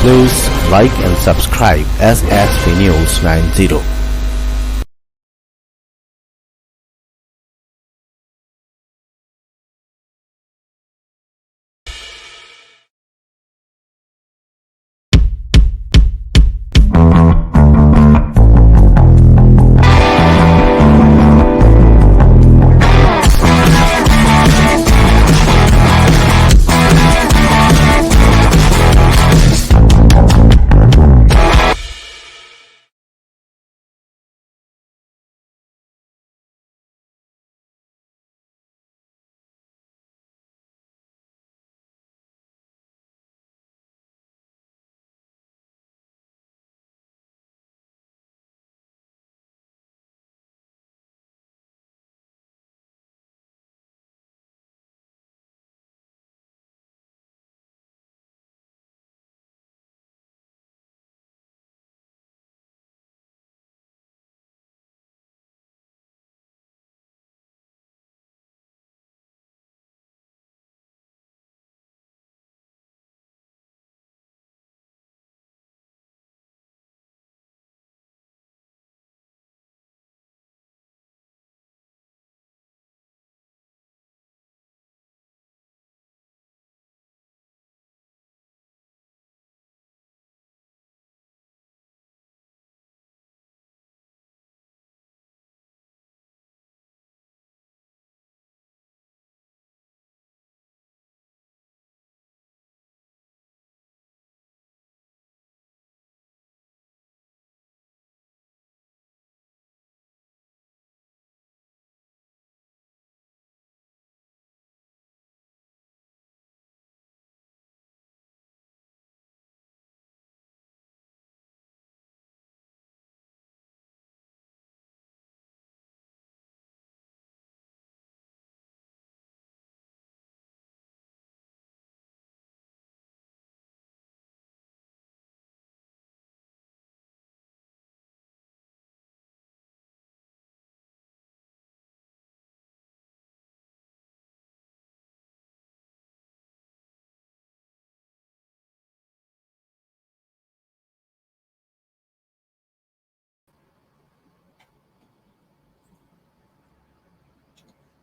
Please like and subscribe SSP News 90.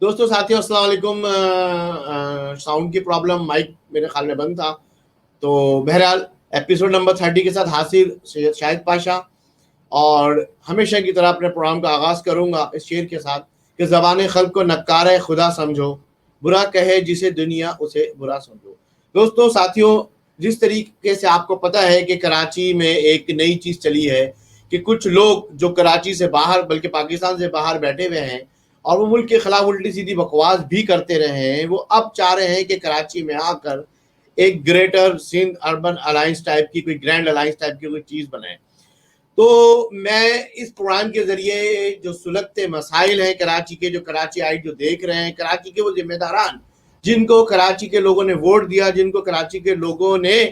दोस्तों साथियों अस्सलाम वालेकुम। साउंड की प्रॉब्लम, माइक मेरे ख्याल में बंद था। तो बहरहाल एपिसोड नंबर 30 के साथ हासिल सैयद शाहिद पाशा, और हमेशा की तरह अपने प्रोग्राम का आगाज़ करूँगा इस शेर के साथ कि ज़बान खल्क़ को नक्कार खुदा समझो, बुरा कहे जिसे दुनिया उसे बुरा समझो। दोस्तों साथियों, जिस तरीके से आपको पता है कि कराची में एक नई चीज़ चली है कि कुछ लोग जो कराची से बाहर बल्कि पाकिस्तान से बाहर बैठे हुए हैं और वो मुल्क के खिलाफ उल्टी सीधी बकवास भी करते रहे हैं, वो अब चाह रहे हैं कि कराची में आकर एक greater Sindh urban alliance type की, कोई ग्रैंड अलायंस टाइप की कोई चीज़ बनाए। तो मैं इस प्रोग्राम के ज़रिए जो सुलगते मसाइल हैं कराची के, जो कराची आइट जो देख रहे हैं, कराची के वो जिम्मेदारान जिनको कराची के लोगों ने वोट दिया, जिनको कराची के लोगों ने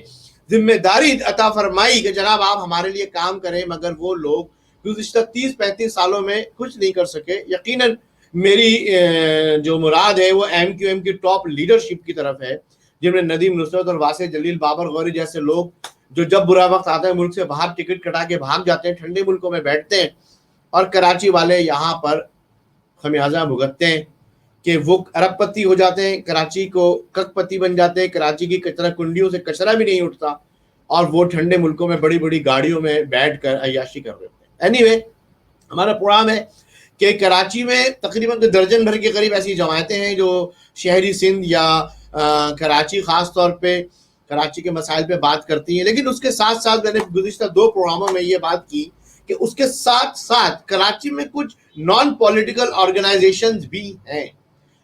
जिम्मेदारी अता फरमाई कि जनाब आप हमारे लिए काम करें, मगर वो लोग गुज़िश्ता 30-35 सालों में कुछ नहीं कर सके। यकीनन मेरी जो मुराद है वो MQM की टॉप लीडरशिप की तरफ है, जिनमें नदीम नुसरत और वासे जलील, बाबर गौरी जैसे लोग जो जब बुरा वक्त आता है मुल्क से बाहर टिकट कटा के भाग जाते हैं, ठंडे मुल्कों में बैठते हैं, और कराची वाले यहाँ पर खमियाजा भुगतते हैं कि वो अरबपति हो जाते हैं, कराची को ककपति बन जाते हैं, कराची की कचरा कुंडियों से कचरा भी नहीं उठता, और वो ठंडे मुल्कों में बड़ी बड़ी गाड़ियों में बैठ कर अय्याशी कर रहे होते हैं। एनीवे, हमारा प्रोग्राम है कि कराची में तकरीबन दर्जन भर के करीब ऐसी जमायतें हैं जो शहरी सिंध या कराची ख़ास तौर पे कराची के मसाइल पे बात करती हैं। लेकिन उसके साथ साथ मैंने गुज़िश्ता 2 प्रोग्रामों में ये बात की कि उसके साथ साथ कराची में कुछ नॉन पॉलिटिकल ऑर्गेनाइजेशंस भी हैं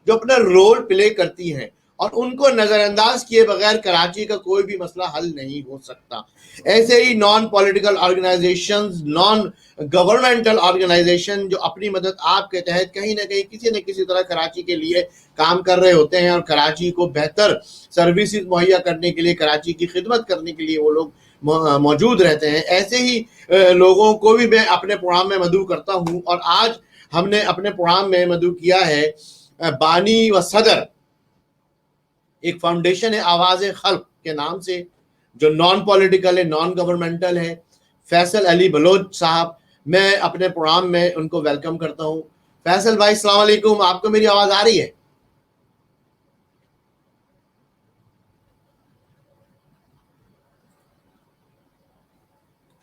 जो अपना रोल प्ले करती हैं, और उनको नज़रअंदाज किए बगैर कराची का कोई भी मसला हल नहीं हो सकता। ऐसे ही non political organisations, non governmental organisation जो अपनी मदद आपके तहत कहीं ना कहीं किसी न किसी तरह कराची के लिए काम कर रहे होते हैं, और कराची को बेहतर सर्विसेज मुहैया करने के लिए, कराची की खिदमत करने के लिए वो लोग मौजूद रहते हैं। ऐसे ही लोगों को भी मैं अपने प्रोग्राम में मदऊ करता हूँ, और आज हमने अपने प्रोग्राम में मदऊ किया है बानी व सदर, एक फाउंडेशन है आवाज़ खल्क़ के नाम से, جو نان پولیٹیکل ہے, نان گورنمنٹل ہے, فیصل علی بلوچ صاحب, میں اپنے پروگرام میں ان کو ویلکم کرتا ہوں. فیصل بھائی السلام علیکم, آپ کو میری آواز آ رہی ہے؟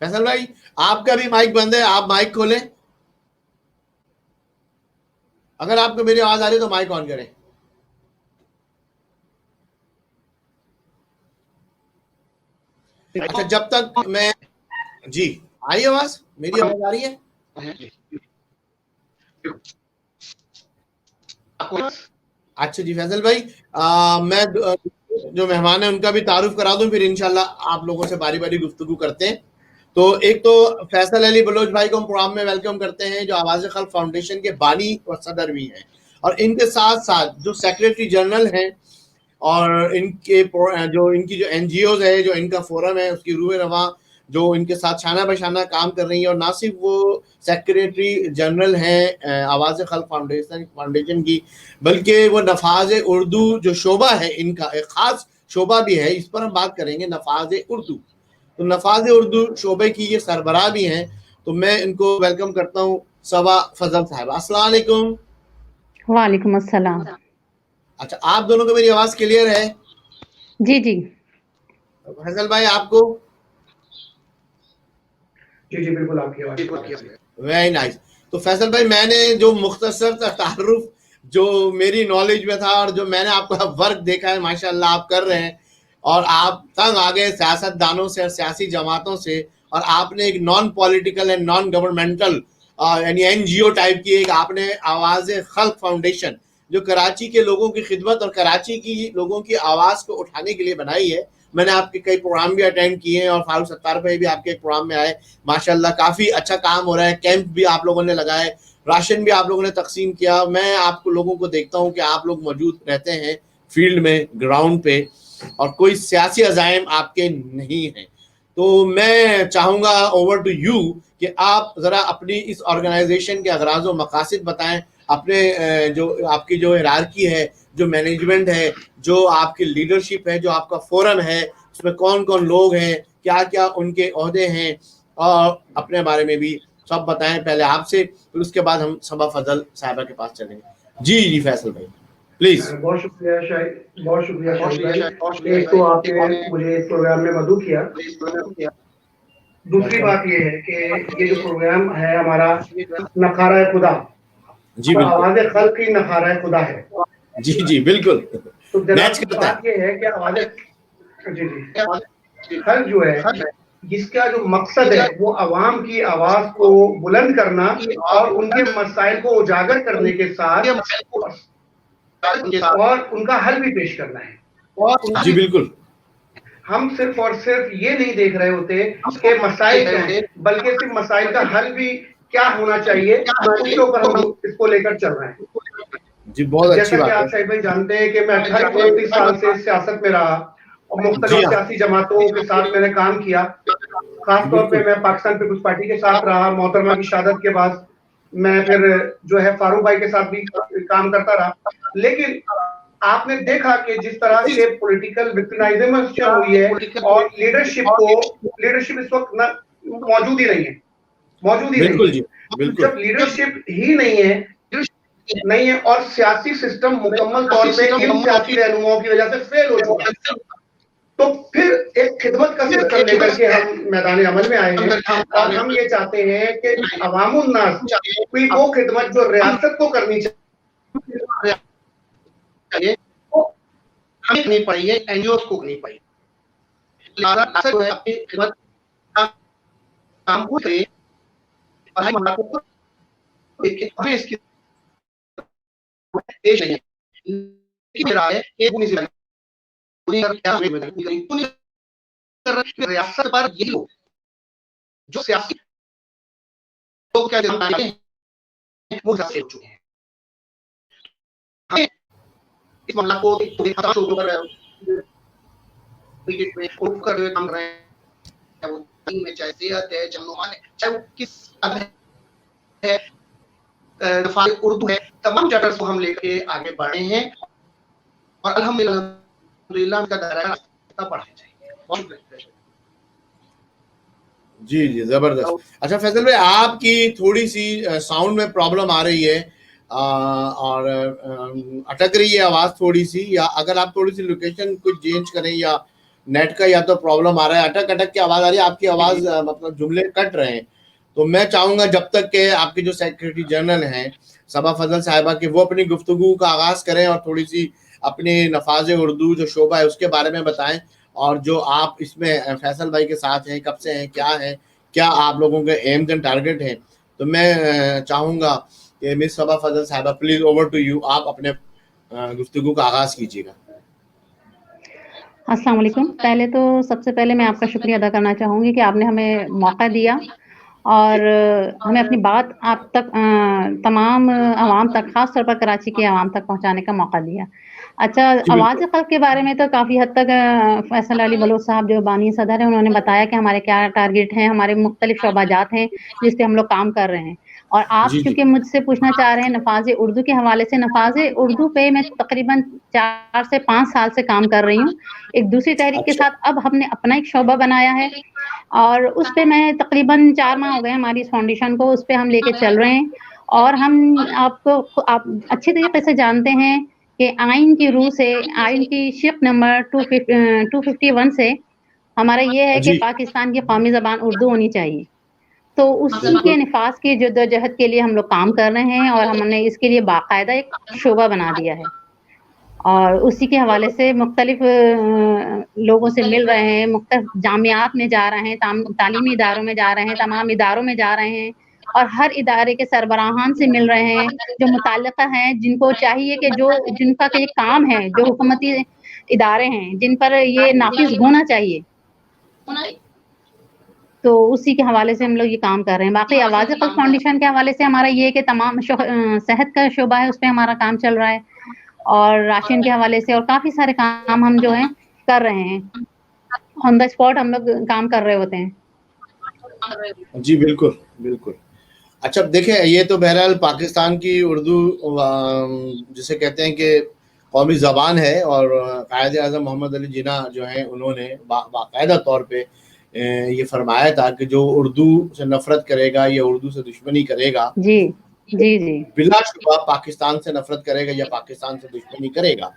فیصل بھائی آپ کا بھی مائک بند ہے, آپ مائک کھولیں. اگر آپ کو میری آواز آ رہی ہے تو مائک آن کریں. اچھا جب تک میں, جی آئی آواز, میری آواز آ رہی ہے؟ اچھا جی فیصل بھائی, میں جو مہمان ہیں ان کا بھی تعارف کرا دوں, پھر انشاءاللہ آپ لوگوں سے باری باری گفتگو کرتے ہیں. تو ایک تو فیصل علی بلوچ بھائی کو ہم پروگرام میں ویلکم کرتے ہیں, جو آواز خلق فاؤنڈیشن کے بانی اور صدر بھی ہیں, اور ان کے ساتھ ساتھ جو سیکریٹری جنرل ہیں, اور ان کے جو ان کی جو این جی اوز ہے, جو ان کا فورم ہے, اس کی روح رواں جو ان کے ساتھ شانہ بشانہ کام کر رہی ہیں. اور نہ صرف وہ سیکریٹری جنرل ہیں آواز خلق فاؤنڈیشن کی, بلکہ وہ نفاذ اردو جو شعبہ ہے ان کا ایک خاص شعبہ بھی ہے, اس پر ہم بات کریں گے, نفاذ اردو. تو نفاذ اردو شعبے کی یہ سربراہ بھی ہیں. تو میں ان کو ویلکم کرتا ہوں. صبا فضل صاحبہ السلام علیکم. وعلیکم السلام. اچھا آپ دونوں کو میری آواز کلیئر ہے؟ جی جی فیصل بھائی آپ کو؟ جی جی بالکل آپ کی آواز. Very nice. تو فیصل بھائی میں نے جو مختصر تعارف جو میری نالج میں تھا, اور جو میں نے آپ کا ورک دیکھا ہے ماشاءاللہ آپ کر رہے ہیں, اور آپ تنگ آ گئے سیاست دانوں سے اور سیاسی جماعتوں سے, اور آپ نے ایک non political and non governmental یعنی این جی او ٹائپ کی ایک آپ نے آواز خلق فاؤنڈیشن جو کراچی کے لوگوں کی خدمت اور کراچی کی لوگوں کی آواز کو اٹھانے کے لیے بنائی ہے. میں نے آپ کے کئی پروگرام بھی اٹینڈ کیے ہیں, اور فاروق ستار بھائی بھی آپ کے ایک پروگرام میں آئے. ماشاءاللہ کافی اچھا کام ہو رہا ہے, کیمپ بھی آپ لوگوں نے لگائے, راشن بھی آپ لوگوں نے تقسیم کیا. میں آپ کو لوگوں کو دیکھتا ہوں کہ آپ لوگ موجود رہتے ہیں فیلڈ میں, گراؤنڈ پہ, اور کوئی سیاسی عزائم آپ کے نہیں ہیں. تو میں چاہوں گا اوور ٹو یو کہ آپ ذرا اپنی اس آرگنائزیشن کے اغراض و مقاصد بتائیں, اپنے جو آپ کی جو ہیرارکی ہے, جو مینجمنٹ ہے, جو آپ کی لیڈرشپ ہے, جو آپ کا فورم ہے, اس میں کون کون لوگ ہیں, کیا کیا ان کے عہدے ہیں, اور اپنے بارے میں بھی سب بتائیں. پہلے آپ سے, پھر اس کے بعد ہم صبا فضل صاحبہ کے پاس چلیں گے. جی جی فیصل بھائی پلیز. بہت شکریہ شاہد, بہت شکریہ شاہد بھائی. ایک تو آپ نے مجھے اس پروگرام میں مدعو کیا. دوسری بات یہ ہے کہ یہ جو پروگرام ہے ہمارا نخارہ خدا, جی بالکل, آواز خلق کی نخارہ خدا ہے. جی جی بالکل, تو میچ جناب کرتا بات یہ ہے کہ آواز جی جی خلق جو ہے, جس کا جو مقصد ہے وہ عوام کی آواز کو بلند کرنا اور ان کے مسائل کو اجاگر کرنے کے ساتھ اور ان کا حل بھی پیش کرنا ہے. جی بالکل. ہم صرف اور صرف یہ نہیں دیکھ رہے ہوتے کہ مسائل کیا ہیں, بلکہ صرف مسائل کا حل بھی کیا ہونا چاہیے, اس کے اوپر ہم اس کو لے کر چل رہے ہیں. جی بہت اچھی جیسا کہ بات آپ ہے. شاہد بھائی جانتے ہیں کہ میں 28-29 سال سے سیاست میں رہا, اور جی مختلف ہاں, سیاسی جماعتوں کے ساتھ میں نے کام کیا. خاص طور پہ بالکل میں پاکستان پیپلز پارٹی کے ساتھ رہا. محترمہ کی شہادت کے بعد میں پھر جو ہے فاروق بھائی کے ساتھ بھی کام کرتا رہا. لیکن آپ نے دیکھا کہ جس طرح سے پولیٹیکل وکٹنائزیشن ہوئی ہے, اور لیڈرشپ اس وقت موجود ہی نہیں ہے, موجود ہی نہیں بالکل. ہے. جی بالکل. جب لیڈرشپ ہی نہیں ہے اور سیاسی سسٹم مکمل طور پہ ان سیاسی رہنماؤں کی وجہ سے فیل ہو چکا, تو پھر ایک خدمت کا سسٹم لے کر کے ہم میدان عمل میں آئے ہیں. اور ہم یہ چاہتے ہیں کہ عوام الناس کوئی وہ خدمت جو ریاست کو کرنی چاہیے وہ ہمیں کرنی پڑی ہے, این جی اوز کو کرنی پڑی. لہٰذا جو ہے اپنی خدمت کام کو کرے, اور ہمیں اس کی پیش نہیں ہے. ریاست پر یہی لوگ جو سیاسی لوگ کیا وہ ہو چکے ہیں. اس معاملہ کو کام رہے ہیں, وہ چاہے صحت ہے, چاہے وہ کس ہے, نفاذ اردو ہے, تمام چیپٹرز کو ہم لے کے آگے بڑھے ہیں, اور الحمدللہ کا دائرہ پڑھایا جائے. जी जी जबरदस्त। अच्छा फैसल भाई, आपकी थोड़ी सी साउंड में प्रॉब्लम आ रही है और अटक रही है आवाज थोड़ी सी, या अगर आप थोड़ी सी लोकेशन कुछ चेंज करें, या नेट का या तो प्रॉब्लम आ रहा है, अटक अटक की आवाज आ रही है, आपकी आवाज मतलब जुमले कट रहे हैं। तो मैं चाहूंगा जब तक के आपके जो सेक्रेटरी जनरल हैं सबा फजल साहिबा के, वो अपनी गुफ्तगू का आगाज करें और थोड़ी सी अपने नफाज उर्दू जो शोबा है उसके बारे में बताएं, और जो आप इसमें फैसल भाई के साथ हैं, कब से हैं, क्या आप लोगों के एम्स एंड टारगेट हैं। तो मैं चाहूंगा कि मिस सबा फजल साहिबा, प्लीज ओवर टू यू, आप अपने गुफ्तगू का आगाज कीजिएगा। अस्सलाम वालेकुम। पहले तो सबसे पहले मैं आपका शुक्रिया अदा करना चाहूँगी कि आपने हमें मौका दिया और हमें अपनी बात आप तक तमाम आवाम तक, ख़ास तौर पर कराची की आवाम तक पहुँचाने का मौका दिया। अच्छा, जी आवाज़ बिल्कुल। ख़ल्क़ के बारे में तो काफ़ी हद तक फैसल अली बलोच साहब जो बानी सदर हैं, उन्होंने बताया कि हमारे क्या टारगेट हैं, हमारे मुख्तलिफ़ शोबाजात हैं जिस पे हम लोग काम कर रहे हैं। और आप जी जी चूँकि मुझसे पूछना चाह रहे हैं नफ़ाज़ उर्दू के हवाले से, नफ़ाज़ उर्दू पे मैं तकरीबन 4 से 5 साल से काम कर रही हूँ। एक दूसरी तहरीक के अच्छा साथ अब हमने अपना एक शोबा बनाया है और उस पे मैं तकरीबन 4 माह हो गए हमारी इस फाउंडेशन को, उस पे हम लेके चल रहे हैं। और हम आप अच्छे तरीके से जानते हैं कि आइन की रूह से, आइन की शिक नंबर 251 से हमारा ये है कि जी पाकिस्तान की कौमी ज़बान उर्दू होनी चाहिए। तो उसी के बिल्कुल। निफ़ाज़ की जद्दोजहद के लिए हम लोग काम कर रहे हैं और हमने इसके लिए बाकायदा एक शोबा बना दिया है। और उसी के हवाले से मुख्तलिफ़ लोगों से मिल रहे हैं, मुख्तलिफ़ जामियात में जा रहे हैं, तालीमी इदारों में जा रहे हैं, तमाम इदारों में जा रहे हैं और हर इदारे के सरबराहान से मिल रहे हैं, जो मुतल्लिक़ा हैं, जिनको चाहिए कि जिनका ये काम है, जो हुकूमती इदारे हैं, जिन पर ये नाफ़िज़ होना चाहिए। तो उसी के हवाले से हम लोग ये काम कर रहे हैं। बाकी आवाज़ ख़ल्क़ फाउंडेशन के हवाले से हमारा ये है कि तमाम सेहत का शोबा है, उस पे हमारा काम चल रहा है और राशन के हवाले से और काफ़ी सारे काम हम जो हैं कर रहे हैं। ऑन द स्पॉट हम लोग काम कर रहे होते हैं। जी बिल्कुल बिल्कुल। अच्छा देखिए, ये तो बहरहाल पाकिस्तान की उर्दू जिसे कहते हैं कि कौमी ज़बान है, और कायद आज़म मोहम्मद अली जिन्ना जो हैं उन्होंने बाकायदा तौर पे ये फरमाया था कि जो उर्दू से नफ़रत करेगा या उर्दू से दुश्मनी करेगा, जी, जी, जी। बिलाशुबा पाकिस्तान से नफ़रत करेगा या पाकिस्तान से दुश्मनी करेगा।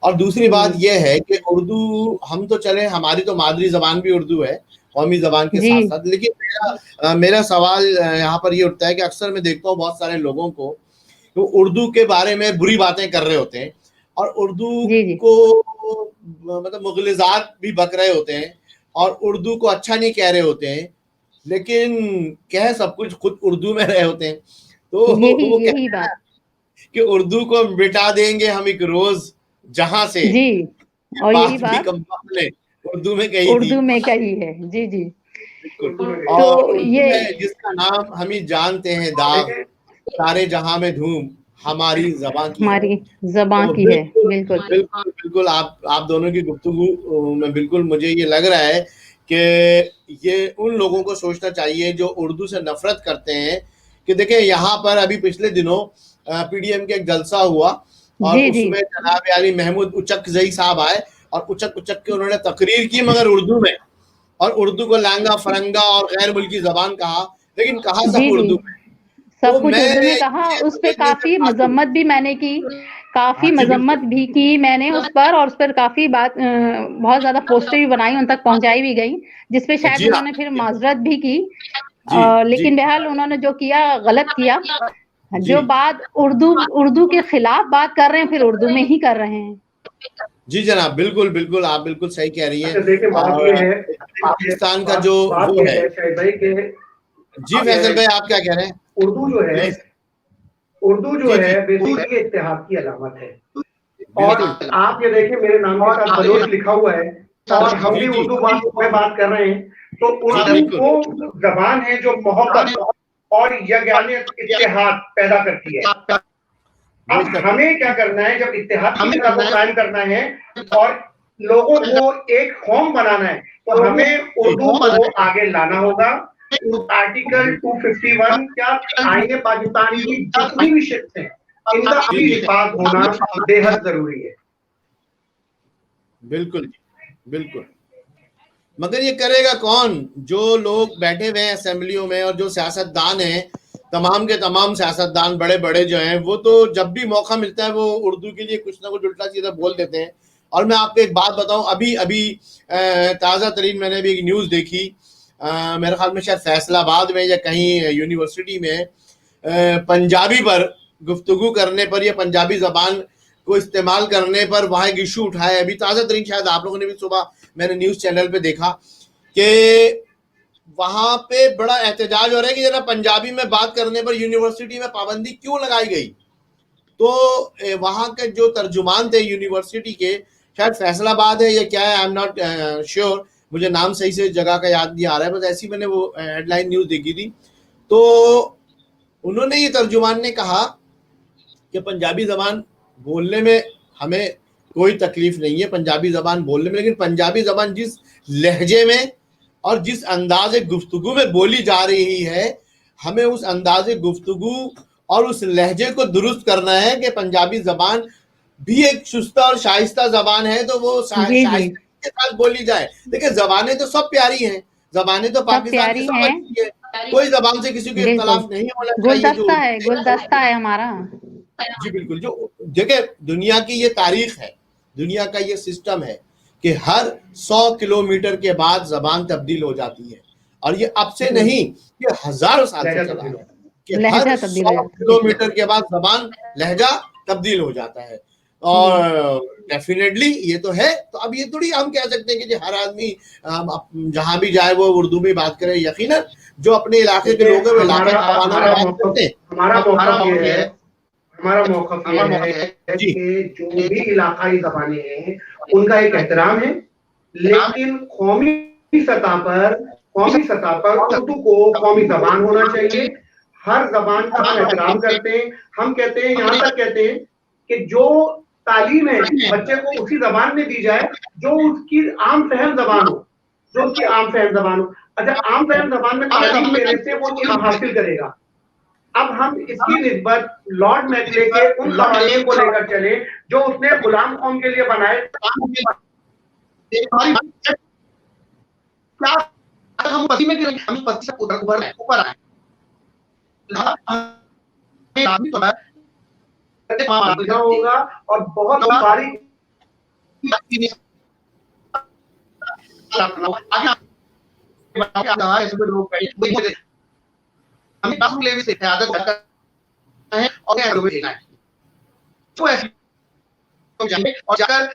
और दूसरी बात हुँ। ये है कि उर्दू, हम तो चले, हमारी तो मादरी ज़बान भी उर्दू है, कौमी ज़बान के जी। साथ-साथ, लेकिन मेरा सवाल यहाँ पर ये उठता है कि अक्सर मैं देखता हूँ बहुत सारे लोगों को, तो उर्दू के बारे में बुरी बातें कर रहे होते हैं और उर्दू जी, जी। को मतलब मुग़लिज़ात भी बक रहे होते हैं और उर्दू को अच्छा नहीं कह रहे होते हैं, लेकिन कह सब कुछ खुद उर्दू में रहे होते हैं। तो वो कहते यही हैं ना बात। कि उर्दू को मिटा देंगे हम एक रोज़ जहाँ से, जी, ये और यही बात भी बात कव्वाल ने उर्दू में कही थी। उर्दू में कही है। जी, जी। बिल्कुल। तो और उर्दू ये है जिसका नाम हम ही जानते हैं दाग, सारे जहां में धूम हमारी ज़बां की है। हमारी ज़बाँ तो की है, बिल्कुल, बिल्कुल। बिल्कुल, बिल्कुल आप दोनों की गुफ्तगू में बिल्कुल मुझे ये लग रहा है कि ये उन लोगों को सोचना चाहिए जो उर्दू से नफ़रत करते हैं, कि देखिए यहाँ पर अभी पिछले दिनों पीडीएम के एक जलसा हुआ और जी, जी। उसमें जनाब अली महमूद उचकज़ई साहब आए और उचक के उन्होंने तकरीर की, मगर उर्दू में, और उर्दू को लांगा फरंगा और गैर मुल्की ज़बान कहा, लेकिन कहा सब जी, उर्दू जी। में। सब तो कुछ मैं उर्दू में कहा, ये उस पे समझने से काफ़ी काफ़ी, मज़म्मत भी मैंने की, हाँ काफ़ी जी बिल्कुल। मज़म्मत भी की मैंने उस पर और उस पर काफ़ी बात बहुत ज़्यादा पोस्टें भी बनाई, उन तक पहुँचाई भी गई, जिस पे शायद जी हाँ, उन्होंने फिर माज़रत भी की। जी, जी, लेकिन बहरहाल उन्होंने जो किया गलत किया। जी, जो बात उर्दू उर्दू के खिलाफ बात कर रहे हैं, फिर उर्दू में ही कर रहे हैं। जी जनाब, बिल्कुल, बिल्कुल, आप बिल्कुल सही कह रही हैं। अच्छा देखिए, बात ये और है, पाकिस्तान का बात जो बात वो ये है, है शाहिद भाई कि जी फैसल भाई आप क्या कह रहे हैं? उर्दू जो है, प्लीज। उर्दू जो जी, है जी, बेसिकली इत्तेहाद की अलामत है। और बिल्कुल। आप ये देखिए मेरे नाम के साथ बलोच लिखा हुआ है और हम जी, भी जी, उर्दू में बात कर रहे हैं, तो जी, उर्दू बिल्कुल। वो जबान है जो मोहब्बत और यगानियत इत्तेहाद पैदा करती है। अब बेशक, हमें क्या करना है, जब इत्तेहाद की फिजा को कायम करना है और लोगों को एक कौम बनाना है, तो हमें जी, उर्दू को आगे लाना होगा। आर्टिकल बिल्कुल, 251 क्या आईने पाकिस्तान की जितनी भी शिफ्ट हैं, इनका जी, अभी जी, हिफाज होना बेहद जरूरी है। बिल्कुल, बिल्कुल। मगर ये करेगा कौन? जो लोग बैठे हुए हैं असेंबलियों में और जो सियासतदान हैं, तमाम के तमाम सियासतदान बड़े बड़े जो हैं, वो तो जब भी मौका मिलता है वो उर्दू के लिए कुछ ना कुछ उल्टा सीधा बोल देते हैं। और मैं आपको एक बात बताऊं, अभी अभी ताज़ा तरीन मैंने भी एक न्यूज़ देखी, मेरे ख्याल में शायद फैसलाबाद में या कहीं यूनिवर्सिटी में पंजाबी पर गुफ्तगू करने पर या पंजाबी ज़बान को इस्तेमाल करने पर वहाँ एक इशू उठाया। अभी ताज़ा तरीन, शायद आप लोगों ने भी सुबह मैंने न्यूज़ चैनल पे देखा कि वहाँ पे बड़ा एहतजाज हो रहा है कि जरा पंजाबी में बात करने पर यूनिवर्सिटी में पाबंदी क्यों लगाई गई। तो वहाँ के जो तर्जुमान थे यूनिवर्सिटी के, शायद फैसलाबाद है या क्या है, आई एम नॉट श्योर, मुझे नाम सही से जगह का याद नहीं आ रहा है, बस ऐसी मैंने वो हेडलाइन न्यूज़ देखी थी। तो उन्होंने, ये तर्जुमान ने कहा कि पंजाबी ज़बान बोलने में हमें कोई तकलीफ नहीं है, पंजाबी ज़बान बोलने में, लेकिन पंजाबी ज़बान जिस लहजे में और जिस अंदाज़ गुफ्तगू में बोली जा रही है, हमें उस अंदाज़ गुफ्तगू और उस लहजे को दुरुस्त करना है कि पंजाबी ज़बान भी एक शुस्ता और शाइस्ता ज़बान है, तो वो शाइस्ता के साथ बोली जाए। देखिए, ज़बानें तो सब प्यारी हैं, ज़बानें तो पाकिस्तान की सब अच्छी है, कोई ज़बान से किसी को इख्तलाफ नहीं होना चाहिए। गुलदस्ता है हमारा। जी बिल्कुल। जो देखिए, दुनिया की ये तारीख है, दुनिया का ये सिस्टम है कि हर 100 किलोमीटर के बाद जबान तब्दील हो जाती है, और ये अब से नहीं, ये हजारों साल से चला है कि हर 100 किलोमीटर के बाद जबान लहजा तब्दील हो जाता है। और डेफिनेटली ये तो है। तो अब ये थोड़ी हम कह सकते हैं कि हर आदमी जहां भी जाए वो उर्दू में बात करे। यकीनन जो अपने इलाके के लोग हैं वो इलाके में बात करते हैं। हमारा मौक़िफ़ ये है कि जो भी इलाकाई ज़बानें हैं उनका एक एहतराम है, लेकिन कौमी सतह पर उर्दू को कौमी ज़बान होना चाहिए। हर ज़बान का हम एहतराम करते हैं। हम कहते हैं, यहाँ तक कहते हैं कि जो तालीम है बच्चे को उसी ज़बान में दी जाए जो उसकी आम फहम ज़बान हो, अच्छा, आम फहम ज़बान में तालीम देने से वो इल्म हासिल करेगा। अब हम इसकी निस्बत लॉर्ड मैकले के उन कवानीन को लेकर चले जो उसने गुलाम कौम के लिए बनाए। हम पति में हम पति से ऊपर आए होगा और बहुत बारीक हमें बात लेने से आदत करना है और क्या देना है तो ऐसे तो जाने और जाकर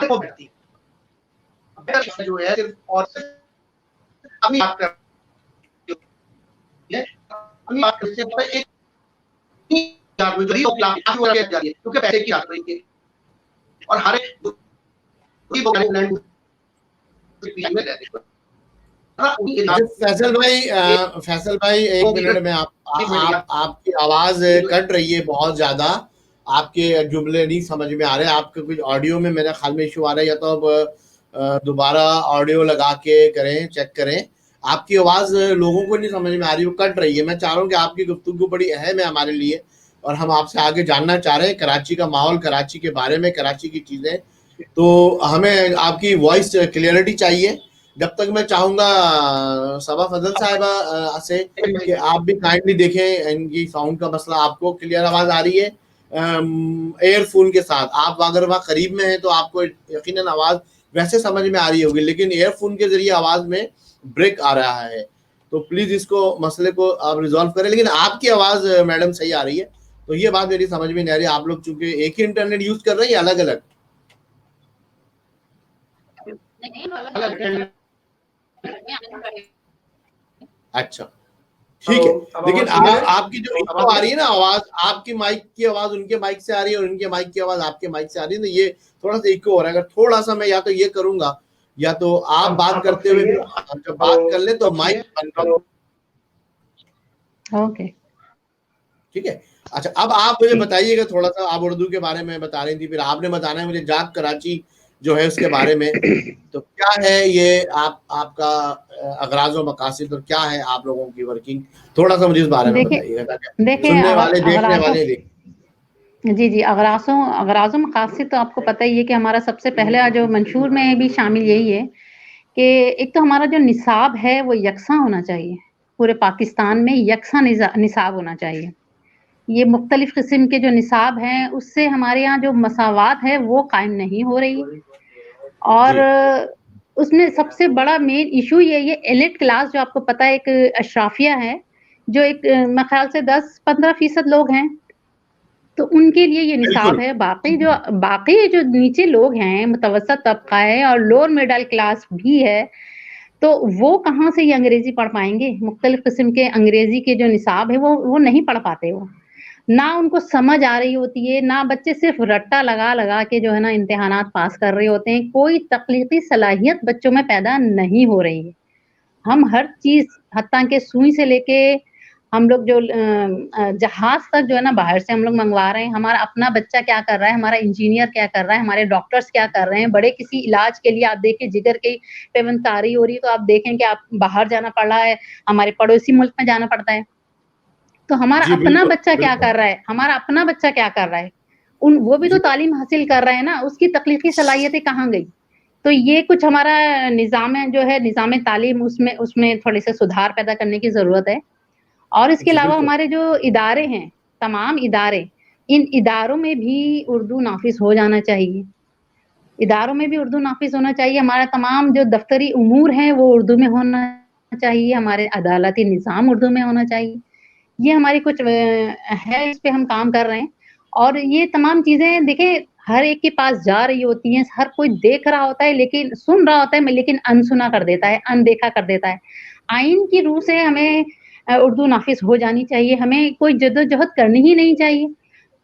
को बैठती है जो है सिर्फ और अपनी बात कर अपनी बात करने से एक क्योंकि पैसे की बात करेंगे और हर फैसल भाई एक मिनट में आपकी आवाज कट रही है बहुत ज्यादा, आपके जुमले नहीं समझ में आ रहे, आपके कुछ ऑडियो में मेरे ख्याल में इशू आ रहा है, या तो अब दोबारा ऑडियो लगा के करें, चेक करें। आपकी आवाज लोगों को नहीं समझ में आ रही, वो कट रही है। मैं चाह रहा हूँ कि आपकी गुफ्तगू बड़ी अहम है हमारे लिए और हम आपसे आगे जानना चाह रहे हैं कराची का माहौल, कराची के बारे में, कराची की चीजें, तो हमें आपकी वॉइस क्लियरिटी चाहिए। जब तक मैं चाहूंगा सबा फजल साहिबा से कि आप भी काइंडली देखें इनकी साउंड का मसला, आपको क्लियर आवाज आ रही है एयरफोन के साथ। आप अगर वहाँ करीब में हैं तो आपको यकीनन आवाज वैसे समझ में आ रही होगी, लेकिन एयरफोन के जरिए आवाज में ब्रेक आ रहा है, तो प्लीज इसको मसले को आप रिजॉल्व करें। लेकिन आपकी आवाज मैडम सही आ रही है, तो ये बात मेरी समझ में नहीं आ रही, आप लोग चूंकि एक ही इंटरनेट यूज कर रहे हैं या अलग अलग? अच्छा ठीक है, लेकिन आपकी जो इको आ रही है ना आवाज, आपकी माइक की आवाज उनके माइक से आ रही है और उनके माइक की आवाज आपके माइक से आ रही है, तो ये थोड़ा सा इको हो रहा है। अगर थोड़ा सा मैं या तो ये करूंगा या तो आप बात करते हुए जब बात कर ले तो माइक बंद करो। ओके ठीक है। अच्छा, अब आप मुझे बताइएगा थोड़ा सा, आप उर्दू के बारे में बता रही थी, फिर आपने बताना है मुझे जाग कराची जो है उसके बारे में, तो क्या है ये आपका अगराज़ और मकासद और क्या है आप लोगों की वर्किंग, थोड़ा सा मुझे इस बारे में बताइएगा ताकि सुनने वाले देखने वाले جی اغراض و مقاصد تو آپ کو پتہ ہی ہے کہ ہمارا سب سے پہلا جو منشور میں بھی شامل یہی ہے کہ ایک تو ہمارا جو نصاب ہے وہ یکساں ہونا چاہیے، پورے پاکستان میں یکساں نصاب ہونا چاہیے. یہ مختلف قسم کے جو نصاب ہیں اس سے ہمارے یہاں جو مساوات ہے وہ قائم نہیں ہو رہی، اور اس میں سب سے بڑا مین ایشو یہ ایلیٹ کلاس جو آپ کو پتہ ہے ایک اشرافیہ ہے جو ایک میں خیال سے 10-15% لوگ ہیں، تو ان کے لیے یہ نصاب ہے. باقی جو نیچے لوگ ہیں، متوسط طبقہ ہے اور لوور مڈل کلاس بھی ہے، تو وہ کہاں سے یہ انگریزی پڑھ پائیں گے؟ مختلف قسم کے انگریزی کے جو نصاب ہے وہ نہیں پڑھ پاتے، وہ نہ ان کو سمجھ آ رہی ہوتی ہے، نہ بچے صرف رٹا لگا کے جو ہے نا امتحانات پاس کر رہے ہوتے ہیں. کوئی تخلیقی صلاحیت بچوں میں پیدا نہیں ہو رہی ہے. ہم ہر چیز حتیٰ کہ سوئی سے لے کے ہم لوگ جو جہاز تک جو ہے نا باہر سے ہم لوگ منگوا رہے ہیں. ہمارا اپنا بچہ کیا کر رہا ہے، ہمارا انجینئر کیا کر رہا ہے، ہمارے ڈاکٹرز کیا کر رہے ہیں. بڑے کسی علاج کے لیے آپ دیکھیں جگر کی پیوند کاری ہو رہی ہے تو آپ دیکھیں کہ آپ باہر جانا پڑ رہا ہے، ہمارے پڑوسی ملک میں جانا پڑتا ہے. تو ہمارا اپنا بچہ کیا کر رہا ہے، ہمارا اپنا بچہ کیا کر رہا ہے، وہ بھی تو تعلیم حاصل کر رہے ہیں نا، اس کی تخلیقی صلاحیتیں کہاں گئی؟ تو یہ کچھ ہمارا نظام جو ہے، نظام تعلیم، اس میں تھوڑے سے سدھار پیدا کرنے کی ضرورت ہے. اور اس کے علاوہ ہمارے جو ادارے ہیں، تمام ادارے، ان اداروں میں بھی اردو نافذ ہو جانا چاہیے. اداروں میں بھی اردو نافذ ہونا چاہیے. ہمارا تمام جو دفتری امور ہیں وہ اردو میں ہونا چاہیے. ہمارے عدالتی نظام اردو میں ہونا چاہیے. یہ ہماری کچھ ہے، اس پہ ہم کام کر رہے ہیں. اور یہ تمام چیزیں دیکھیں ہر ایک کے پاس جا رہی ہوتی ہیں، ہر کوئی دیکھ رہا ہوتا ہے، لیکن سن رہا ہوتا ہے لیکن انسنا کر دیتا ہے، اندیکھا کر دیتا ہے. آئین کی روح سے ہمیں اردو نافذ ہو جانی چاہیے. ہمیں کوئی جدوجہد کرنی ہی نہیں چاہیے.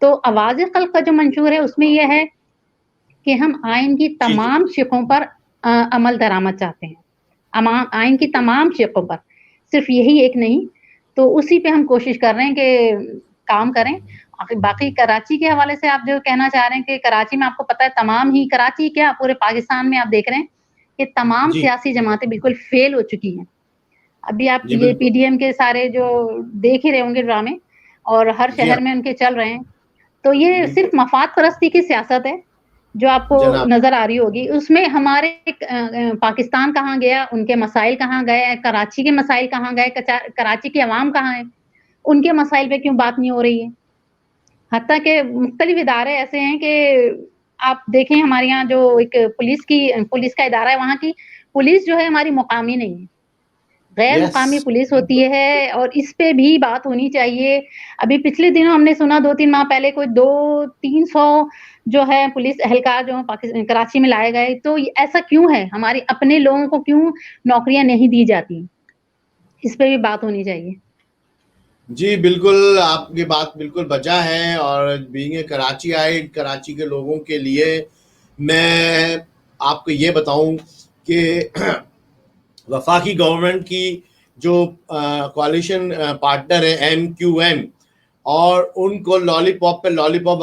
تو آواز خلق کا جو منشور ہے اس میں یہ ہے کہ ہم آئین کی تمام شقوں پر عمل درآمد چاہتے ہیں. آئین کی تمام شقوں پر، صرف یہی ایک نہیں. تو اسی پہ ہم کوشش کر رہے ہیں کہ کام کریں. باقی کراچی کے حوالے سے آپ جو کہنا چاہ رہے ہیں کہ کراچی میں آپ کو پتہ ہے تمام ہی، کراچی کیا پورے پاکستان میں آپ دیکھ رہے ہیں کہ تمام سیاسی جماعتیں بالکل فیل ہو چکی ہیں. ابھی آپ یہ پی ڈی ایم کے سارے جو دیکھ ہی رہے ہوں گے ڈرامے، اور ہر شہر میں ان کے چل رہے ہیں. تو یہ صرف مفاد پرستی کی سیاست ہے جو آپ کو نظر آ رہی ہوگی. اس میں ہمارے پاکستان کہاں گیا، ان کے مسائل کہاں گئے، کراچی کے مسائل کہاں گئے، کراچی کے عوام کہاں ہیں، ان کے مسائل پہ کیوں بات نہیں ہو رہی ہے. حتیٰ کہ مختلف ادارے ایسے ہیں کہ آپ دیکھیں ہمارے یہاں جو ایک پولیس کا ادارہ ہے، وہاں کی پولیس جو ہے ہماری مقامی نہیں ہے، غیر مقامی پولیس ہوتی ہے. اور اس پہ بھی بات ہونی چاہیے. ابھی پچھلے دنوں ہم نے سنا 2-3 ماہ پہلے کوئی 200-300 جو ہے پولیس اہلکار جو کراچی میں لائے گئے. تو ایسا کیوں ہے؟ ہمارے اپنے لوگوں کو کیوں نوکریاں نہیں دی جاتی؟ اس پہ بھی بات ہونی چاہیے. جی بالکل، آپ کی بات بالکل بجا ہے. اور بینگ کراچی آئے، کراچی کے لوگوں کے لیے میں آپ کو یہ بتاؤں کہ وفاقی گورنمنٹ کی جو کوalition پارٹنر ہے MQM، اور ان کو لالی پاپ پہ لالی پاپ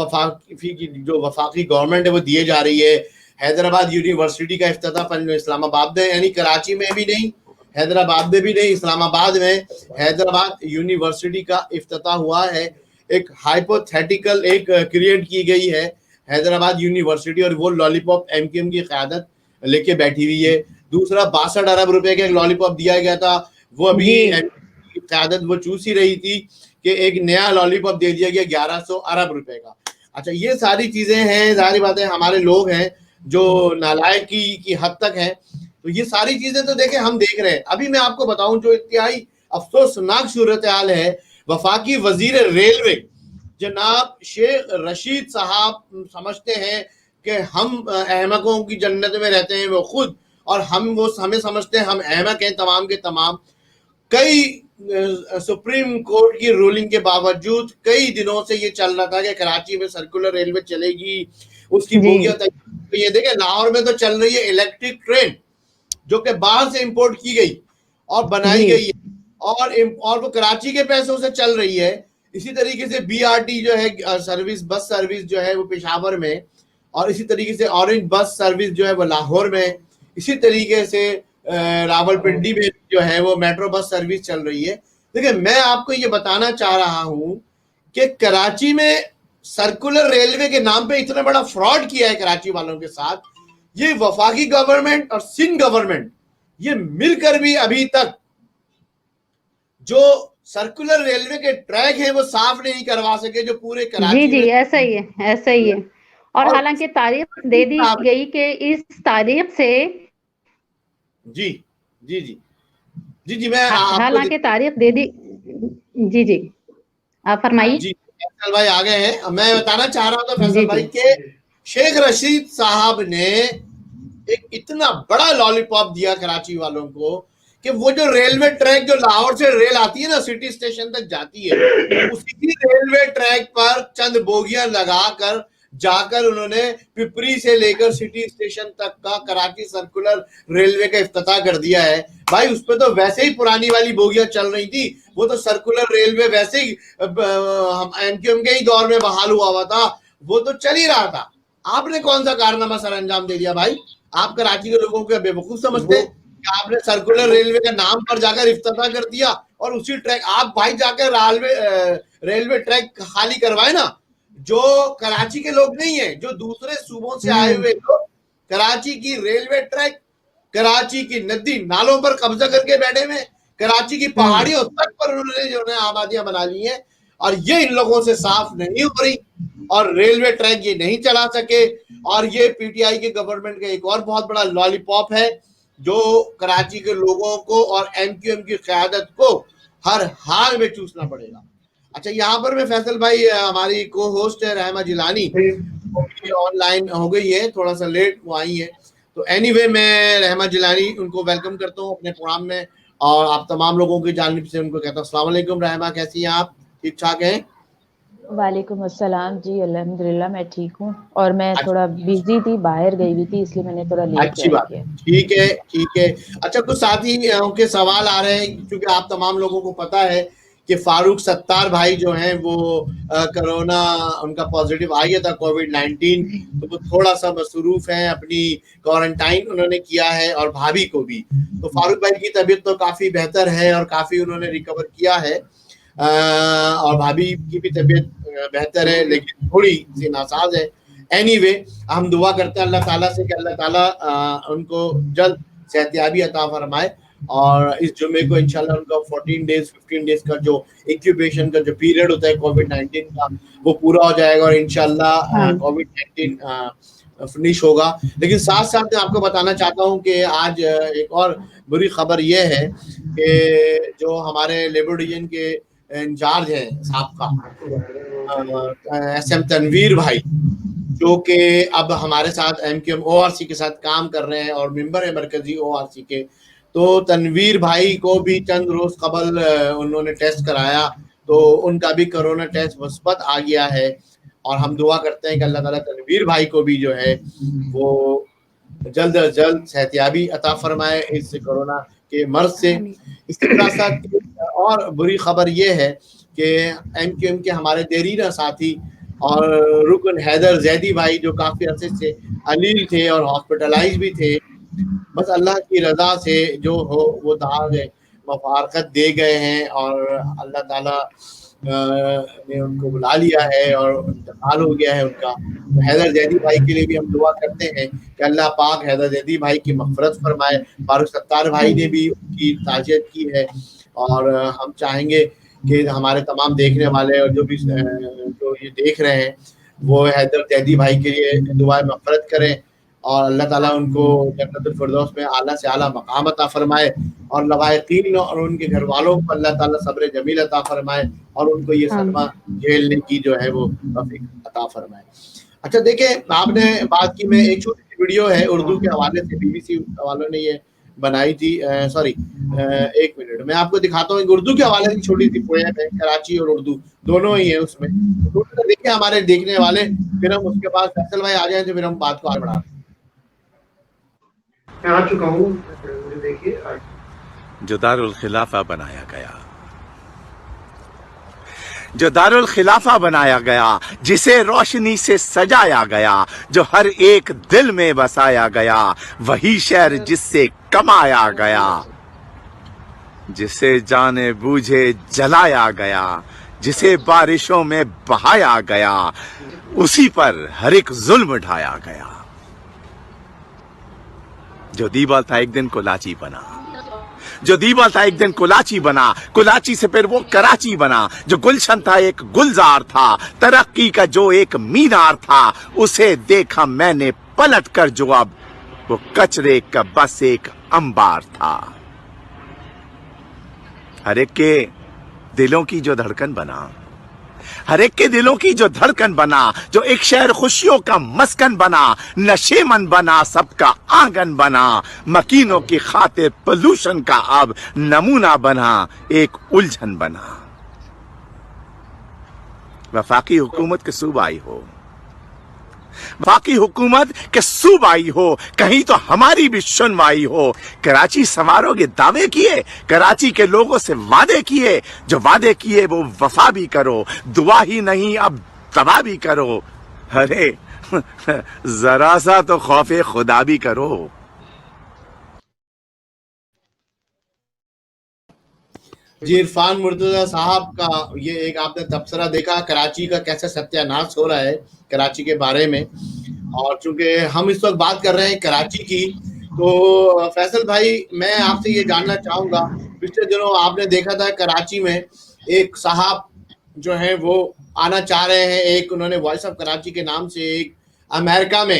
وفاقی گورنمنٹ ہے وہ دیے جا رہی ہے. حیدرآباد یونیورسٹی کا افتتاح اسلام آباد میں، یعنی کراچی میں بھی نہیں، حیدرآباد میں بھی نہیں، اسلام آباد میں حیدرآباد یونیورسٹی کا افتتاح ہوا ہے. ایک ہائپوتھیٹیکل ایک کریٹ کی گئی ہے حیدرآباد یونیورسٹی، اور وہ لالی پاپ MQM کی قیادت لے کے بیٹھی ہوئی ہے. دوسرا 62 ارب روپے کا ایک لالی پاپ دیا گیا تھا، وہ ابھی قیادت وہ چوس ہی رہی تھی کہ ایک نیا لالی پاپ دے دیا گیا 1100 ارب روپے کا. اچھا یہ ساری چیزیں ہیں، ظاہر بات ہے ہمارے لوگ ہیں جو نالائقی کی حد تک ہیں. تو یہ ساری چیزیں تو دیکھیں ہم دیکھ رہے ہیں. ابھی میں آپ کو بتاؤں جو انتہائی افسوسناک صورتحال ہے، وفاقی وزیر ریلوے جناب شیخ رشید صاحب سمجھتے ہیں کہ ہم احمقوں کی جنت میں رہتے ہیں وہ خود، اور ہمیں سمجھتے ہیں ہم احمق ہیں تمام کے تمام. کئی سپریم کورٹ کی رولنگ کے باوجود کئی دنوں سے یہ چل رہا تھا کہ کراچی میں سرکولر ریلوے چلے گی، اس کی بوگیاں یہ دیکھیں لاہور میں تو چل رہی ہے الیکٹرک ٹرین جو کہ باہر سے امپورٹ کی گئی اور بنائی گئی ہے، اور وہ کراچی کے پیسوں سے چل رہی ہے. اسی طریقے سے BRT جو ہے سروس، بس سروس جو ہے وہ پشاور میں، اور اسی طریقے سے اورنج بس سروس جو ہے وہ لاہور میں، اسی طریقے سے راول پنڈی میں جو ہے وہ میٹرو بس سروس چل رہی ہے. دیکھیں میں آپ کو یہ بتانا چاہ رہا ہوں کہ کراچی میں सर्कुलर रेलवे के नाम पे इतना बड़ा फ्रॉड किया है कराची वालों के साथ, ये वफाकी गवर्नमेंट और सिंध गवर्नमेंट ये मिलकर भी अभी तक जो सर्कुलर रेलवे के ट्रैक हैं वो साफ नहीं करवा सके, जो पूरे कराची जी में। ऐसा ही है, ऐसा ही है। और हालांकि तारीख दे दी गई कि इस तारीख से जी जी जी जी जी मैं हालांकि तारीख दे दी। जी जी आप फरमाइए। जी फैसल भाई आ गए हैं। मैं बताना चाह रहा था फैसल जी, भाई जी। के शेख रशीद साहब ने एक इतना बड़ा लॉलीपॉप दिया कराची वालों को कि वो जो रेलवे ट्रैक, जो लाहौर से रेल आती है ना सिटी स्टेशन तक जाती है, उसी रेलवे ट्रैक पर चंद बोगियां लगाकर जाकर उन्होंने पिपरी से लेकर सिटी स्टेशन तक का कराची सर्कुलर रेलवे का इफ्तिताह कर दिया है। भाई उस पर तो वैसे ही पुरानी वाली बोगियां चल रही थी, वो तो सर्कुलर रेलवे वैसे ही एमक्यूएम के ही दौर में बहाल हुआ था, वो तो चल ही रहा था। आपने कौन सा कारनामा सर अंजाम दे दिया भाई? आप कराची के लोगों को बेवकूफ समझते हैं कि आपने सर्कुलर रेलवे का नाम पर जाकर इफ्तिताह कर दिया और उसी ट्रैक आप भाई जाकर रेलवे ट्रैक खाली करवाए ना। जो कराची के लोग नहीं है, जो दूसरे सूबों से आए हुए लोग कराची की रेलवे ट्रैक, कराची की नदी नालों पर कब्जा करके बैठे हुए, कराची की पहाड़ियों तक पर उन्होंने जो है आबादियां बना ली हैं, और ये इन लोगों से साफ नहीं हो रही और रेलवे ट्रैक ये नहीं चला सके। और ये पीटीआई के गवर्नमेंट का एक और बहुत बड़ा लॉलीपॉप है जो कराची के लोगों को और एमक्यूएम की क़यादत को हर हाल में चूसना पड़ेगा। अच्छा, यहाँ पर मैं फैसल भाई, हमारी को होस्ट है रहमा जिलानी, ऑनलाइन हो गई है, थोड़ा सा लेट वो आई है, तो एनीवे मैं रहमा जिलानी उनको वेलकम करता हूँ अपने प्रोग्राम में, और आप तमाम लोगों की जानिब से उनको कहता हूँ अस्सलाम वालेकुम। रहमा कैसी हैं आप? ठीक ठाक हैं? वालेकुम अस्सलाम जी, अल्हम्दुलिल्लाह मैं ठीक हूँ, और मैं थोड़ा बिजी थी, बाहर गई हुई थी, इसलिए मैंने थोड़ा लेट अच्छी बात है, ठीक है ठीक है। अच्छा, कुछ साथी के सवाल आ रहे हैं, क्योंकि आप तमाम लोगों को पता है कि फारूक सत्तार भाई जो हैं वो कोरोना उनका पॉजिटिव आ गया था, कोविड-19, तो वो थोड़ा सा मसरूफ हैं, अपनी क्वारंटाइन उन्होंने किया है, और भाभी को भी। तो फारूक भाई की तबीयत तो काफ़ी बेहतर है और काफ़ी उन्होंने रिकवर किया है, और भाभी की भी तबीयत बेहतर है, लेकिन थोड़ी सी नासाज है। एनीवे हम दुआ करते हैं अल्लाह ताला से कि अल्लाह ताला उनको जल्द सेहतियाबी अता फरमाए, और इस जुम्मे को इंशाल्लाह उनका 14 डेज 15 डेज का जो इंक्यूबेशन का जो पीरियड होता है कोविड-19 का, वो पूरा हो जाएगा और इंशाल्लाह कोविड-19 फिनिश होगा। लेकिन साथ साथ मैं आपको बताना चाहता हूँ कि आज एक और बुरी खबर ये है कि जो हमारे लेबर डिवीजन के इंचार्ज हैं साहब का एसएम तनवीर भाई, जो कि अब हमारे साथ एमक्यूएम ओआरसी के साथ काम कर रहे हैं और मेंबर है मरकजी ओआरसी के, तो तनवीर भाई को भी चंद रोज कबल उन्होंने टेस्ट कराया, तो उनका भी कोरोना टेस्ट मुस्बत आ गया है, और हम दुआ करते हैं कि अल्लाह ताला तनवीर भाई को भी जो है वो जल्द अज जल्द सेहतियाबी अता फरमाए इस कोरोना के मर्ज से। इसके साथ साथ और बुरी खबर ये है कि एमक्यूएम के हमारे देरीना साथी और रुकन हैदर जैदी भाई, जो काफ़ी अरसे से अलील थे और हॉस्पिटलाइज भी थे, बस अल्लाह की रज़ा से जो हो वो दाग मफारकत दे गए हैं, और अल्लाह ताला ने उनको बुला लिया है और इंतकाल हो गया है उनका। तो हैदर जैदी भाई के लिए भी हम दुआ करते हैं कि अल्लाह पाक हैदर जैदी भाई की मग़फ़िरत फरमाए। फारूक सत्तार भाई ने भी उनकी ताज़ियत की है, और हम चाहेंगे कि हमारे तमाम देखने वाले और जो भी जो ये देख रहे हैं वो हैदर जैदी भाई के लिए दुआ मग़फ़िरत करें, और अल्लाह ताला उनको जन्नतुल फिरदौस में आला से आला मकाम अता फरमाए, और लवाहिकीन और उनके घर वालों को अल्लाह ताला सब्र जमील अता फरमाए, और उनको ये सदमा झेलने की जो है वो तौफीक अता फरमाए। अच्छा, देखिए आपने बात की, मैं एक छोटी सी वीडियो है उर्दू के हवाले से, बीबीसी वालों ने ये बनाई थी, सॉरी एक मिनट मैं आपको दिखाता हूँ। एक उर्दू के हवाले से छोटी सी पोएम है, कराची और उर्दू दोनों ही है उसमें, तो देखिए हमारे देखने वाले, फिर हम उसके बाद फैसल भाई आ जाए तो फिर हम बात को आगे बढ़ा। मैं आ चुका हूँ, देखिए जो दारुल खिलाफा बनाया गया, जो दारुल खिलाफा बनाया गया, जिसे रोशनी से सजाया गया, जो हर एक दिल में बसाया गया, वही शहर जिससे कमाया गया, जिसे जाने बूझे जलाया गया, जिसे बारिशों में बहाया गया, उसी पर हर एक जुल्म ढाया गया। जो दीवाल था एक दिन कोलाची बना, जो दीवाल था एक दिन कोलाची बना, कोलाची से फिर वो कराची बना। जो गुलशन था एक गुलजार था, तरक्की का जो एक मीनार था, उसे देखा मैंने पलट कर जो अब वो कचरे का बस एक अंबार था। हर एक के दिलों की जो धड़कन बना, हर एक के दिलों की जो धड़कन बना, जो एक शहर खुशियों का मस्कन बना, नशेमन बना, सबका आंगन बना, मकीनों की खातिर पोल्यूशन का अब नमूना बना, एक उलझन बना। वफाकी हुकूमत के सूबाई हो, वफाकी हुकूमत के सूबाई हो, कहीं तो हमारी भी सुनवाई हो। कराची संवारोगे दावे किए, कराची के लोगों से वादे किए, जो वादे किए वो वफा भी करो, दुआ ही नहीं अब तबाह भी करो। अरे जरा सा तो खौफे खुदा भी करो। जी, इरफान मुर्तजा साहब का ये एक आपने तबसरा देखा कराची का कैसे सत्यानाश हो रहा है कराची के बारे में। और चूंकि हम इस वक्त बात कर रहे हैं कराची की, तो फैसल भाई मैं आपसे ये जानना चाहूँगा, पिछले दिनों आपने देखा था कराची में एक साहब जो है वो आना चाह रहे हैं, एक उन्होंने वॉइस ऑफ कराची के नाम से एक अमेरिका में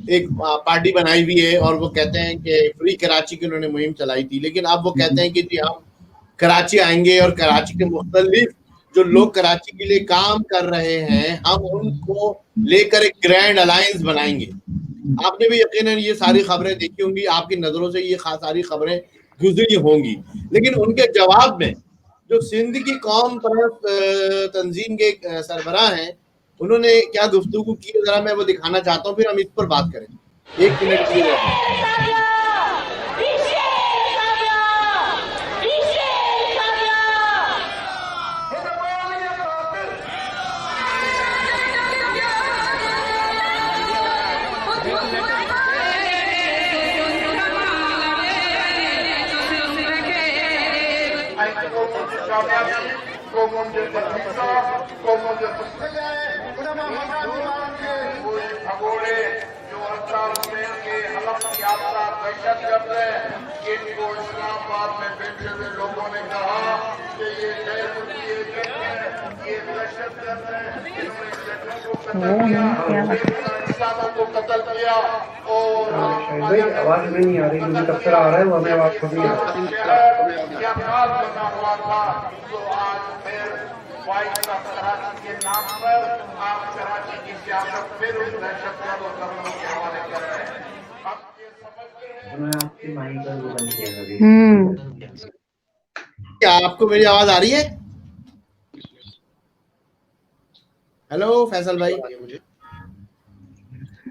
एक पार्टी बनाई हुई है और वो कहते हैं कि फ्री कराची की उन्होंने मुहिम चलाई थी, लेकिन अब वो कहते हैं कि जी हम कराची आएंगे और कराची के मुख्तलिफ जो लोग कराची के लिए काम कर रहे हैं हम उनको लेकर एक ग्रैंड अलायंस बनाएंगे। आपने भी यकीनन ये सारी खबरें देखी होंगी, आपकी नजरों से ये सारी खबरें गुजरी होंगी, लेकिन उनके जवाब में जो सिंध की कौम परस्त तंजीम के सरबराह हैं उन्होंने क्या गुफ्तगू की, जरा मैं वो दिखाना चाहता हूँ, फिर हम इस पर बात करें। 1 मिनट के लिए। इस्लामाबाद में बैठे हुए लोगों ने कहा कि ये इंसानों को कत्ल किया और आवाज नहीं आ रही, मुझे तबसरा आ रहा है, वो हमें आवाज नहीं आ रही। क्या खास बना हुआ था, तो आज फिर वाइस ऑफ कराची के नाम पर आप कराची की सियासत फिर उस दहशतगर्द और धर्मों के हवाले कर रहे हैं। क्या आपको मेरी आवाज आ रही है? हेलो फैसल भाई।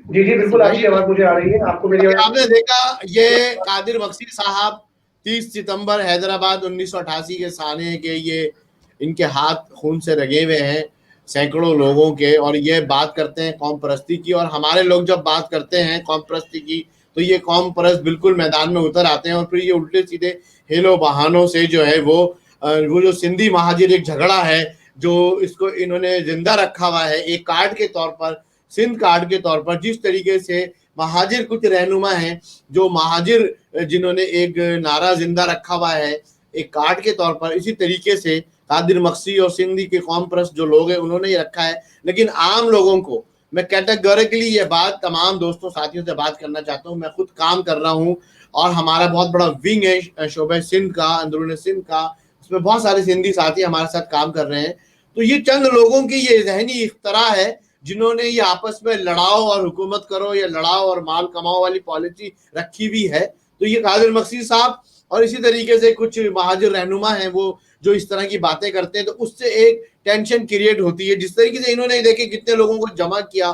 जी जी बिल्कुल आपकी आवाज मुझे आ रही है, आपको मेरी आवाज? आपने देखा ये कादिर मक्सी साहब 30 सितंबर हैदराबाद 1988 के साने के ये इनके हाथ खून से रगे हुए हैं सैकड़ों लोगों के, और ये बात करते हैं कौम परस्ती की। और हमारे लोग जब बात करते हैं कौम परस्ती की तो ये कौम परस्त बिल्कुल मैदान में उतर आते हैं और फिर ये उल्टे सीधे हेलो बहानों से जो है वो जो सिंधी महाजिर एक झगड़ा है जो इसको इन्होंने जिंदा रखा हुआ है एक कार्ड के तौर पर, सिंध कार्ड के तौर पर। जिस तरीके से महाजिर कुछ रहनुमा हैं जो महाजिर जिन्होंने एक नारा जिंदा रखा हुआ है एक कार्ड के तौर पर, इसी तरीके से कादिर मक्सी और सिंधी के कौम परस्त जो लोग हैं उन्होंने ये रखा है। लेकिन आम लोगों को मैं कैटेगोरिकली ये बात तमाम दोस्तों साथियों से बात करना चाहता हूँ। मैं खुद काम कर रहा हूँ और हमारा बहुत बड़ा विंग है शोबे सिंध का, अंदरून सिंध का, उसमें बहुत सारे सिंधी साथी हमारे साथ काम कर रहे हैं। तो ये चंद लोगों की ये जहनी इख्तरा है जिन्होंने ये आपस में लड़ाओ और हुकूमत करो या लड़ाओ और माल कमाओ वाली पॉलिसी रखी हुई है। तो ये कादिर मक्सी साहब और इसी तरीके से कुछ महाजिर रहनुमा हैं वो जो इस तरह की बातें करते हैं, तो उससे एक टेंशन क्रिएट होती है। जिस तरीके से इन्होंने देखे कितने लोगों को जमा किया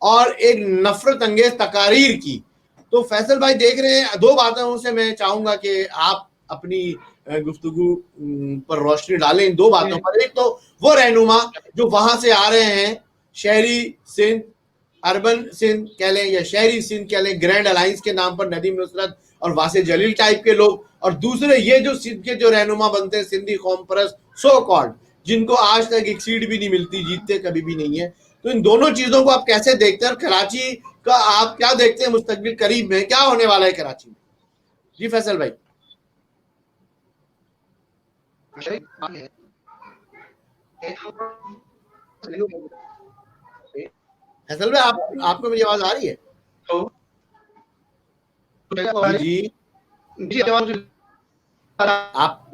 और एक नफरत अंगेज तकारीर की। तो फैसल भाई देख रहे हैं, दो बातों से मैं चाहूंगा कि आप अपनी गुफ्तगू पर रोशनी डालें दो बातों पर। एक तो वो रहनुमा जो वहां से आ रहे हैं शहरी सिंध, अर्बन सिंध कह लें या शहरी सिंध कह लें, ग्रैंड अलायंस के नाम पर नदीम नुसरत और वासे जलील टाइप के लोग, और दूसरे ये जो सिंध के जो रहनुमा बनते हैं सिंधी कौम परस्त सो कॉल्ड जिनको आज तक एक सीट भी नहीं मिलती, जीतते कभी भी नहीं है। तो इन दोनों चीजों को आप कैसे देखते हैं और कराची का आप क्या देखते हैं मुस्तकबिल करीब में क्या होने वाला है कराची में? जी फैसल भाई। फैसल भाई आपको मेरी आवाज आ रही है? जी आप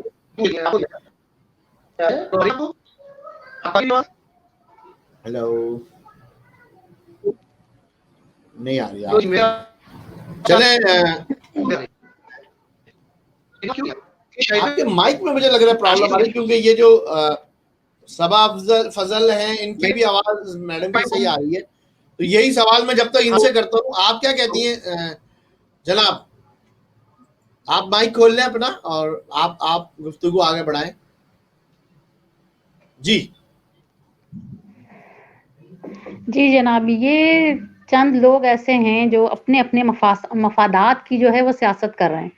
हेलो नहीं आ रही चले आपके माइक में मुझे लग रहा है प्रॉब्लम आ रही है, क्योंकि ये जो सबा फजल हैं इनकी भी आवाज मैडम की सही आ रही है। तो यही सवाल मैं जब तक इनसे करता हूँ, आप क्या कहती हैं जनाब? आप माइक खोल लें अपना और आप गुफ्तगू आगे बढ़ाएं। जी जी जनाब, ये चंद लोग ऐसे हैं जो अपने अपने मफादात की जो है वो सियासत कर रहे हैं।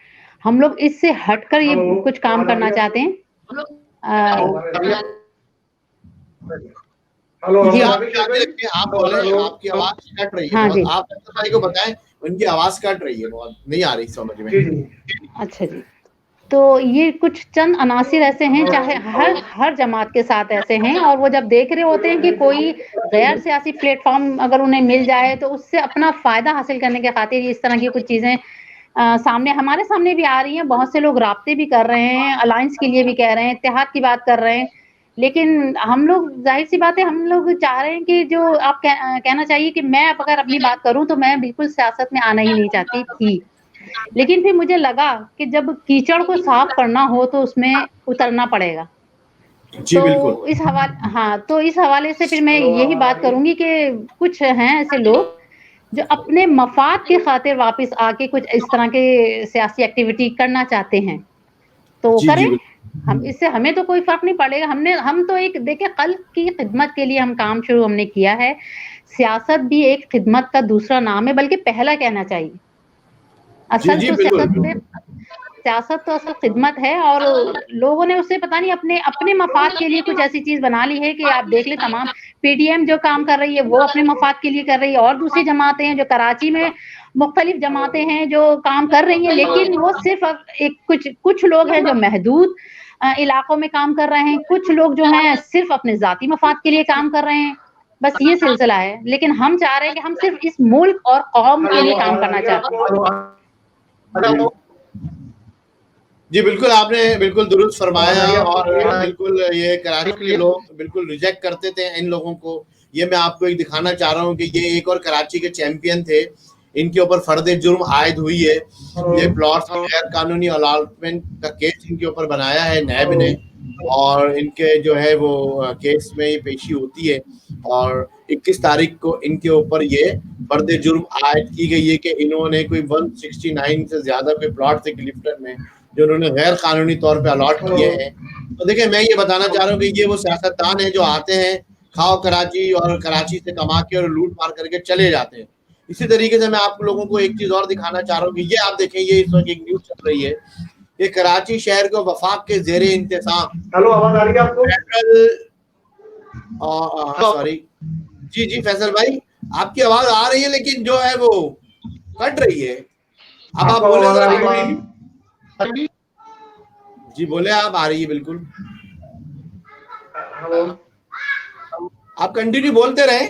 हम लोग इससे हटकर ये कुछ काम करना चाहते हैं। जी आप बोले, आपकी आवाज कट रही है। हाँ जी, आप भाई को बताएं, उनकी आवाज कट रही है, बहुत नहीं आ रही समझ में। अच्छा जी। तो ये कुछ चंद अनासिर ऐसे हैं, चाहे हर जमात के साथ ऐसे हैं, और वो जब देख रहे होते हैं कि कोई गैर सियासी प्लेटफॉर्म अगर उन्हें मिल जाए तो उससे अपना फायदा हासिल करने के खातिर इस तरह की कुछ चीजें हमारे सामने भी आ रही हैं। बहुत से लोग राब्ते भी कर रहे हैं, अलायंस के लिए भी कह रहे हैं, इत्तेहाद की बात कर रहे हैं। लेकिन हम लोग, जाहिर सी बात है, हम लोग चाह रहे हैं कि जो आप कहना चाहिए कि मैं अगर अपनी बात करूं तो मैं बिल्कुल सियासत में आना ही नहीं चाहती थी, लेकिन फिर मुझे लगा कि जब कीचड़ को साफ करना हो तो उसमें उतरना पड़ेगा। जी बिल्कुल। तो इस हवाले से फिर मैं यही बात करूंगी कि कुछ हैं ऐसे लोग जो अपने मफाद के खातिर वापस आके कुछ इस तरह के सियासी एक्टिविटी करना चाहते हैं, तो करें। हमें तो कोई फर्क नहीं पड़ेगा। हम तो एक देखे, खल्क की खिदमत के लिए हम काम शुरू हमने किया है। सियासत भी एक खिदमत का दूसरा नाम है, बल्कि पहला कहना चाहिए। असल तो सियासत तो असल खिदमत है, और लोगों ने उससे पता नहीं अपने मफाद के लिए कुछ ऐसी चीज बना ली है कि आप देख ले, तमाम पीडीएम जो काम कर रही है वो अपने मफाद के लिए कर रही है, और दूसरी जमातें हैं जो कराची में मुख्तलिफ जमातें हैं जो काम कर रही हैं, लेकिन वो सिर्फ कुछ लोग हैं जो महदूद इलाकों में काम कर रहे हैं, कुछ लोग जो हैं सिर्फ अपने जाती मफाद के लिए काम कर रहे हैं। बस ये सिलसिला है। लेकिन हम चाह रहे हैं कि हम सिर्फ इस मुल्क और कौम के लिए काम करना चाहते हैं। जी बिल्कुल, आपने बिल्कुल दुरुस्त फरमाया, और बिल्कुल ये कराची के लोग बिल्कुल रिजेक्ट करते थे इन लोगों को। ये मैं आपको एक दिखाना चाह रहा हूँ कि ये एक और कराची के चैंपियन थे, इनके ऊपर फर्द जुर्म आयद हुई है। ये प्लॉट्स की गैर कानूनी अलॉटमेंट का केस इनके ऊपर बनाया है नैब ने, और इनके जो है वो केस में ये पेशी होती है, और 21 तारीख को इनके ऊपर ये फर्द जुर्म आयद की गई है कि इन्होंने कोई 169 से ज्यादा कोई प्लॉट थे क्लिफ्टन में जो उन्होंने गैर कानूनी तौर पे अलॉट किए हैं। तो देखिए, मैं ये बताना चाह रहा हूँ कि ये वो सियासतदान है जो आते हैं, खाओ कराची, और कराची से कमा के और लूट मार करके चले जाते हैं। इसी तरीके से मैं आप लोगों को एक चीज और दिखाना चाह रहा हूँ कि ये आप देखें, ये इस वक्त एक न्यूज चल रही है, ये कराची शहर को वफाक के जेरे इंतजाम, हेलो, आवाज आ रही है आपको? सॉरी जी फैसल भाई, आपकी आवाज आ रही है, लेकिन जो है वो कट रही है। अब आप बोले जी, बोले आप, आ रही है बिल्कुल। आप कंटिन्यू बोलते रहे,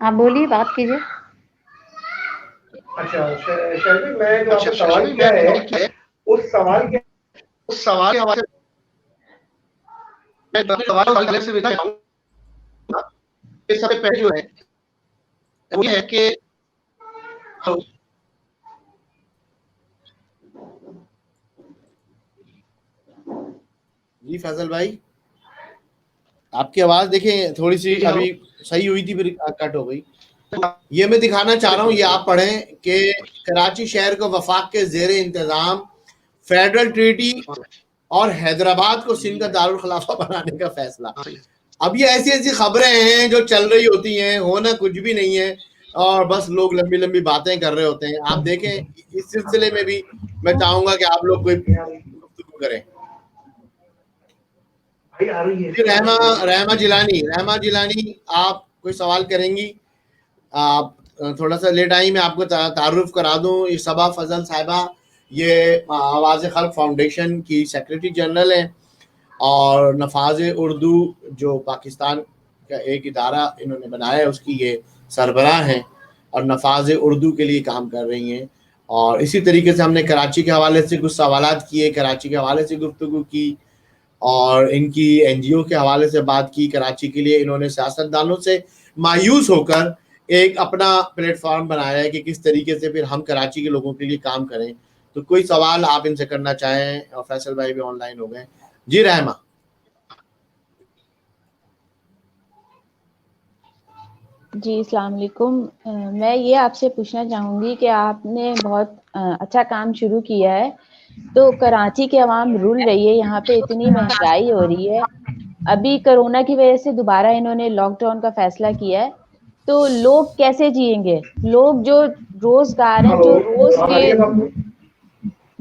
आप बोलिए, बात कीजिए। अच्छा शर्मी, मैं जो आपसे सवाल किया है उस सवाल के सवाल से विदा चाहूंगा। इस सबसे पहले जो है वो है कि जी फैसल भाई, आपकी आवाज देखें थोड़ी सी अभी सही हुई थी, फिर कट हो गई। ये मैं दिखाना चाह रहा हूँ, ये आप पढ़ें कि कराची शहर को वफाक के जेरे इंतजाम, फेडरल ट्रीटी और हैदराबाद को सिंध का दारुल खिलाफा बनाने का फैसला। अब ये ऐसी ऐसी खबरें हैं जो चल रही होती हैं, होना कुछ भी नहीं है, और बस लोग लंबी लंबी बातें कर रहे होते हैं। आप देखें, इस सिलसिले में भी मैं चाहूंगा कि आप लोग कोई गुफ्तगू करें। रहमा जिलानी आप कोई सवाल करेंगी? आप थोड़ा सा लेट आई, मैं आपको तारुफ करा दूं, ये सबा फजल साहिबा ये आवाज़ खल्क फाउंडेशन की सेक्रेटरी जनरल हैं और नफाज उर्दू जो पाकिस्तान का एक इदारा इन्होंने बनाया है उसकी ये सरबराह हैं और नफाज उर्दू के लिए काम कर रही हैं। और इसी तरीके से हमने कराची के हवाले से कुछ सवालात किए, कराची के हवाले से गुफ्तगू की और इनकी NGO के हवाले से बात की। कराची के लिए इन्होंने सियासतदानों से मायूस होकर एक अपना प्लेटफॉर्म बनाया है कि किस तरीके से फिर हम कराची के लोगों के लिए काम करें। तो कोई सवाल आप इनसे करना चाहें? और फैसल भाई भी ऑनलाइन हो गए। जी रहमा। जी अस्सलाम वालेकुम। मैं ये आपसे पूछना चाहूँगी कि आपने बहुत अच्छा काम शुरू किया है, तो कराची के अवाम रुल रही है, यहाँ पे इतनी महंगाई हो रही है, अभी कोरोना की वजह से दोबारा इन्होंने लॉकडाउन का फैसला किया है, तो लोग कैसे जिएंगे? लोग जो रोजगार हैं,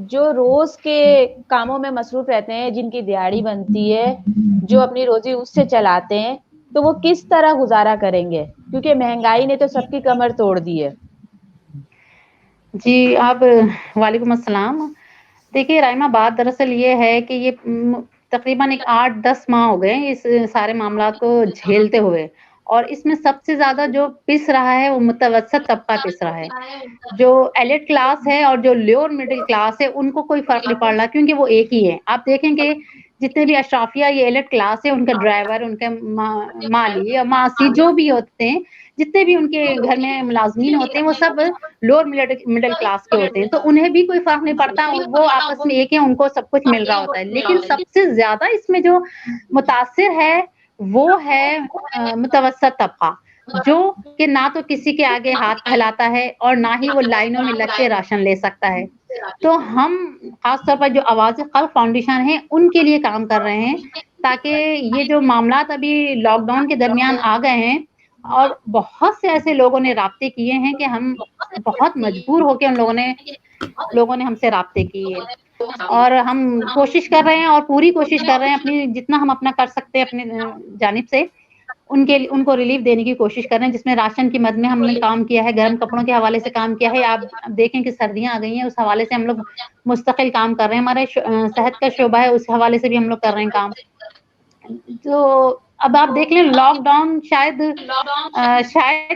जो रोज के कामों में मसरूफ रहते हैं, जिनकी दिहाड़ी बनती है, जो अपनी रोजी उससे चलाते हैं, तो वो किस तरह गुजारा करेंगे? क्योंकि महंगाई ने तो सबकी कमर तोड़ दी है। जी आप वालेकुम अस्सलाम। देखिए राइमा, बात दरअसल ये है कि ये तकरीबन एक 8-10 माह हो गए इस सारे मामलात को झेलते हुए, और इसमें सबसे ज्यादा जो पिस रहा है वो मुतवसत तबका पिस रहा है। जो एलिट क्लास है और जो लोअर मिडिल क्लास है उनको कोई फर्क नहीं पड़ रहा, क्योंकि वो एक ही है। आप देखेंगे जितने भी अशराफिया ये एलिट क्लास है, उनका ड्राइवर, उनके माली या मासी जो भी होते हैं, जितने भी उनके घर में मुलाजमीन होते हैं, वो सब लोअर मिडिल क्लास के होते हैं, तो उन्हें भी कोई फर्क नहीं पड़ता, वो आपस में एक है, उनको सब कुछ मिल रहा होता है। लेकिन सबसे ज्यादा इसमें जो मुतासिर है वो है मुतवसत तबका, जो कि ना तो किसी के आगे हाथ फैलाता है और ना ही वो लाइनों में लग के राशन ले सकता है। तो हम खासतौर पर जो आवाज़ खल्क फाउंडेशन है उनके लिए काम कर रहे हैं, ताकि ये जो मामलात अभी लॉकडाउन के दरमियान आ गए हैं और बहुत से ऐसे लोगों ने राब्ते किए हैं कि हम बहुत मजबूर होकर उन लोगों ने हमसे राब्ते किए, और हम कोशिश कर रहे हैं और पूरी कोशिश कर रहे हैं, अपनी जितना हम अपना कर सकते हैं अपनी जानिब से उनको रिलीफ देने की कोशिश कर रहे हैं, जिसमें राशन की मद में हमने काम किया है, गर्म कपड़ों के हवाले से काम किया है। आप देखें कि सर्दियां आ गई हैं, उस हवाले से हम लोग मुस्तकिल काम कर रहे हैं। हमारे सेहत का शोबा है, उस हवाले से भी हम लोग कर रहे हैं काम। तो अब आप देख लें, लॉकडाउन शायद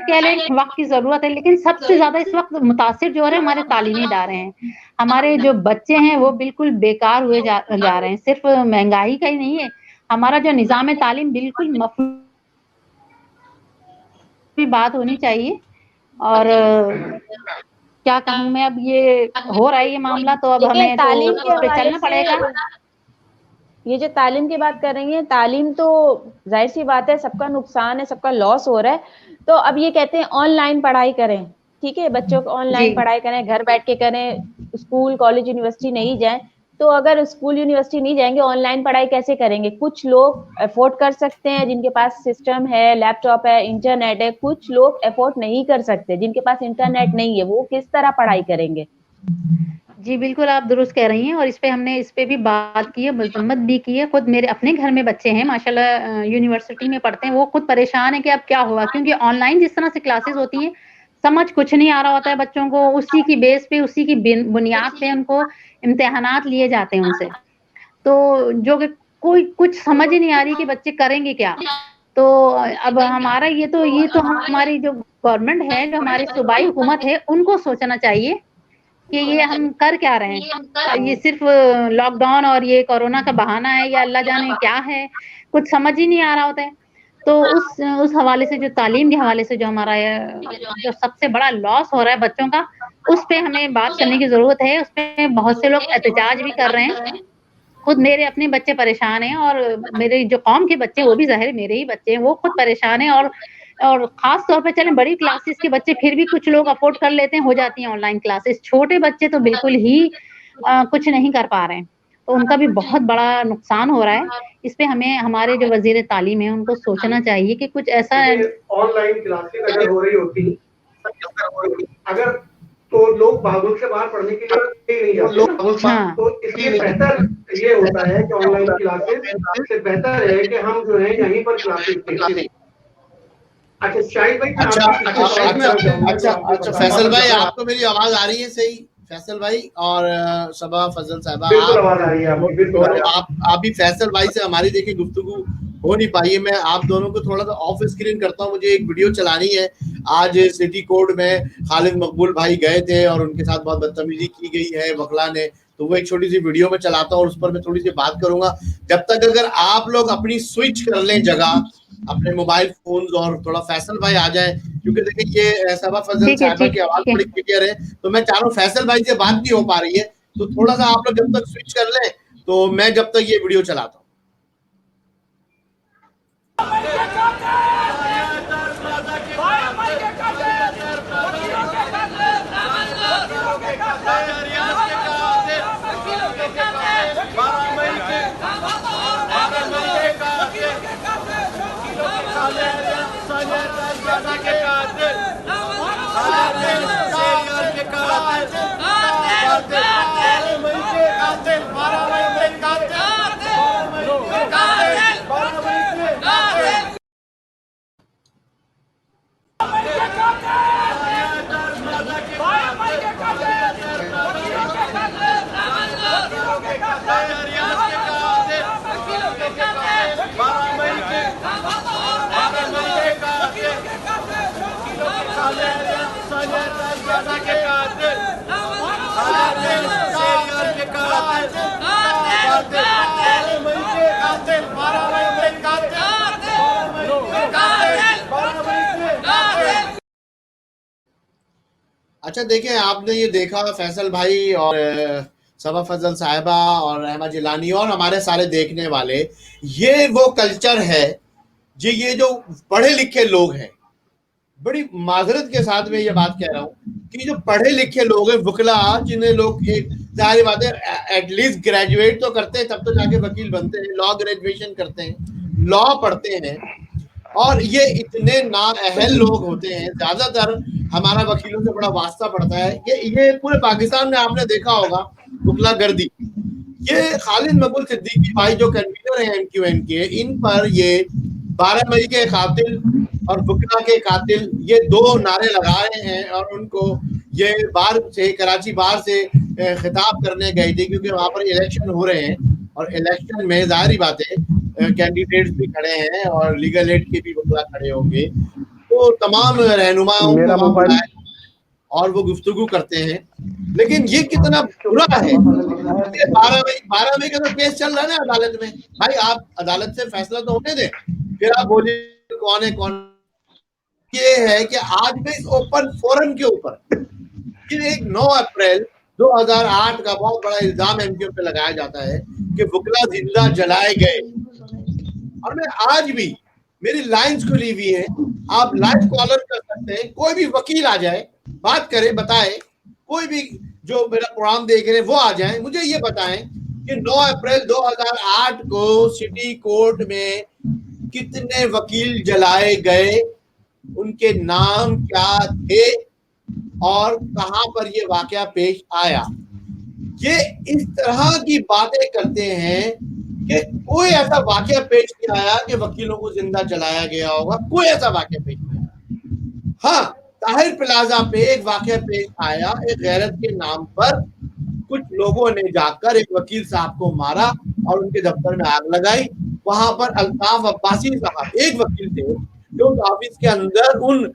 कह लें वक्त की जरूरत है, लेकिन सबसे ज्यादा इस वक्त मुतासिर जो है हमारे तालीमी इदारे हैं। हमारे जो बच्चे हैं वो बिल्कुल बेकार हुए जा रहे हैं। सिर्फ महंगाई का ही नहीं है, हमारा जो निजाम तालीम बिल्कुल भी बात होनी चाहिए। और क्या कहूँ मैं, अब ये हो रहा है ये मामला, तो अब हमें तालीम पे चलना पड़ेगा। ये जो तालीम की बात कर रही है, तालीम तो जाहिर सी बात है सबका नुकसान है, सबका लॉस हो रहा है। तो अब ये कहते हैं ऑनलाइन पढ़ाई करें, ठीक है, बच्चों को ऑनलाइन पढ़ाई करें, घर बैठ के करें, स्कूल कॉलेज यूनिवर्सिटी नहीं जाएं। तो अगर स्कूल यूनिवर्सिटी नहीं जाएंगे, ऑनलाइन पढ़ाई कैसे करेंगे? कुछ लोग अफोर्ड कर सकते हैं, जिनके पास सिस्टम है, लैपटॉप है, इंटरनेट है। कुछ लोग अफोर्ड नहीं कर सकते, जिनके पास इंटरनेट नहीं है, वो किस तरह पढ़ाई करेंगे? जी बिल्कुल, आप दुरुस्त कह रही हैं, और हमने इस पे भी बात की है, मजम्मत भी की है। खुद मेरे अपने घर में बच्चे हैं माशाल्लाह, यूनिवर्सिटी में पढ़ते हैं, वो खुद परेशान है कि अब क्या होगा, क्योंकि ऑनलाइन जिस तरह से क्लासेस होती हैं, समझ कुछ नहीं आ रहा होता है बच्चों को। उसी की बेस पे, उसी की बुनियाद पे उनको इम्तिहानात लिए जाते हैं उनसे, तो जो कि कोई कुछ समझ ही नहीं आ रही कि बच्चे करेंगे क्या। तो अब हमारा ये तो हमारी जो गवर्नमेंट है, जो हमारी सूबाई हुकूमत है, उनको सोचना चाहिए कि ये हम कर क्या रहे हैं। ये सिर्फ लॉकडाउन और ये कोरोना का बहाना है या अल्लाह जाने क्या है, कुछ समझ ही नहीं आ रहा होता है। तो उस हवाले से, जो तालीम के हवाले से जो हमारा जो सबसे बड़ा लॉस हो रहा है बच्चों का, उस पे हमें बात करने की जरूरत है। उस पे बहुत से लोग एहतजाज भी कर रहे हैं। खुद मेरे अपने बच्चे परेशान हैं, और मेरे जो कौम के बच्चे, वो भी ज़ाहिर मेरे ही बच्चे हैं, वो खुद परेशान हैं। और खास तौर पे चलें बड़ी क्लासेस के बच्चे, फिर भी कुछ लोग अफोर्ड कर लेते हैं, हो जाती हैं ऑनलाइन क्लासेस। छोटे बच्चे तो बिल्कुल ही कुछ नहीं कर पा रहे हैं, तो उनका भी बहुत बड़ा नुकसान हो रहा है। इस पे हमें हमारे जो वजीर तालीम है उनको सोचना चाहिए कि कुछ ऐसा ऑनलाइन क्लासेस अगर हो रही होती, तो लोग भागदौड़ से बाहर पढ़ने के लिए नहीं जाते। तो इसलिए बेहतर یہ ہوتا ہے کہ آن لائن کلاسز سے بہتر ہے کہ ہم جو ہے یہیں پر کلاسز دیکھیں. اچھا شاہد بھائی اچھا فیصل بھائی آپ کو میری آواز آ رہی ہے صحیح؟ فیصل بھائی اور صبا فضل صاحبہ بالکل آواز آ رہی ہے آپ بھی فیصل بھائی سے ہماری دیکھیں گفتگو ہو نہیں پائی ہے. میں آپ دونوں کو تھوڑا سا آف اسکرین کرتا ہوں, مجھے ایک ویڈیو چلانی ہے. آج سٹی کورٹ میں خالد مقبول بھائی گئے تھے اور ان کے ساتھ بہت بدتمیزی کی گئی ہے وکلا نے, تو وہ ایک چھوٹی سی ویڈیو میں چلاتا ہوں اور اس پر میں تھوڑی سی بات کروں گا. جب تک اگر آپ لوگ اپنی سوئچ کر لیں جگہ اپنے موبائل فونز اور تھوڑا فیصل بھائی آ جائیں, کیونکہ دیکھیں یہ صبا فضل صاحبہ کی آواز بڑی کلیئر ہے, تو میں چاہ رہا ہوں فیصل بھائی سے بات نہیں ہو پا رہی ہے, تو تھوڑا سا آپ لوگ جب تک سوئچ کر لیں تو میں جب تک یہ ویڈیو چلاتا ہوں. اچھا دیکھیں آپ نے یہ دیکھا فیصل بھائی اور صبا فضل صاحبہ اور احمد جیلانی اور ہمارے سارے دیکھنے والے, یہ وہ کلچر ہے جی, یہ جو پڑھے لکھے لوگ ہیں, بڑی معذرت کے ساتھ میں یہ بات کہہ رہا ہوں کہ جو پڑھے لکھے لوگ ہیں وکلا, جنہیں لوگ ایک ظاہر بات ہے ایٹ لیسٹ گریجویٹ تو کرتے ہیں تب تو جا کے وکیل بنتے ہیں, لا گریجویشن کرتے ہیں, لا پڑھتے ہیں, اور یہ اتنے نااہل لوگ ہوتے ہیں. زیادہ تر ہمارا وکیلوں سے بڑا واسطہ پڑتا ہے کہ یہ پورے پاکستان میں آپ نے دیکھا ہوگا وکلا گردی. یہ خالد مقبول صدیقی بھائی جو کنوینر ہیں ایم کیو ایم کے, ان پر یہ 12 مئی کے قاتل اور وکلا کے قاتل یہ دو نعرے لگا رہے ہیں, اور ان کو یہ بار سے کراچی بار سے خطاب کرنے گئے تھے کیونکہ وہاں پر الیکشن ہو رہے ہیں, اور الیکشن میں ظاہری بات ہے کینڈیڈیٹس بھی کھڑے ہیں اور لیگل ایڈ کے بھی وکلا کھڑے ہوں گے, تو تمام رہنماؤں کو وہاں بلائے اور وہ گفتگو کرتے ہیں. لیکن یہ کتنا برا ہے, 12 مئی کا تو کیس چل رہا ہے نا عدالت میں, بھائی آپ عدالت سے فیصلہ تو ہونے دیں, پھر آپ بولیے کون ہے کون. یہ ہے کہ آج میں اس اوپن فورم کے اوپر ایک 9 اپریل 2008 کا بہت بڑا الزام ایم کیو پہ لگایا جاتا ہے کہ وکلا زندہ جلائے گئے, اور میں آج بھی میری لائنز کھلی ہوئی ہیں, آپ لائیو کالر کر سکتے ہیں, کوئی بھی وکیل آ جائے بات کرے بتائے, کوئی بھی جو میرا پروگرام دیکھ رہے ہیں وہ آ جائیں, مجھے یہ بتائیں کہ 9 اپریل 2008 کو سٹی کورٹ میں کتنے وکیل جلائے گئے, ان کے نام کیا تھے اور کہاں پر یہ واقعہ پیش آیا. یہ اس طرح کی باتیں کرتے ہیں کہ کوئی ایسا واقعہ پیش نہیں آیا کہ وکیلوں کو زندہ جلایا گیا ہوگا, کوئی ایسا واقعہ پیش نہیں آیا. ہاں طاہر پلازا پہ ایک واقعہ پیش آیا, ایک غیرت کے نام پر کچھ لوگوں نے جا کر ایک وکیل صاحب کو مارا اور ان کے دفتر میں آگ لگائی. وہاں پر الطاف عباسی صاحب ایک وکیل تھے جو آفس کے اندر ان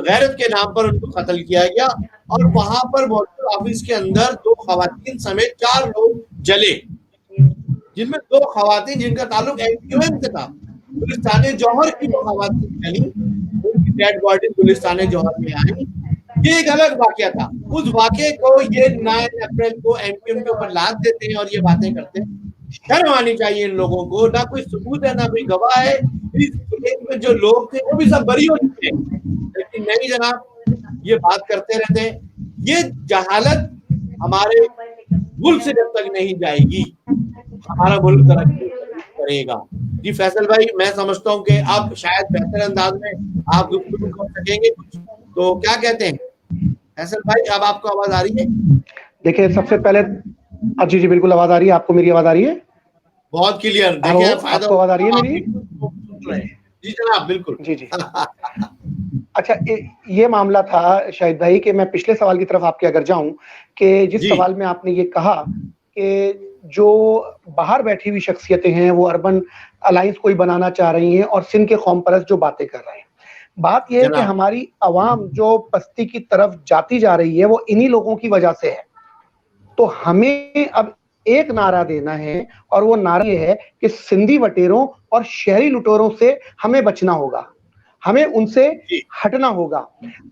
غیرت کے نام پر ان کو قتل کیا گیا, اور وہاں پر موجود آفس کے اندر 2 خواتین سمیت 4 لوگ جلے, جن میں 2 خواتین جن کا تعلق ایم کیو ایم سے تھا. پولیس تھانے جوہر کی 2 خواتین چلی, ان کی ڈیڈ باڈی پولیس تھانے جوہر میں آئی. یہ ایک الگ واقعہ تھا. اس واقعے کو یہ 9 اپریل کو ایم کیو ایم کے اوپر لاد دیتے ہیں اور یہ باتیں کرتے ہیں. شرم آنی چاہیے ان لوگوں کو, نہ کوئی ثبوت ہے نہ کوئی گواہ ہے. اس کیس میں جو لوگ تھے وہ بھی سب بری ہو چکے ہیں, لیکن نہیں جناب یہ بات کرتے رہتے ہیں. یہ جہالت ہمارے ملک سے جب تک نہیں جائے گی ہمارا ملک ترقی کرے گا. جی فیصل بھائی, میں سمجھتا ہوں کہ آپ شاید بہتر انداز میں آپ گفتگو کر سکیں گے کچھ, تو کیا کہتے ہیں فیصل بھائی؟ اب آپ کو آواز آ رہی ہے؟ دیکھیں سب سے پہلے जी जी बिल्कुल आवाज आ रही है, आपको मेरी आवाज आ रही है? बहुत क्लियर। हेलो, देखिए फायदा आपको आवाज आ रही है मेरी? जी जनाब बिल्कुल। जी जी अच्छा, ये मामला था शाहिद भाई कि मैं पिछले सवाल की तरफ आपके अगर जाऊं कि जिस जी। सवाल में आपने ये कहा कि जो बाहर बैठी हुई शख्सियतें हैं वो अर्बन अलायंस कोई बनाना चाह रही हैं और सिंध के कौम परस्त जो बातें कर रहे हैं, बात यह है कि जनाब। हमारी आवाम जो पस्ती की तरफ जाती जा रही है वो इन्हीं लोगों की वजह से है। तो हमें अब एक नारा देना है और वो नारा ये है कि सिंधी वटेरों और शहरी लुटेरों से हमें बचना होगा, हमें उनसे जी। हटना होगा।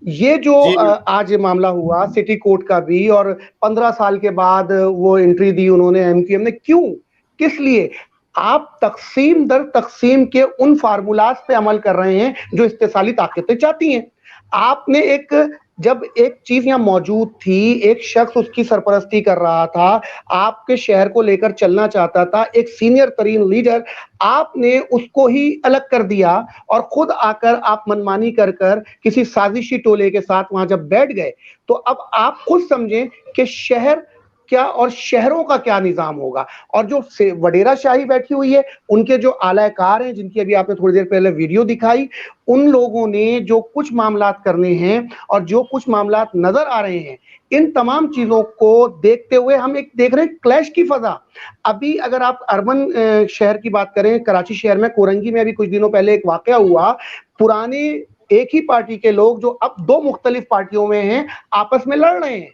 ये जो जी बिल्कुल। आज मामला हुआ सिटी कोर्ट का भी, और 15 साल के बाद वो एंट्री दी उन्होंने एमक्यूएम ने, क्यों, किस लिए? आप तकसीम दर तकसीम के उन फार्मूलाज पे अमल कर रहे हैं जो इस्तेसाली ताकतें चाहती हैं। आपने जब एक चीज यहां मौजूद थी, एक शख्स उसकी सरपरस्ती कर रहा था, आपके शहर को लेकर चलना चाहता था, एक सीनियर तरीन लीडर, आपने उसको ही अलग कर दिया और खुद आकर आप मनमानी कर किसी साजिशी टोले के साथ वहां जब बैठ गए, तो अब आप खुद समझें कि शहर क्या और शहरों का क्या निजाम होगा। और जो वडेरा शाही बैठी हुई है, उनके जो आलाकार हैं, जिनकी अभी आपने थोड़ी देर पहले वीडियो दिखाई, उन लोगों ने जो कुछ मामलात करने हैं और जो कुछ मामलात नजर आ रहे हैं, इन तमाम चीजों को देखते हुए हम एक देख रहे हैं क्लैश की फजा। अभी अगर आप अर्बन शहर की बात करें, कराची शहर में कोरंगी में अभी कुछ दिनों पहले एक वाकया हुआ, पुराने एक ही पार्टी के लोग जो अब दो मुख्तलिफ पार्टियों में हैं आपस में लड़ रहे हैं।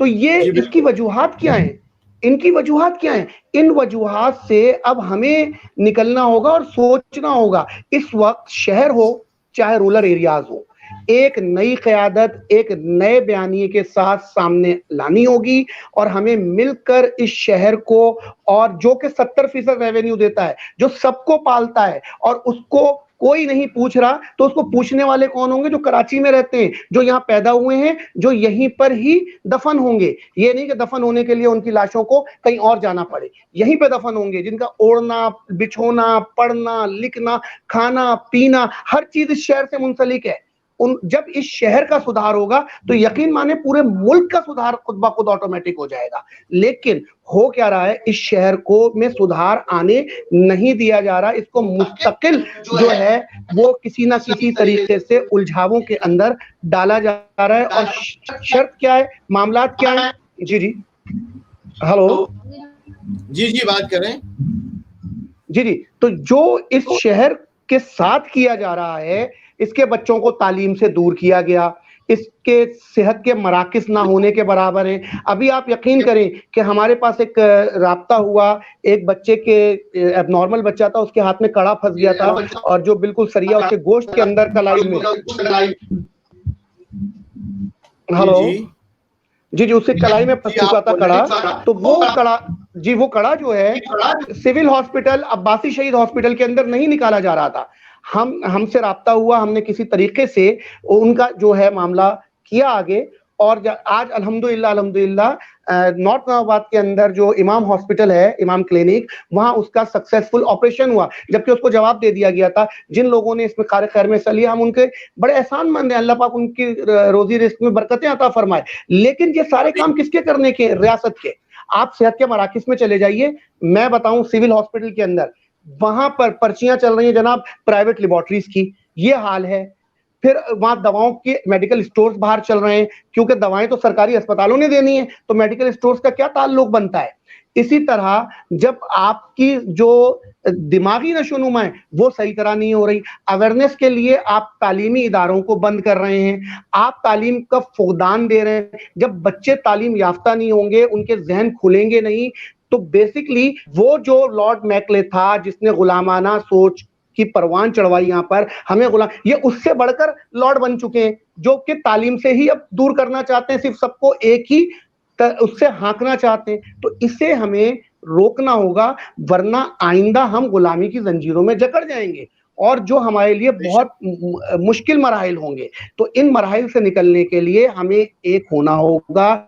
तो ये इसकी वजूहात क्या है, इनकी वजूहात क्या है? इन वजूहात से अब हमें निकलना होगा और सोचना होगा। इस वक्त शहर हो चाहे रूरल एरियाज हो, एक नई क़यादत, एक नए बयानिए के साथ सामने लानी होगी और हमें मिलकर इस शहर को, और जो कि 70% रेवेन्यू देता है, जो सबको पालता है और उसको कोई नहीं पूछ रहा, तो उसको पूछने वाले कौन होंगे? जो कराची में रहते हैं, जो यहाँ पैदा हुए हैं, जो यहीं पर ही दफन होंगे। ये नहीं कि दफन होने के लिए उनकी लाशों को कहीं और जाना पड़े, यहीं पे दफन होंगे, जिनका ओढ़ना, बिछोना, पढ़ना, लिखना, खाना, पीना, हर चीज इस शहर से मुंसलिक है। जब इस शहर का सुधार होगा तो यकीन माने पूरे मुल्क का सुधार खुद ब खुद ऑटोमेटिक हो जाएगा। लेकिन हो क्या रहा है, इस शहर को में सुधार आने नहीं दिया जा रहा, इसको मुस्तकिल जो है वो किसी ना किसी तरीके से उलझावों के अंदर डाला जा रहा है। और शर्त क्या है, मामलात क्या है? जी जी हेलो जी जी बात करें। जी जी तो जो इस शहर के साथ किया जा रहा है, इसके बच्चों को तालीम से दूर किया गया, इसके सेहत के मराकज़ ना होने के बराबर है। अभी आप यकीन करें कि हमारे पास एक राब्ता हुआ, एक बच्चे के एबनॉर्मल बच्चा था, उसके हाथ में कड़ा फंस गया था और जो बिल्कुल सरिया उसके गोश्त के अंदर कलाई में, हेलो जी जी उससे कलाई में फंस चुका था कड़ा। तो वो कड़ा जी, वो कड़ा जो है सिविल हॉस्पिटल अब्बासी शहीद हॉस्पिटल के अंदर नहीं निकाला जा रहा था। हमसे राब्ता हुआ, हमने किसी तरीके से उनका जो है मामला किया आगे, और आज अल्हम्दुलिल्लाह नॉर्थ नाबाद के अंदर जो इमाम हॉस्पिटल है, इमाम क्लिनिक, वहां उसका सक्सेसफुल ऑपरेशन हुआ, जबकि उसको जवाब दे दिया गया था। जिन लोगों ने इसमें कार खैर में हिस्सा लिया, हम उनके बड़े एहसानमंद हैं, अल्लाह पाक उनकी रोजी रिस्क में बरकतें अता फरमाए। लेकिन ये सारे काम किसके करने के? रियासत के। आप सेहत के मराकिज में चले जाइए, मैं बताऊं सिविल हॉस्पिटल के अंदर वहां पर पर्चियां चल रही हैं जनाब प्राइवेट लेबोरेटरीज की, ये हाल है। फिर वहां दवाओं के मेडिकल स्टोर्स बाहर चल रहे हैं, क्योंकि दवाएं तो सरकारी अस्पतालों ने देनी है, तो मेडिकल स्टोर्स का क्या ताल्लुक बनता है? इसी तरह जब आपकी जो दिमागी नशोनुमा है वो सही तरह नहीं हो रही, अवेयरनेस के लिए आप तालीमी इदारों को बंद कर रहे हैं, आप तालीम का फुकदान दे रहे हैं। जब बच्चे तालीम याफ्ता नहीं होंगे, उनके जहन खुलेंगे नहीं, तो बेसिकली वो जो लॉर्ड मैकले था जिसने गुलामाना सोच की परवान चढ़वाई यहाँ पर हमें गुलाम, ये उससे बढ़कर लॉर्ड बन चुके हैं, जो कि तालीम से ही अब दूर करना चाहते हैं, सिर्फ सबको एक ही उससे हाँकना चाहते हैं। तो इसे हमें रोकना होगा, वरना आइंदा हम गुलामी की जंजीरों में जकड़ जाएंगे और जो हमारे लिए बहुत मुश्किल मराहिल होंगे। तो इन मराहिल से निकलने के लिए हमें एक होना होगा,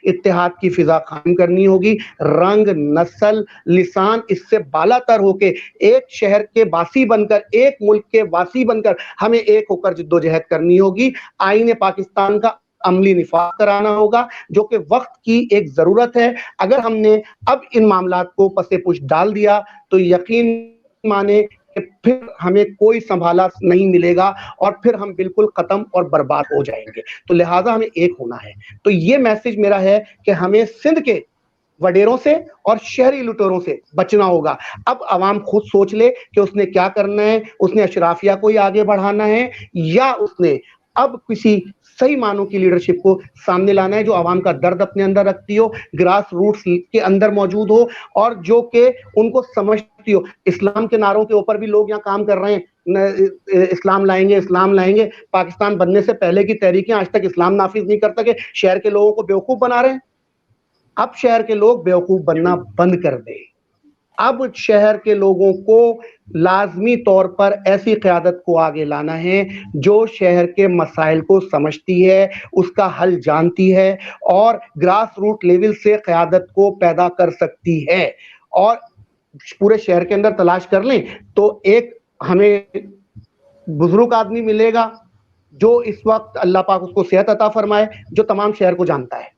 इत्तेहाद की फिजा कायम करनी होगी, रंग, नस्ल, लिसान इससे बालातर होके एक शहर के वासी बनकर, एक मुल्क के वासी बनकर हमें एक होकर जिद्दोजहद करनी होगी। आईने पाकिस्तान का عملی نفاذ کرانا ہوگا, جو کہ وقت کی ایک ضرورت ہے. اگر ہم نے اب ان معاملات کو پس پش ڈال دیا تو یقین مانے کہ پھر ہمیں کوئی سنبھالا نہیں ملے گا اور پھر ہم بالکل ختم اور برباد ہو جائیں گے. تو لہٰذا ہمیں ایک ہونا ہے. تو یہ میسج میرا ہے کہ ہمیں سندھ کے وڈیروں سے اور شہری لٹوروں سے بچنا ہوگا. اب عوام خود سوچ لے کہ اس نے کیا کرنا ہے. اس نے اشرافیہ کو ہی آگے بڑھانا ہے یا اس نے اب کسی صحیح معنوں کی لیڈرشپ کو سامنے لانا ہے جو عوام کا درد اپنے اندر رکھتی ہو, گراس روٹس کے اندر موجود ہو اور جو کہ ان کو سمجھتی ہو. اسلام کے نعروں کے اوپر بھی لوگ یہاں کام کر رہے ہیں, اسلام لائیں گے, اسلام لائیں گے. پاکستان بننے سے پہلے کی تحریکیں آج تک اسلام نافذ نہیں کر سکے, شہر کے لوگوں کو بیوقوف بنا رہے ہیں. اب شہر کے لوگ بیوقوف بننا بند کر دیں. اب شہر کے لوگوں کو لازمی طور پر ایسی قیادت کو آگے لانا ہے جو شہر کے مسائل کو سمجھتی ہے, اس کا حل جانتی ہے اور گراس روٹ لیول سے قیادت کو پیدا کر سکتی ہے. اور پورے شہر کے اندر تلاش کر لیں تو ایک ہمیں بزرگ آدمی ملے گا جو اس وقت اللہ پاک اس کو صحت عطا فرمائے, جو تمام شہر کو جانتا ہے,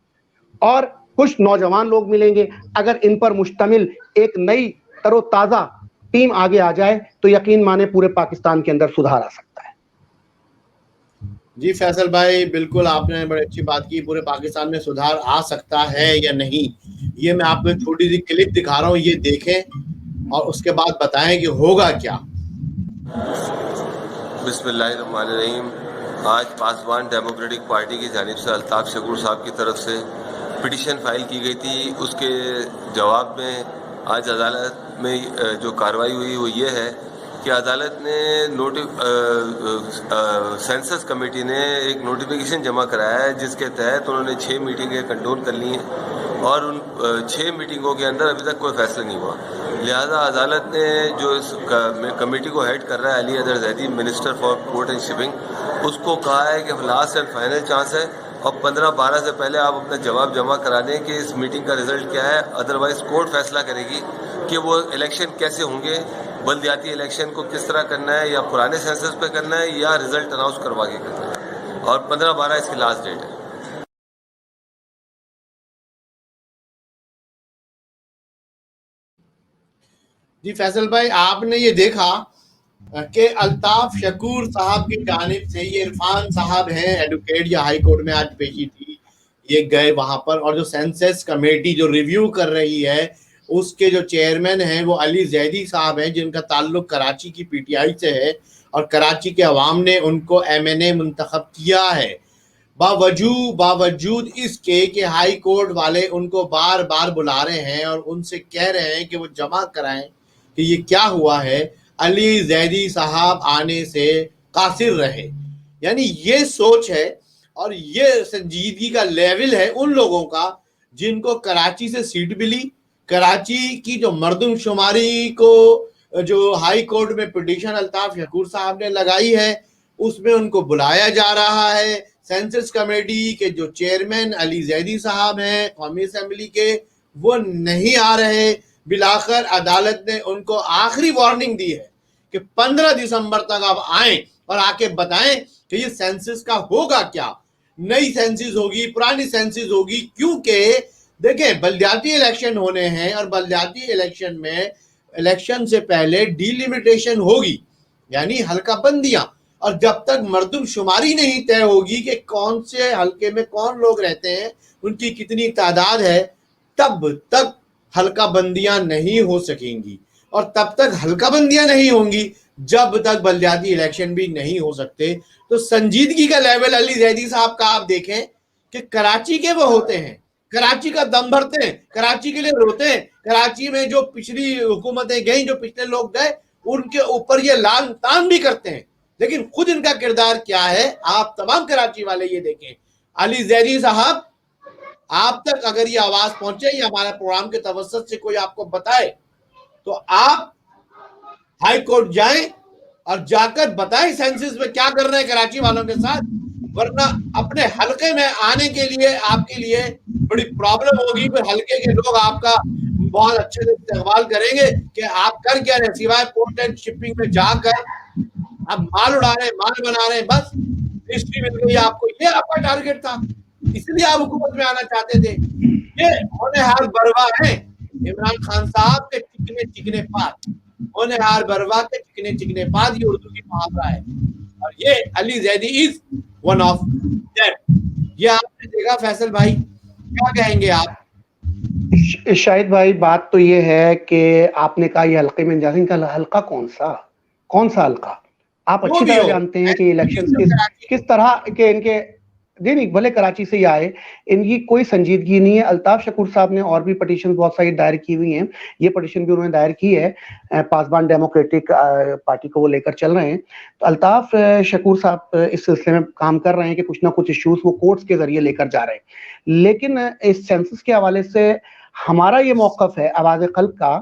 اور کچھ نوجوان لوگ ملیں گے. اگر ان پر مشتمل ایک نئی تر و تازہ ٹیم آگے آ جائے تو یقین مانے پورے پاکستان کے اندر سدھار آ سکتا ہے. جی فیصل بھائی, بالکل آپ نے بڑی اچھی بات کی. پورے پاکستان میں سدھار آ سکتا ہے یا نہیں, یہ میں آپ کو چھوٹی سی کلپ دکھا رہا ہوں, یہ دیکھیں اور اس کے بعد بتائیں کہ ہوگا کیا. بسم اللہ الرحمن الرحیم. آج پاسبان ڈیموکریٹک پارٹی کی جانب سے الطاف شکور صاحب کی طرف سے پٹیشن فائل کی گئی تھی. اس کے جواب میں آج عدالت میں جو کارروائی ہوئی وہ یہ ہے کہ عدالت نے سینسس کمیٹی نے ایک نوٹیفیکیشن جمع کرایا ہے جس کے تحت انہوں نے 6 میٹنگیں کنٹرول کر لی ہیں اور ان 6 میٹنگوں کے اندر ابھی تک کوئی فیصلہ نہیں ہوا. لہذا عدالت نے جو اس کمیٹی کو ہیڈ کر رہا ہے Ali Haider Zaidi, minister for port and shipping, اس کو کہا ہے کہ لاسٹ اینڈ فائنل چانس ہے اور 15-12 سے پہلے آپ اپنا جواب جمع کرا دیں کہ اس میٹنگ کا رزلٹ کیا ہے. ادروائز کورٹ فیصلہ کرے گی کہ وہ الیکشن کیسے ہوں گے, بلدیاتی الیکشن کو کس طرح کرنا ہے, یا پرانے سینسس پہ کرنا ہے یا رزلٹ اناؤنس کروا کے کرنا ہے, اور 15-12 اس کی لاسٹ ڈیٹ ہے. جی فیصل بھائی, آپ نے یہ دیکھا کہ الطاف شکور صاحب کی جانب سے, یہ عرفان صاحب ہیں ایڈوکیٹ, یا ہائی کورٹ میں آج پیشی تھی, یہ گئے وہاں پر, اور جو سینسس کمیٹی جو ریویو کر رہی ہے اس کے جو چیئرمین ہیں وہ علی زیدی صاحب ہیں, جن کا تعلق کراچی کی پی ٹی آئی سے ہے اور کراچی کے عوام نے ان کو MNA منتخب کیا ہے. باوجود اس کے کہ ہائی کورٹ والے ان کو بار بار بلا رہے ہیں اور ان سے کہہ رہے ہیں کہ وہ جمع کرائیں کہ یہ کیا ہوا ہے, علی زیدی صاحب آنے سے قاصر رہے. یعنی یہ سوچ ہے اور یہ سنجیدگی کا لیول ہے ان لوگوں کا جن کو کراچی سے سیٹ ملی. کراچی کی جو مردم شماری کو جو ہائی کورٹ میں پٹیشن الطاف شکور صاحب نے لگائی ہے اس میں ان کو بلایا جا رہا ہے. سینسس کمیٹی کے جو چیئرمین علی زیدی صاحب ہیں قومی اسمبلی کے, وہ نہیں آ رہے. بلاخر عدالت نے ان کو آخری وارننگ دی ہے کہ 15 دسمبر تک آپ آئیں اور آ کے بتائیں کہ یہ سینسس کا ہوگا کیا, نئی سینسس ہوگی, پرانی سینسس ہوگی. کیونکہ دیکھیں بلدیاتی الیکشن ہونے ہیں اور بلدیاتی الیکشن میں الیکشن سے پہلے ڈیلیمیٹیشن ہوگی, یعنی حلقہ بندیاں, اور جب تک مردم شماری نہیں طے ہوگی کہ کون سے حلقے میں کون لوگ رہتے ہیں, ان کی کتنی تعداد ہے, تب تک حلقہ بندیاں نہیں ہو سکیں گی. اور تب تک حلقہ بندیاں نہیں ہوں گی جب تک بلدیاتی الیکشن بھی نہیں ہو سکتے. تو سنجیدگی کا لیول علی زیدی صاحب کا آپ دیکھیں کہ کراچی کے وہ ہوتے ہیں, کراچی کا دم بھرتے ہیں, کراچی کے لیے روتے ہیں. کراچی میں جو پچھلی حکومتیں گئیں, جو پچھلے لوگ گئے, ان کے اوپر یہ لان تان بھی کرتے ہیں, لیکن خود ان کا کردار کیا ہے آپ تمام کراچی والے یہ دیکھیں. علی زیدی صاحب, آپ تک اگر یہ آواز پہنچے یا ہمارے پروگرام کے توسط سے کوئی آپ کو بتائے تو آپ ہائی کورٹ جائیں اور جا کر بتائیں سینسس میں کیا کر رہے ہیں کراچی والوں کے ساتھ, ورنہ اپنے حلقے میں آنے کے لیے آپ کے لیے بڑی پرابلم ہوگی. پھر حلقے کے لوگ آپ کا بہت اچھے سے استقبال کریں گے کہ آپ کر کیا رہے, سوائے پورٹ اینڈ شپنگ میں جا کر آپ مال اڑا رہے ہیں, مال بنا رہے ہیں, بس हिस्ट्री मिल गई आपको, ये आपका टारगेट था, इसलिए आप हुकूमत में आना चाहते थे। ये होनहार बरवा है इमरान खान साहब के चिकने चिकने पात, होनहार बरवा के चिकने चिकने पात, ये उर्दू की मुहावरा है, और ये Ali Zaidi is one of them. ये आपने देखा। फैसल भाई क्या कहेंगे आप? शाहिद भाई, बात तो ये है कि आपने कहा ये हल्के में इंजाज, इनका हल्का कौन सा हल्का? आप अच्छी तरह जानते हैं कि इलेक्शन किस तरह के इनके, नहीं भले कराची से ही आए, इनकी कोई संजीदगी नहीं है। अल्ताफ शकूर साहब ने और भी पटिशन बहुत सारी दायर की हुई हैं, ये पटिशन भी उन्होंने दायर की है, पासबान डेमोक्रेटिक पार्टी को वो लेकर चल रहे हैं। तो अल्ताफ शकूर साहब इस सिलसिले में काम कर रहे हैं कि कुछ ना कुछ इश्यूज वो कोर्ट्स के जरिए लेकर जा रहे हैं। लेकिन इस सेंसस के हवाले से हमारा ये मौकफ है आवाज़ क़ल्ब का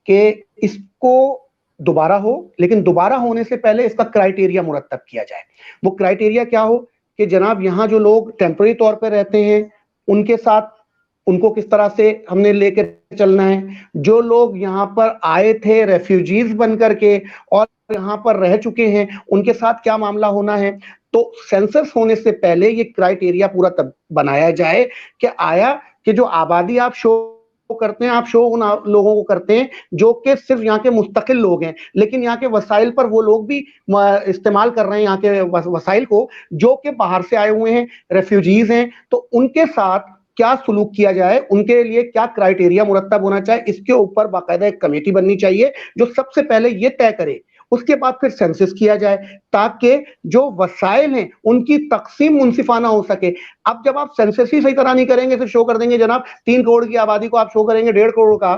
कि इसको दोबारा हो, लेकिन दोबारा होने से पहले इसका क्राइटेरिया मुरत्तब किया जाए। वो क्राइटेरिया क्या हो कि जनाब यहाँ जो लोग टेम्पररी तौर पर रहते हैं उनके साथ उनको किस तरह से हमने लेकर चलना है, जो लोग यहाँ पर आए थे रेफ्यूजीज बन करके और यहाँ पर रह चुके हैं उनके साथ क्या मामला होना है। तो सेंसस होने से पहले ये क्राइटेरिया पूरा तब बनाया जाए कि आया कि जो आबादी आप शो करते हैं, आप शो उन लोगों को करते हैं जो कि सिर्फ यहाँ के मुस्तकिल लोग हैं, लेकिन यहाँ के वसाइल पर वो लोग भी इस्तेमाल कर रहे हैं यहाँ के वसाइल को, जो कि बाहर से आए हुए हैं, रेफ्यूजीज हैं। तो उनके साथ क्या सलूक किया जाए, उनके लिए क्या क्राइटेरिया मुरत्तब होना चाहिए, इसके ऊपर बाकायदा एक कमेटी बननी चाहिए जो सबसे पहले ये तय करे, उसके बाद फिर सेंसस किया जाए ताकि जो वसाइल हैं उनकी तकसीम मुनसिफाना हो सके। अब जब आप सेंसस ही सही तरह नहीं करेंगे, सिर्फ शो कर देंगे जनाब 3 करोड़ की आबादी को आप शो करेंगे 1.5 करोड़ का,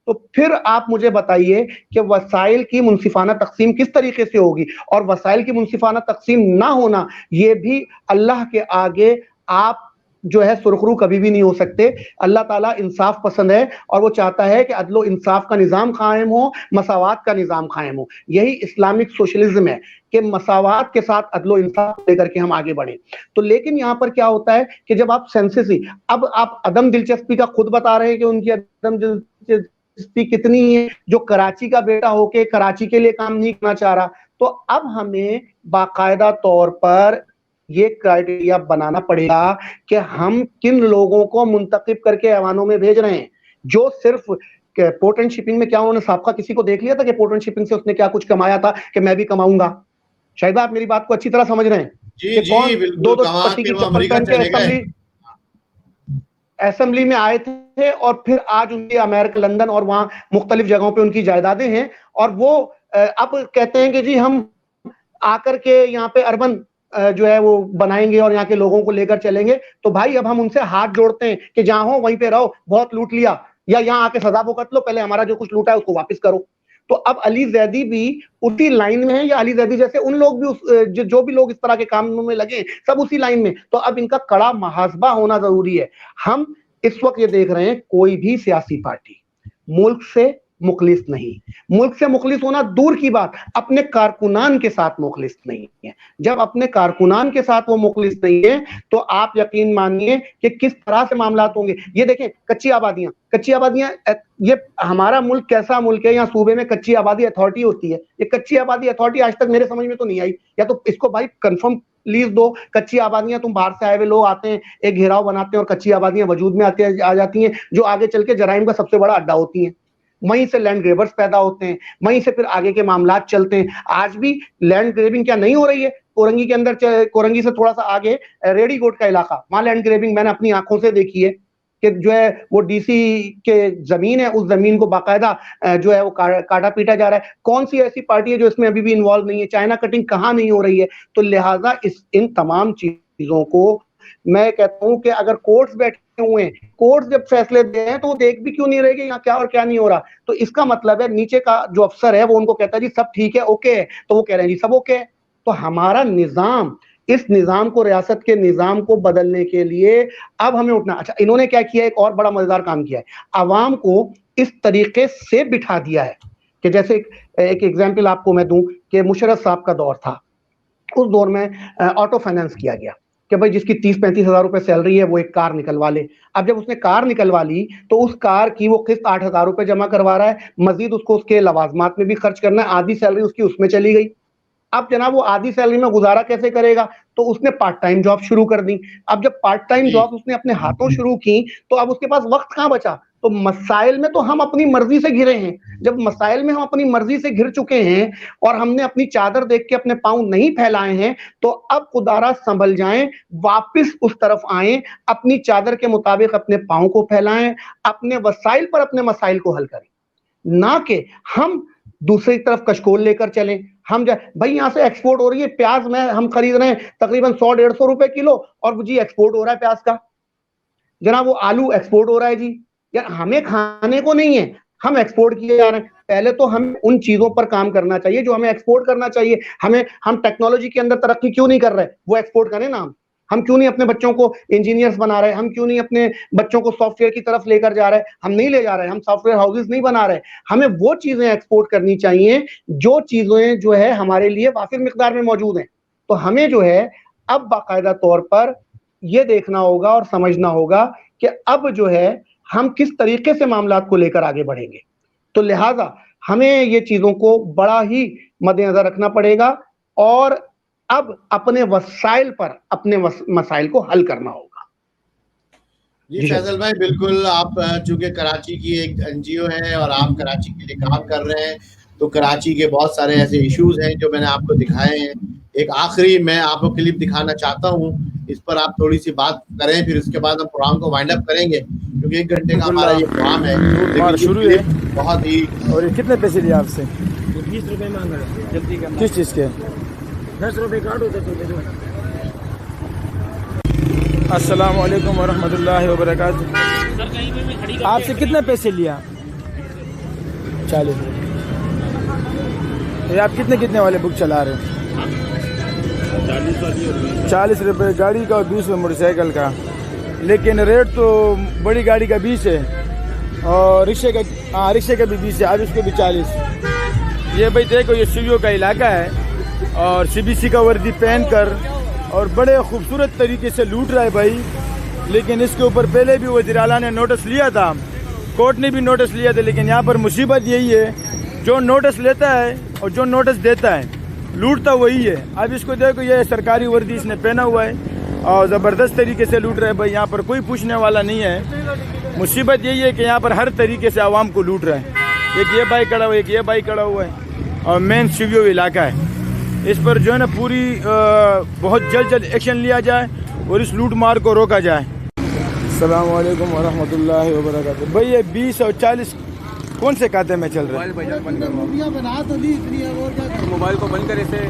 तो फिर आप मुझे बताइए कि वसाइल की मुनसिफाना तकसीम किस तरीके से होगी। और वसाइल की मुनसिफाना तकसीम ना होना, ये भी अल्लाह के आगे आप जो है सुरखरू कभी भी नहीं हो सकते। अल्लाह ताला इंसाफ पसंद है और वो चाहता है कि अदलो इंसाफ का निज़ाम कायम हो, मसावात का निज़ाम कायम हो। यही इस्लामिक सोशलिज्म है कि मसावात के साथ अदलो इंसाफ लेकर के हम आगे बढ़े। तो लेकिन यहाँ पर क्या होता है कि जब आप सेंसस ही, अब आप अदम दिलचस्पी का खुद बता रहे हैं कि उनकी अदम दिलचस्पी कितनी है, जो कराची का बेटा होके कराची के लिए काम नहीं करना चाह रहा। तो अब हमें बाकायदा तौर पर ये क्राइटेरिया बनाना पड़ेगा कि हम किन लोगों को मुंतखब करके ऐवानों में भेज रहे हैं। जो सिर्फ पोर्ट एंड शिपिंग में क्या उन्होंने साबका किसी को देख लिया था कि पोर्ट एंड शिपिंग से उसने क्या कुछ कमाया था कि मैं भी कमाऊंगा? शायद आप मेरी बात को अच्छी तरह समझ रहे हैं कि कौन दो पट्टी की चप्पल पहन के असेंबली में आए थे और फिर आज उनकी अमेरिका, लंदन और वहां मुख्तलिफ जगहों पे उनकी जायदादें हैं, और वो अब कहते हैं कि जी हम आकर के यहाँ पे अर्बन जो है वो बनाएंगे और यहाँ के लोगों को लेकर चलेंगे। तो भाई अब हम उनसे हाथ जोड़ते हैं कि जहां हो वहीं पे रहो, बहुत लूट लिया, या यहाँ आके सजा भुगत लो, पहले हमारा जो कुछ लूटा है उसको वापस करो। तो अब अली जैदी भी उसी लाइन में है, या अली जैदी जैसे उन लोग भी जो भी लोग इस तरह के कामों में लगे सब उसी लाइन में। तो अब इनका कड़ा मुहासबा होना जरूरी है। हम इस वक्त ये देख रहे हैं कोई भी सियासी पार्टी मुल्क से मुखलिस नहीं, मुल्क से मुखलिस होना दूर की बात, अपने कारकुनान के साथ मुखलिस नहीं है। जब अपने कारकुनान के साथ वो मुखलिस नहीं है तो आप यकीन मानिए कि किस तरह से मामलात होंगे। ये देखें कच्ची आबादियां, ये हमारा मुल्क कैसा मुल्क है, यहाँ सूबे में कच्ची आबादी अथॉरिटी होती है। ये कच्ची आबादी अथॉरिटी आज तक मेरे समझ में तो नहीं आई, या तो इसको भाई कंफर्म लीज दो। कच्ची आबादियां, तुम बाहर से आए हुए लोग आते हैं, एक घेराव बनाते हैं और कच्ची आबादियां वजूद में आ जाती हैं, जो आगे चल के जराइम का सबसे बड़ा अड्डा होती हैं। वहीं से लैंड ग्रेबर्स पैदा होते हैं, वहीं से फिर आगे के मामलात चलते हैं। आज भी लैंड ग्रेबिंग क्या नहीं हो रही है? कोरंगी के अंदर, कोरंगी से थोड़ा सा आगे रेडीकोट का इलाका, वहां लैंड ग्रेबिंग मैंने अपनी आंखों से देखी है कि जो है वो डीसी के जमीन है, उस जमीन को बाकायदा जो है वो काटा पीटा जा रहा है। कौन सी ऐसी पार्टी है जो इसमें अभी भी इन्वॉल्व नहीं है? चाइना कटिंग कहाँ नहीं हो रही है? तो लिहाजा इन तमाम चीजों को मैं कहता हूं कि अगर कोर्ट्स बैठे हुए हैं, कोर्ट्स जब फैसले दे हैं तो वो देख भी क्यों नहीं रहे कि यहाँ क्या और क्या नहीं हो रहा। तो इसका मतलब है नीचे का जो अफसर है वो उनको कहता है जी सब ठीक है, ओके है, तो वो कह रहे हैं जी सब ओके है। तो हमारा निजाम, इस निजाम को, रियासत के निजाम को बदलने के लिए अब हमें उठना। अच्छा, इन्होंने क्या किया, एक और बड़ा मजेदार काम किया है, अवाम को इस तरीके से बिठा दिया है कि जैसे एक एग्जाम्पल आपको मैं दूं कि मुशर्रफ साहब का दौर था, उस दौर में ऑटो फाइनेंस किया गया कि भाई जिसकी 30-35 हजार रुपए सैलरी है वो एक कार निकलवा ले। अब जब उसने कार निकलवा ली तो उस कार की वो किस्त 8,000 रुपए जमा करवा रहा है, मजीद उसको उसके लवाजमात में भी खर्च करना है, आधी सैलरी उसकी उसमें चली गई। अब जनाब वो आधी सैलरी में गुजारा कैसे करेगा? تو اس نے پارٹ ٹائم جاب شروع کر دی. اب جب پارٹ ٹائم جاب اس نے اپنے ہاتھوں شروع کی تو اب اس کے پاس وقت کہاں بچا؟ تو مسائل میں تو ہم اپنی مرضی سے گھرے ہیں. جب مسائل میں ہم اپنی مرضی سے گھر چکے ہیں اور ہم نے اپنی چادر دیکھ کے اپنے پاؤں نہیں پھیلائے ہیں تو اب خدارا سنبھل جائیں, واپس اس طرف آئیں, اپنی چادر کے مطابق اپنے پاؤں کو پھیلائیں, اپنے وسائل پر اپنے مسائل کو حل کریں, نہ کہ ہم دوسری طرف کشکول لے کر چلیں. ہم بھائی یہاں سے ایکسپورٹ ہو رہی ہے پیاز, میں ہم خرید رہے ہیں تقریباً 100-150 روپے کلو, اور جی ایکسپورٹ ہو رہا ہے پیاز کا, جناب وہ آلو ایکسپورٹ ہو رہا ہے جی. یار ہمیں کھانے کو نہیں ہے, ہم ایکسپورٹ کیے جا رہے ہیں. پہلے تو ہم ان چیزوں پر کام کرنا چاہیے جو ہمیں ایکسپورٹ کرنا چاہیے. ہم ٹیکنالوجی کے اندر ترقی کیوں نہیں کر رہے, وہ ایکسپورٹ کریں نا. ہم کیوں نہیں اپنے بچوں کو انجینئرز بنا رہے, ہم کیوں نہیں اپنے بچوں کو سافٹ ویئر کی طرف لے کر جا رہے, ہم نہیں لے جا رہے, ہم سافٹ ویئر ہاؤسز نہیں بنا رہے. ہمیں وہ چیزیں ایکسپورٹ کرنی چاہیے جو چیزیں جو ہے ہمارے لیے وافر مقدار میں موجود ہیں. تو ہمیں جو ہے اب باقاعدہ طور پر یہ دیکھنا ہوگا اور سمجھنا ہوگا کہ اب جو ہے ہم کس طریقے سے معاملات کو لے کر آگے بڑھیں گے. تو لہٰذا ہمیں یہ چیزوں کو بڑا ہی مد نظر رکھنا پڑے گا اور اب اپنے وسائل پر اپنے مسائل کو حل کرنا ہوگا. جی فیصل بھائی, بالکل. آپ چونکہ کراچی کی ایک NGO ہے اور آپ کراچی کے لیے کام کر رہے ہیں, تو کراچی کے بہت سارے ایسے ایشوز ہیں جو میں نے آپ کو دکھائے ہیں. ایک آخری میں آپ کو کلپ دکھانا چاہتا ہوں, اس پر آپ تھوڑی سی بات کریں, پھر اس کے بعد ہم پروگرام کو وائنڈ اپ کریں گے کیونکہ 1 گھنٹے کا ہمارا یہ پروگرام ہے. شروع ہے بہت ہی. اور یہ کتنے پیسے لیے آپ سے؟ 20 روپے مانگ رہے ہیں جلدی کرنا. کس چیز کے؟ 10 روپے کاٹو تو دے دو. السلام علیکم ورحمۃ اللہ وبرکاتہ. آپ سے کتنے پیسے لیا؟ 40. یہ آپ کتنے والے بک چلا رہے ہیں؟ 40 روپے گاڑی کا اور 20 روپے موٹر سائیکل کا. لیکن ریٹ تو بڑی گاڑی کا 20 ہے اور رکشے کا بھی 20 ہے. اب اس کو بھی 40. یہ بھائی دیکھو, یہ سیویو کا علاقہ ہے اور CBC کا وردی پہن کر اور بڑے خوبصورت طریقے سے لوٹ رہا ہے بھائی. لیکن اس کے اوپر پہلے بھی وزیر اعلیٰ نے نوٹس لیا تھا, کورٹ نے بھی نوٹس لیا تھا. لیکن یہاں پر مصیبت یہی ہے, جو نوٹس لیتا ہے اور جو نوٹس دیتا ہے لوٹتا وہی ہے. اب اس کو دیکھو, یہ سرکاری وردی اس نے پہنا ہوا ہے اور زبردست طریقے سے لوٹ رہے ہیں بھائی. یہاں پر کوئی پوچھنے والا نہیں ہے. مصیبت یہی ہے کہ یہاں پر ہر طریقے سے عوام کو لوٹ رہا ہے. ایک یہ بھائی کھڑا ہوا ہے, ایک یہ بھائی کھڑا ہوا ہے اور مین سیویو علاقہ ہے. اس پر جو ہے نا پوری بہت جلد ایکشن لیا جائے اور اس لوٹ مار کو روکا جائے. السلام علیکم ورحمۃ اللہ وبرکاتہ. بھائی یہ 20 اور 40 کون سے کھاتے میں چل رہا ہے؟ موبائل کو بند کرے سے.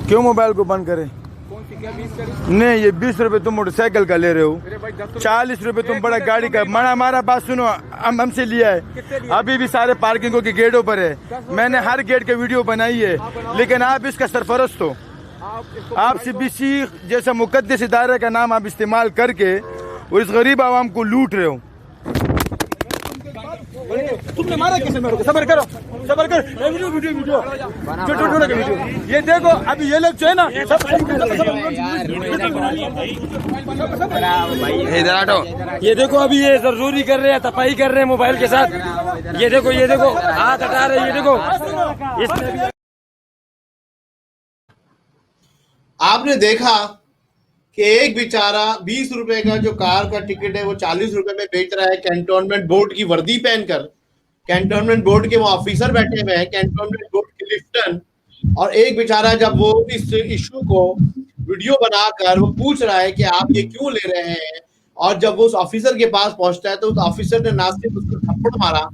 کیوں موبائل کو بند کرے؟ نہیں, یہ 20 روپے تم موٹر سائیکل کا لے رہے ہو, 40 روپے تم بڑا گاڑی کا. ہمارا بات سنو, ہم سے لیا ہے. ابھی بھی سارے پارکنگوں کے گیٹوں پر ہے. میں نے ہر گیٹ کے ویڈیو بنائی ہے. لیکن آپ اس کا سرپرست ہو. آپ CBC جیسا مقدس ادارے کا نام آپ استعمال کر کے اور اس غریب عوام کو لوٹ رہے ہو. تم نے مارا کیسے میرے کو؟ صبر کرو. ویڈیو یہ دیکھو. ابھی یہ لوگ جو ہے نا یہ دیکھو, ابھی یہ زرزوری کر رہے ہیں, تفائی کر رہے ہیں موبائل کے ساتھ. یہ دیکھو ہاتھ ہٹا رہے ہیں. یہ دیکھو, آپ نے دیکھا کہ ایک بیچارہ 20 روپے کا جو کار کا ٹکٹ ہے وہ 40 روپے میں بیچ رہا ہے, کینٹونمنٹ بورڈ کی وردی پہن کر. کینٹونمنٹ بورڈ کے وہ آفیسر بیٹھے ہوئے ہیں, کینٹونمنٹ بورڈ کے لیفٹن. اور ایک بیچارہ جب وہ اس ایشو کو ویڈیو بنا کر وہ پوچھ رہا ہے کہ آپ یہ کیوں لے رہے ہیں, اور جب وہ اس آفیسر کے پاس پہنچتا ہے تو اس آفیسر نے نہ صرف اس کو تھپڑ مارا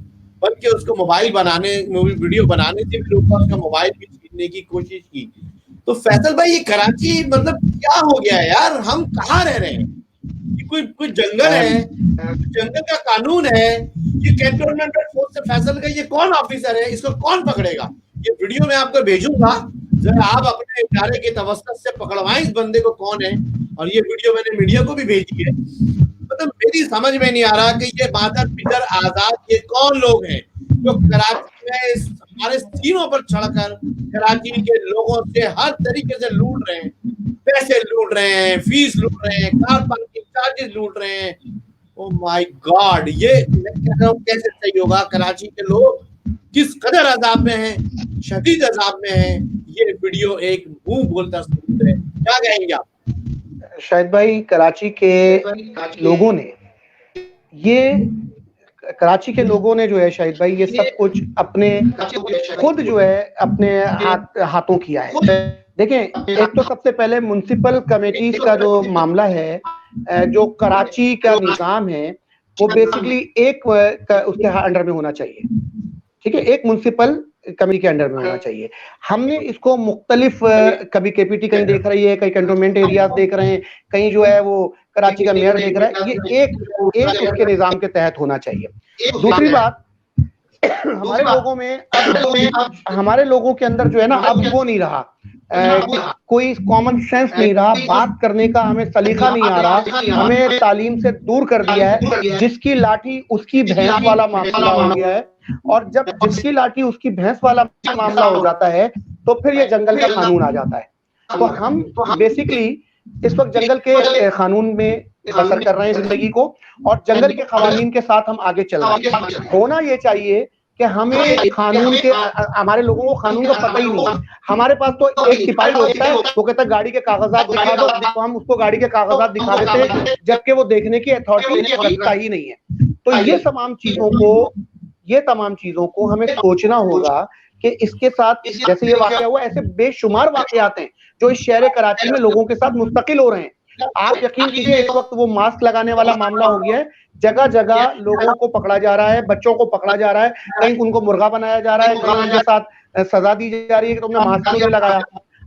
بلکہ اس کو ویڈیو بنانے سے بھی روکا, اس کا موبائل بھی چھیننے کی کوشش کی. تو فیصل بھائی, یہ کراچی مطلب کیا ہو گیا ہے یار؟ ہم کہاں رہ رہے ہیں؟ یہ کوئی جنگل ہے؟ جنگل کا قانون ہے یہ؟ کینٹونمنٹ فورس سے فیصل کا یہ کون آفیسر ہے؟ اس کو کون پکڑے گا؟ یہ ویڈیو میں آپ کو بھیجوں گا, ذرا آپ اپنے ادارے کے توسط سے پکڑوائیں اس بندے کو کون ہے. اور یہ ویڈیو میں نے میڈیا کو بھی بھیجی ہے. مطلب میری سمجھ میں نہیں آ رہا کہ یہ مادر پدر آزاد یہ کون لوگ ہیں جو کراچی میں ہمارے سینوں پر چڑھ کر کراچی کے لوگوں سے ہر طریقے سے لوٹ رہے ہیں. پیسے لوٹ رہے ہیں, فیس لوٹ رہے ہیں, کار پارکنگ چارجز لوٹ رہے ہیں. او مائی گاڈ, یہ میں کہہ رہا ہوں کیسے صحیح ہوگا؟ کراچی کے لوگ کس قدر عذاب میں ہیں, شدید عذاب میں ہیں. یہ ویڈیو ایک منہ بولتا ثبوت ہے. کیا کہیں گے آپ؟ शाहिद भाई, कराची के लोगों ने जो है शाहिद भाई ये सब कुछ अपने खुद जो है अपने हाथों किया है। देखें, एक तो सबसे पहले म्युनिसिपल कमेटीज का जो मामला है, जो कराची का निज़ाम है वो बेसिकली एक उसके अंडर में होना चाहिए, ठीक है, एक म्युनिसिपल कमेटी के अंडर में होना चाहिए। हमने इसको मुख्तलिफ, कभी केपीटी कहीं देख रही है, कहीं कंटोनमेंट एरियाज देख रहे हैं, कहीं जो है वो कराची का मेयर देख रहा है, ये एक उसके निज़ाम के तहत होना चाहिए। दूसरी बात, हमारे लोगों के अंदर जो है ना अब वो नहीं रहा, कोई कॉमन सेंस नहीं रहा, बात करने का हमें सलीका नहीं आ रहा, हमें तालीम से दूर कर दिया है। जिसकी लाठी उसकी भैंस वाला मामला हो गया है, और जब जिसकी लाठी उसकी भैंस वाला मामला हो जाता है तो फिर ये जंगल का कानून आ जाता है। तो हम बेसिकली इस वक्त जंगल के कानून में बसर कर रहे हैं जिंदगी को, और जंगल के कवानीन के साथ हम आगे चल रहे हैं। होना ये चाहिए कि हमें कानून के, हमारे लोगों को कानून का पता ही नहीं। हमारे पास तो एक सिपाही होता है, वो कहता है गाड़ी के कागजात दिखा दो, तो हम उसको गाड़ी के कागजात दिखा देते हैं, जबकि वो देखने की अथॉरिटी रखता ही नहीं है। तो ये तमाम चीजों को हमें सोचना होगा कि इसके साथ, जैसे ये वाकया हुआ, ऐसे बेशुमार वाकयात हैं जो इस शहर कराची में लोगों के साथ मुस्तकिल हो रहे हैं। आप यकीन कीजिए, इस वक्त वो मास्क लगाने वाला मामला हो गया है, जगह जगह लोगों को पकड़ा जा रहा है, बच्चों को पकड़ा जा रहा है, कहीं उनको मुर्गा बनाया जा रहा है, कहीं उनके साथ सजा दी जा रही है कि तुमने मास्क क्यों नहीं लगाया।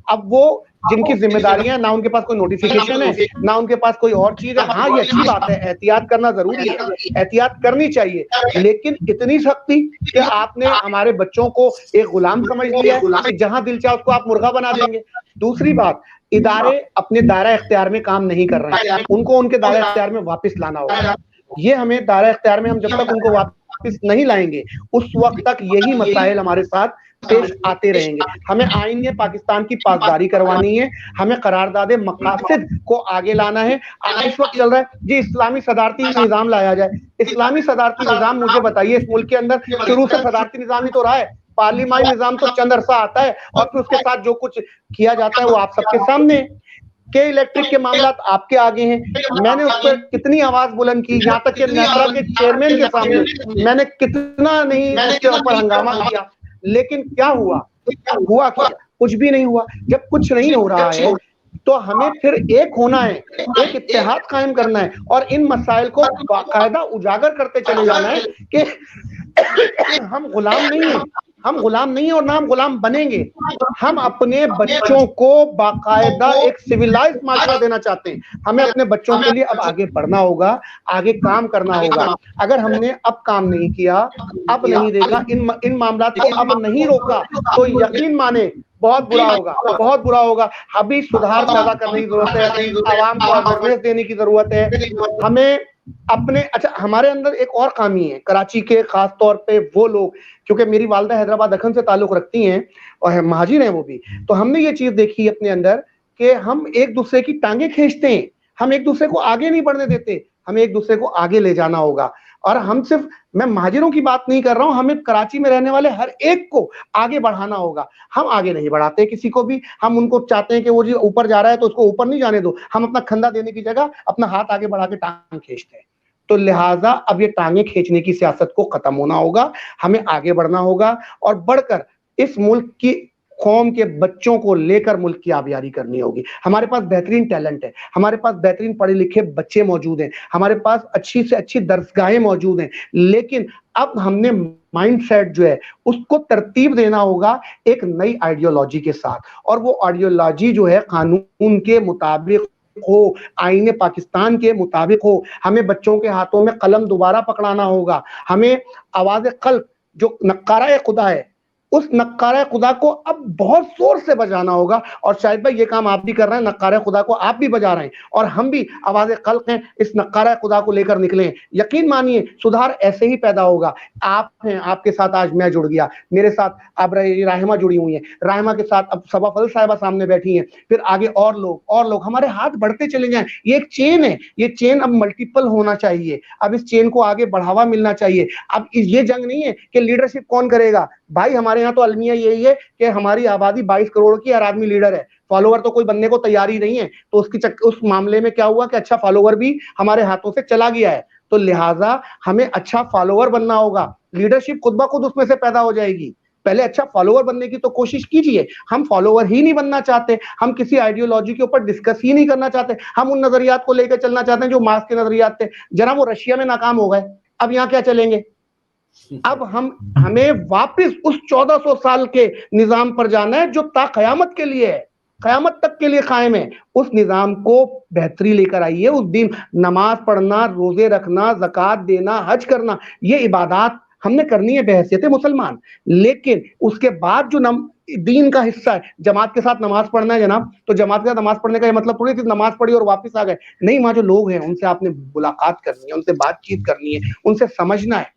अब वो जिनकी जिम्मेदारियां, ना उनके पास कोई नोटिफिकेशन है, ना उनके पास कोई और चीज है। हाँ, ये अच्छी बात है, एहतियात करना जरूरी है, एहतियात करनी चाहिए, लेकिन इतनी सख्ती कि आपने हमारे बच्चों को एक गुलाम समझ लिया है कि जहां दिल चाहे उसको आप मुर्गा बना देंगे। दूसरी बात, इदारे अपने दायरा इख्तियार में काम नहीं कर रहे हैं, उनको उनके दायरा इख्तियार में वापस लाना होगा। ये हमें दायरा इख्तियार में, हम जब तक उनको वापस नहीं लाएंगे उस वक्त तक यही मसाइल हमारे साथ पेश आते रहेंगे। हमें आईन पाकिस्तान की पासदारी करवानी है, हमें करारदादे मकासद को आगे लाना है। इस वक्त चल रहा है जी इस्लामी सदारती निजाम लाया जाए। इस्लामी सदारती निजाम, मुझे बताइए, इस मुल्क के अंदर शुरू से सदारती निजाम ही तो रहा है। पार्लिमानी निजाम तो चंद अरसा आता है और फिर उसके साथ जो कुछ किया जाता है वो आप सबके सामने। के इलेक्ट्रिक के मामला आपके आगे हैं, मैंने उस पर कितनी आवाज बुलंद की, यहाँ तक कि नेत्रा के चेयरमैन के सामने मैंने कितना नहीं उसके ऊपर हंगामा किया, लेकिन क्या हुआ? हुआ क्या? कुछ भी नहीं हुआ। जब कुछ नहीं हो रहा है तो हमें फिर एक होना है, एक इत्तेहाद कायम करना है और इन मसाइल को बाकायदा उजागर करते चले जाना है कि हम गुलाम नहीं हैं, हम गुलाम नहीं है और ना हम गुलाम बनेंगे। हम अपने बच्चों को बाकायदा एक सिविलाइज्ड माशरा देना चाहते हैं। हमें अपने बच्चों के लिए अब आगे बढ़ना होगा, आगे काम करना होगा। अगर हमने अब काम नहीं किया, अब नहीं देगा, इन मामला को अब नहीं रोका तो यकीन माने बहुत बुरा होगा, बहुत बुरा होगा। अभी सुधार पैदा करने की जरूरत है, आवाम को अवेयरनेस देने की जरूरत है। हमें अपने, अच्छा, हमारे अंदर एक और खामी है कराची के, खास तौर पे वो लोग, क्योंकि मेरी वालदा हैदराबाद दखन से ताल्लुक रखती हैं और महाजिर हैं वो भी, तो हमने ये चीज देखी अपने अंदर कि हम एक दूसरे की टांगे खींचते हैं, हम एक दूसरे को आगे नहीं बढ़ने देते। हमें एक दूसरे को आगे ले जाना होगा। और हम सिर्फ, मैं महाजिरों की बात नहीं कर रहा हूं, हमें कराची में रहने वाले हर एक को आगे बढ़ाना होगा। हम आगे नहीं बढ़ाते किसी को भी, हम उनको चाहते हैं कि वो जी ऊपर जा रहा है तो उसको ऊपर नहीं जाने दो। हम अपना खंदा देने की जगह अपना हाथ आगे बढ़ा के टांग खींचते हैं। तो लिहाजा अब ये टांगे खींचने की सियासत को खत्म होना होगा, हमें आगे बढ़ना होगा और बढ़कर इस मुल्क की कौम के बच्चों को लेकर मुल्क की आबियारी करनी होगी। हमारे पास बेहतरीन टैलेंट है, हमारे पास बेहतरीन पढ़े लिखे बच्चे मौजूद हैं, हमारे पास अच्छी से अच्छी दरसगाहें मौजूद हैं, लेकिन अब हमने माइंडसेट जो है उसको तरतीब देना होगा एक नई आइडियोलॉजी के साथ। और वो आइडियोलॉजी जो है कानून के मुताबिक हो, आईने पाकिस्तान के मुताबिक हो। हमें बच्चों के हाथों में कलम दोबारा पकड़ाना होगा। हमें आवाज़ कल्ब, जो नक्कारा खुदा है, उस नक्कारा खुदा को अब बहुत जोर से बजाना होगा। और शायद भाई ये काम आप भी कर रहे हैं, नक्कारा खुदा को आप भी बजा रहे हैं और हम भी आवाज़ कल्ब हैं, इस नक्कारा खुदा को लेकर निकले। यकीन मानिए सुधार ऐसे ही पैदा होगा। आप हैं, आपके साथ आज मैं जुड़ गया, मेरे साथ अब राहिमा जुड़ी हुई है, राहिमा के साथ अब सबा फजल साहिबा सामने बैठी हैं, फिर आगे और लोग, हमारे हाथ बढ़ते चले जाएं। ये एक चेन है, ये चेन अब मल्टीपल होना चाहिए। अब इस चेन को आगे बढ़ावा मिलना चाहिए। अब ये जंग नहीं है कि लीडरशिप कौन करेगा। भाई हमारे यहाँ तो अलमिया यही है कि हमारे हमारी आबादी 22 करोड़ की, हर आदमी लीडर है, फॉलोवर तो कोई बनने को तैयार ही नहीं है, तो उस मामले में क्या हुआ कि अच्छा फॉलोवर भी हमारे हाथों से चला गया है, तो लिहाजा हमें अच्छा फॉलोवर बनना होगा, लीडरशिप खुद ब खुद उसमें से पैदा हो जाएगी। पहले अच्छा फॉलोवर बनने की तो कोशिश कीजिए। हम फॉलोवर ही नहीं बनना चाहते, हम किसी आइडियोलॉजी के ऊपर डिस्कस ही नहीं करना चाहते, हम उन नजरियात को लेकर चलना चाहते हैं जो मार्क्स के नजरियात थे। जनाब वो रशिया में नाकाम हो गए, अब यहाँ क्या चलेंगे? अब हमें वापस उस 1400 साल के निजाम पर जाना है जो ता कयामत के लिए है, कयामत तक के लिए कायम है। उस निजाम को बेहतरी लेकर आइए। उस दिन नमाज पढ़ना, रोजे रखना, ज़कात देना, हज करना, ये इबादत हमने करनी है बहैसियत मुसलमान, लेकिन उसके बाद जो दीन का हिस्सा है, जमात के साथ नमाज पढ़ना है जनाब, तो जमात के साथ नमाज पढ़ने का ये मतलब थोड़ी सिर्फ नमाज पढ़ी और वापस आ गए, नहीं, वहां जो लोग हैं उनसे आपने मुलाकात करनी है, उनसे बातचीत करनी है, उनसे समझना है।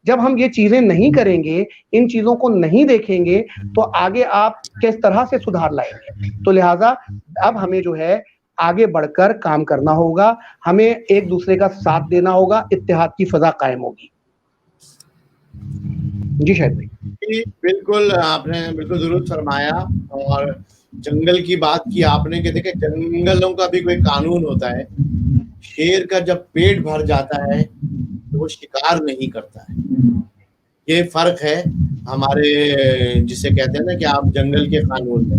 जब हम ये चीजें नहीं करेंगे, इन चीजों को नहीं देखेंगे, तो आगे आप किस तरह से सुधार लाएंगे? तो लिहाजा अब हमें जो है आगे बढ़कर काम करना होगा, हमें एक दूसरे का साथ देना होगा, इत्तेहाद की फजा कायम होगी। जी शायद भाई। बिल्कुल, आपने बिल्कुल दुरुस्त फरमाया। और जंगल की बात की आपने कि देखे जंगलों का भी कोई कानून होता है, शेर का जब पेट भर जाता है तो वो शिकार नहीं करता है। ये फर्क है हमारे जिसे कहते हैं ना कि आप जंगल के कानून में।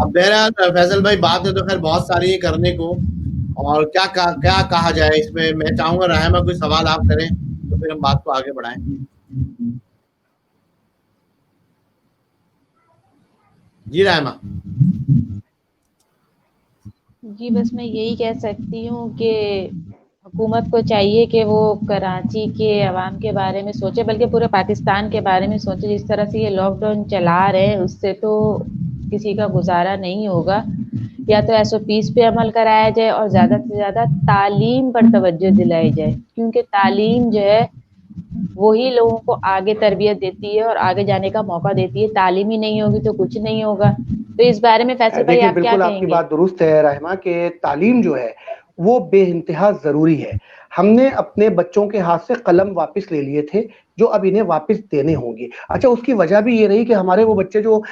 अब बहरहाल फैसल भाई बात है तो खैर बहुत सारी है करने को, और क्या कहा जाए इसमें। मैं चाहूंगा रहमा कोई सवाल आप करें तो फिर हम बात को आगे बढ़ाएं। जी रहमा। जी बस मैं यही कह सकती हूँ कि हुकूमत को चाहिए कि वो कराची के अवाम के बारे में सोचे, बल्कि पूरे पाकिस्तान के बारे में सोचे। जिस तरह से ये लॉकडाउन चला रहे हैं उससे तो किसी का गुजारा नहीं होगा। या तो SOPs पे अमल कराया जाए और ज़्यादा से ज़्यादा तालीम पर तवज्जो दिलाई जाए, क्योंकि तालीम जो है वही लोगों को आगे तरबियत देती है और आगे जाने का मौका देती है। तालीम ही नहीं होगी तो कुछ नहीं होगा। तो इस बारे में फैसल भाई आप क्या बिल्कुल कहेंगे? आपकी बात दुरुस्त है रहमा कि तालीम जो है वो बेइंतहा जरूरी है। हमने अपने बच्चों के हाथ से कलम वापस ले लिए थे जो अब इन्हें वापस देने होंगे। अच्छा, उसकी वजह भी ये रही कि हमारे वो बच्चे जो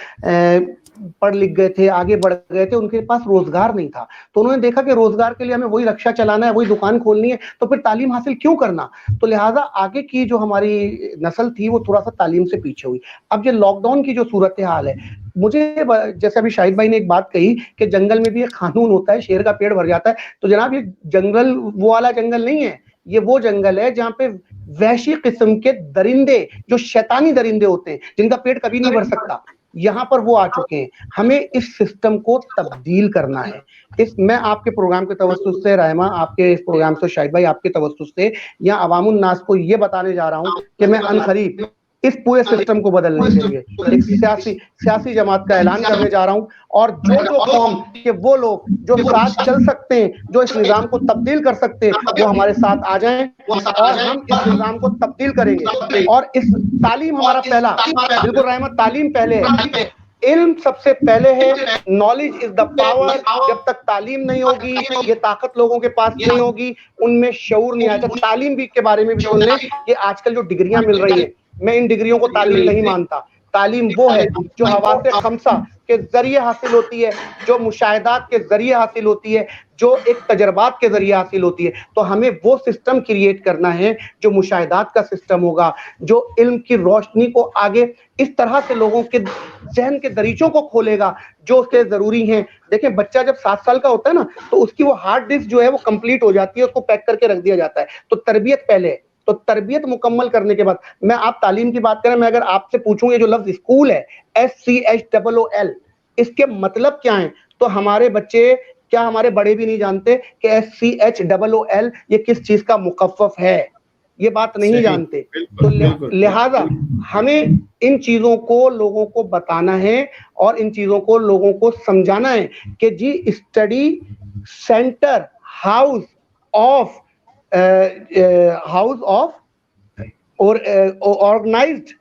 पढ़ लिख गए थे, आगे बढ़ गए थे, उनके पास रोजगार नहीं था, तो उन्होंने देखा कि रोजगार के लिए हमें वही रक्षा चलाना है, वही दुकान खोलनी है, तो फिर तालीम हासिल क्यों करना। तो लिहाजा आगे की जो हमारी नस्ल थी वो थोड़ा सा तालीम से पीछे हुई। अब ये लॉकडाउन की जो सूरत हाल है, मुझे जैसे अभी शाहिद भाई ने एक बात कही कि जंगल में भी एक कानून होता है, शेर का पेट भर जाता है, तो जनाब ये जंगल वो वाला जंगल नहीं है, ये वो जंगल है जहाँ पे वहशी किस्म के दरिंदे, जो शैतानी दरिंदे होते हैं जिनका पेट कभी नहीं भर सकता, यहाँ पर वो आ चुके हैं। हमें इस सिस्टम को तब्दील करना है। मैं आपके प्रोग्राम के तवस्सुस से रहमा, आपके इस प्रोग्राम से शाहिद भाई, आपके तवस्सुस से या अवामुन नास को ये बताने जा रहा हूँ कि मैं अनकरीब इस पूरे सिस्टम को बदलने के लिए एक सियासी जमात का ऐलान करने जा रहा हूं। और जो कौम के वो लोग जो साथ चल सकते हैं, जो इस निजाम को तब्दील कर सकते हैं, वो हमारे साथ आ जाएं और हम इस निजाम को तब्दील करेंगे। और इस तालीम हमारा पहला, बिल्कुल रहमत, तालीम पहले है, इल्म सबसे पहले है। Knowledge is the power. जब तक तालीम नहीं होगी, ये ताकत लोगों के पास नहीं होगी, उनमें शऊर नहीं आता। तालीम भी के बारे में भी सुन लें कि आजकल जो डिग्रियां मिल रही है, मैं इन डिग्रियों को तालीम नहीं मानता। तालीम वो है जो हवासे खमसा के जरिए हासिल होती है, जो मुशाहिदात के जरिए हासिल होती है, जो एक तजर्बात के जरिए हासिल होती है। तो हमें वो सिस्टम क्रिएट करना है जो मुशाहिदात का सिस्टम होगा, जो इल्म की रोशनी को आगे इस तरह से लोगों के जहन के दरीचों को खोलेगा जो उसके जरूरी हैं। देखें, बच्चा जब 7 साल का होता है ना, तो उसकी वो हार्ड डिस्क जो है वो कंप्लीट हो जाती है, उसको पैक करके रख दिया जाता है। तो तरबियत पहले है। तो तरबियत मुकम्मल करने के बाद, मैं आप तालीम की बात करें, मैं अगर आपसे पूछूं ये जो लफ्ज स्कूल है SCHOOL, इसके मतलब क्या है, तो हमारे बच्चे, क्या हमारे बड़े भी नहीं जानते कि SCHOOL ये किस चीज का मुकफ़फ़ है, ये बात नहीं जानते। तो लिहाजा हमें इन चीजों को लोगों को बताना है और इन चीजों को लोगों को समझाना है कि जी स्टडी सेंटर हाउस ऑफ और ऑर्गेनाइज्ड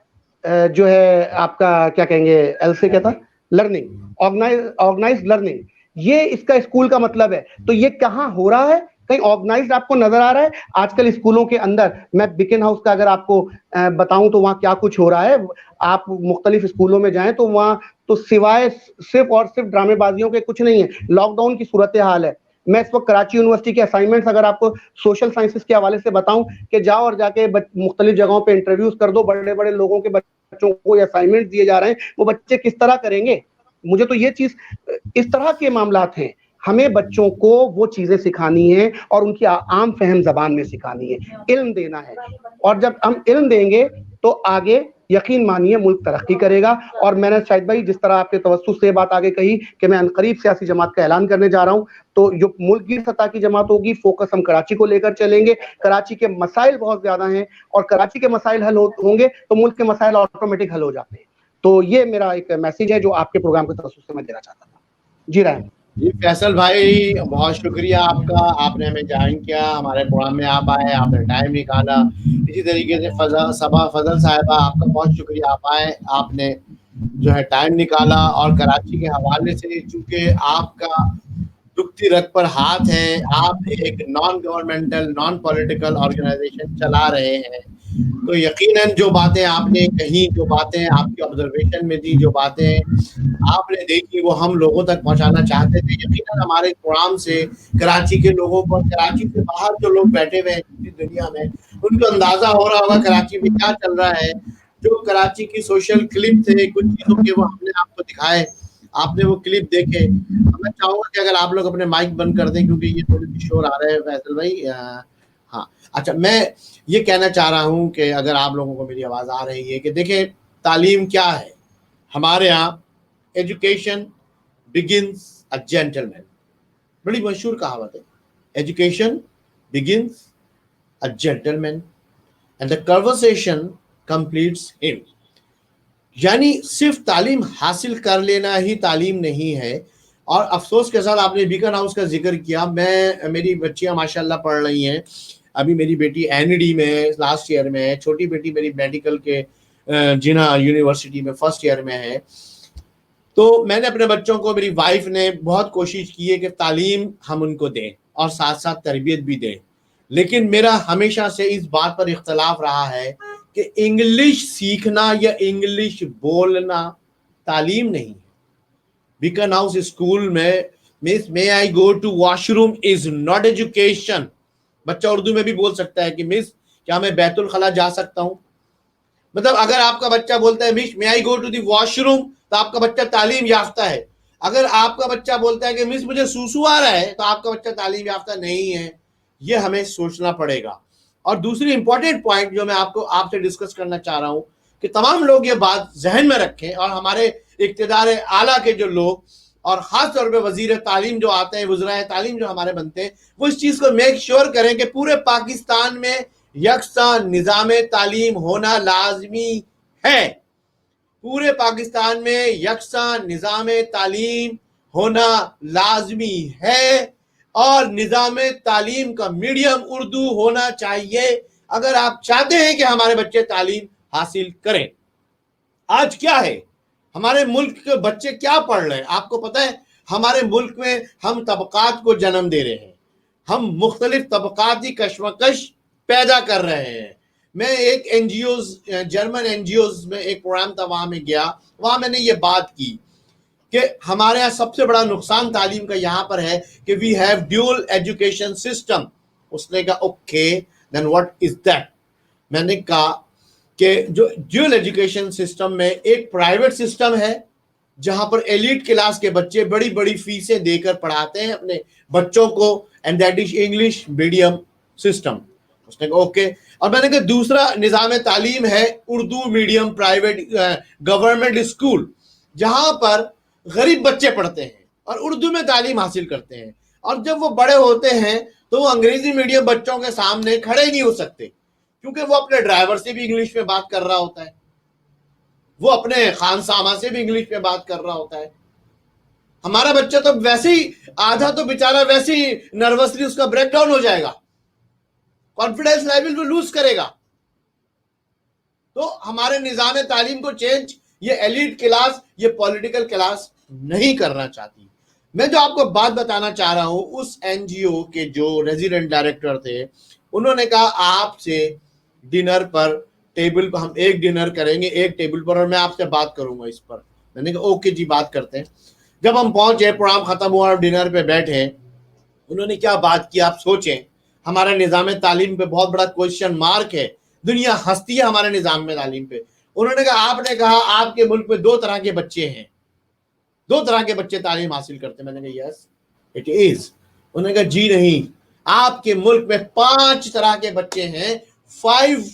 जो है आपका क्या कहेंगे, एल से क्या था, लर्निंग, ऑर्गेनाइज्ड लर्निंग, ये इसका स्कूल का मतलब है। तो ये कहाँ हो रहा है, कहीं ऑर्गेनाइज्ड आपको नजर आ रहा है? आजकल स्कूलों के अंदर, मैं बिकन हाउस का अगर आपको बताऊं तो वहाँ क्या कुछ हो रहा है। आप मुख्तलिफ स्कूलों में जाएं तो वहाँ تو سوائے صرف اور صرف ڈرامے بازیوں کے کچھ نہیں ہے. لاک ڈاؤن کی صورتحال ہے. میں اس وقت کراچی یونیورسٹی کے اسائنمنٹس اگر آپ کو سوشل سائنسز کے حوالے سے بتاؤں کہ جاؤ اور جا کے مختلف جگہوں پہ انٹرویوز کر دو, بڑے بڑے لوگوں کے بچوں کو اسائنمنٹ دیے جا رہے ہیں, وہ بچے کس طرح کریں گے. مجھے تو یہ چیز, اس طرح کے معاملات ہیں. ہمیں بچوں کو وہ چیزیں سکھانی ہیں اور ان کی عام فہم زبان میں سکھانی ہے, علم دینا ہے. اور جب ہم علم دیں گے تو آگے یقین مانیے ملک ترقی کرے گا. اور میں نے شاہد بھائی جس طرح آپ کے توسط سے بات آگے کہی کہ میں عنقریب سیاسی جماعت کا اعلان کرنے جا رہا ہوں, تو جو ملک کی سطح کی جماعت ہوگی, فوکس ہم کراچی کو لے کر چلیں گے. کراچی کے مسائل بہت زیادہ ہیں اور کراچی کے مسائل حل ہوں گے تو ملک کے مسائل آٹومیٹک حل ہو جاتے ہیں. تو یہ میرا ایک میسج ہے جو آپ کے پروگرام کے توسط سے میں دینا چاہتا تھا. جی رحم. جی فیصل بھائی بہت شکریہ آپ کا, آپ نے ہمیں جوائن کیا, ہمارے پروگرام میں آپ آئے, آپ نے ٹائم نکالا. اسی طریقے سے صبا فضل صاحبہ آپ کا بہت شکریہ, آپ آئے, آپ نے جو ہے ٹائم نکالا. اور کراچی کے حوالے سے چونکہ آپ کا دکھتی رگ پر ہاتھ ہے, آپ ایک non governmental non political organisation چلا رہے ہیں, تو یقیناً جو باتیں آپ نے کہیں, جو باتیں آپ کی آبزرویشن میں تھی, جو باتیں آپ نے دیکھی وہ ہم لوگوں تک پہنچانا چاہتے تھے. یقیناً ہمارے پروگرام سے کراچی کے لوگوں کو, کراچی سے باہر جو لوگ بیٹھے ہوئے ہیں دنیا میں, ان کو اندازہ ہو رہا ہوگا کراچی میں کیا چل رہا ہے. جو کراچی کی سوشل کلپ تھے کچھ چیزوں کے, وہ ہم نے آپ کو دکھائے, آپ نے وہ کلپ دیکھے. میں چاہوں گا کہ اگر آپ لوگ اپنے مائک بند کر دیں کیونکہ یہ تھوڑی سی شور آ رہا ہے فیصل بھائی. ہاں اچھا, میں یہ کہنا چاہ رہا ہوں کہ اگر آپ لوگوں کو میری آواز آ رہی ہے کہ دیکھیں تعلیم کیا ہے. ہمارے یہاں ایجوکیشن begins a gentleman, بڑی مشہور کہاوت ہے. Education begins a gentleman and the conversation completes him. یعنی صرف تعلیم حاصل کر لینا ہی تعلیم نہیں ہے. اور افسوس کے ساتھ آپ نے بیکن ہاؤس کا ذکر کیا, میری بچیاں ماشاءاللہ پڑھ رہی ہیں. ابھی میری بیٹی این میں لاسٹ ایئر میں ہے, چھوٹی بیٹی میری میڈیکل کے جنا یونیورسٹی میں فرسٹ ایئر میں ہے. تو میں نے اپنے بچوں کو, میری وائف نے بہت کوشش کی ہے کہ تعلیم ہم ان کو دیں اور ساتھ ساتھ تربیت بھی دیں. لیکن میرا ہمیشہ سے اس بات پر اختلاف رہا ہے کہ انگلش سیکھنا یا انگلش بولنا تعلیم نہیں ہے. بیکن ہاؤس اسکول میں مس may I go to washroom is not education. بچہ اردو میں بھی بول سکتا ہے کہ مس کیا میں بیت الخلا جا سکتا ہوں. مطلب اگر آپ کا بچہ بولتا ہے مس may I go to the washroom تو آپ کا بچہ تعلیم یافتہ ہے. اگر آپ کا بچہ بولتا ہے کہ مس مجھے سوسو آ رہا ہے تو آپ کا بچہ تعلیم یافتہ نہیں ہے. یہ ہمیں سوچنا پڑے گا. اور دوسری امپورٹنٹ پوائنٹ جو میں آپ سے ڈسکس کرنا چاہ رہا ہوں کہ تمام لوگ یہ بات ذہن میں رکھیں, اور ہمارے اقتدار اعلیٰ کے جو لوگ اور خاص طور پہ وزیر تعلیم جو آتے ہیں, وزرائے تعلیم جو ہمارے بنتے ہیں, وہ اس چیز کو میک شیور کریں کہ پورے پاکستان میں یکساں نظام تعلیم ہونا لازمی ہے. پورے پاکستان میں یکساں نظام تعلیم ہونا لازمی ہے, اور نظام تعلیم کا میڈیم اردو ہونا چاہیے اگر آپ چاہتے ہیں کہ ہمارے بچے تعلیم حاصل کریں. آج کیا ہے, ہمارے ملک کے بچے کیا پڑھ رہے ہیں آپ کو پتہ ہے؟ ہمارے ملک میں ہم طبقات کو جنم دے رہے ہیں, ہم مختلف طبقاتی کشمکش پیدا کر رہے ہیں. میں ایک N G Os, German N G Os میں ایک پروگرام تھا, وہاں میں گیا, وہاں میں نے یہ بات کی کہ ہمارے یہاں سب سے بڑا نقصان تعلیم کا یہاں پر ہے کہ we have dual education system. اس نے کہا okay then what is that. میں نے کہا کہ جو ڈیول ایجوکیشن سسٹم میں ایک پرائیویٹ سسٹم ہے جہاں پر ایلیٹ کلاس کے بچے بڑی بڑی فیسیں دے کر پڑھاتے ہیں اپنے بچوں کو, and that is English medium system. اس نے کہا اوکے. اور میں نے کہا دوسرا نظام تعلیم ہے Urdu medium private government school, جہاں پر غریب بچے پڑھتے ہیں اور اردو میں تعلیم حاصل کرتے ہیں, اور جب وہ بڑے ہوتے ہیں تو وہ انگریزی میڈیم بچوں کے سامنے کھڑے ہی نہیں ہو سکتے کیونکہ وہ اپنے ڈرائیور سے بھی انگلش میں بات کر رہا ہوتا ہے, وہ اپنے خانسامہ سے بھی انگلش میں بات کر رہا ہوتا ہے. ہمارا بچہ تو ویسے ہی آدھا تو بیچارہ ویسے ہی نروسلی اس کا بریک ڈاؤن ہو جائے گا, کانفیڈنس لیول وہ لوز کرے گا. تو ہمارے نظام تعلیم کو چینج یہ ایلیٹ کلاس, یہ پولیٹیکل کلاس نہیں کرنا چاہتی. میں جو آپ کو بات بتانا چاہ رہا ہوں, اس این جی او کے جو ریزیڈنٹ ڈائریکٹر تھے, انہوں نے کہا آپ سے ڈنر پر ٹیبل پر ہم ایک ڈنر کریں گے ایک ٹیبل پر, اور میں آپ سے بات کروں گا اس پر. मैंने कहा ओके जी बात करते हैं। जब हम पहुंचे, प्रोग्राम खत्म हुआ और डिनर पे बैठे, उन्होंने क्या बात की आप सोचें। हमारा निज़ाम तालीम पे बहुत बड़ा क्वेश्चन मार्क है, दुनिया हंसती है हमारे निज़ाम तालीम पे। उन्होंने कहा आपने कहा आपके मुल्क में 2 तरह के बच्चे हैं, 2 तरह के बच्चे तालीम हासिल करते हैं। मैंने कहा यस इट इज। उन्होंने कहा जी नहीं, आपके मुल्क में 5 तरह के बच्चे हैं, 5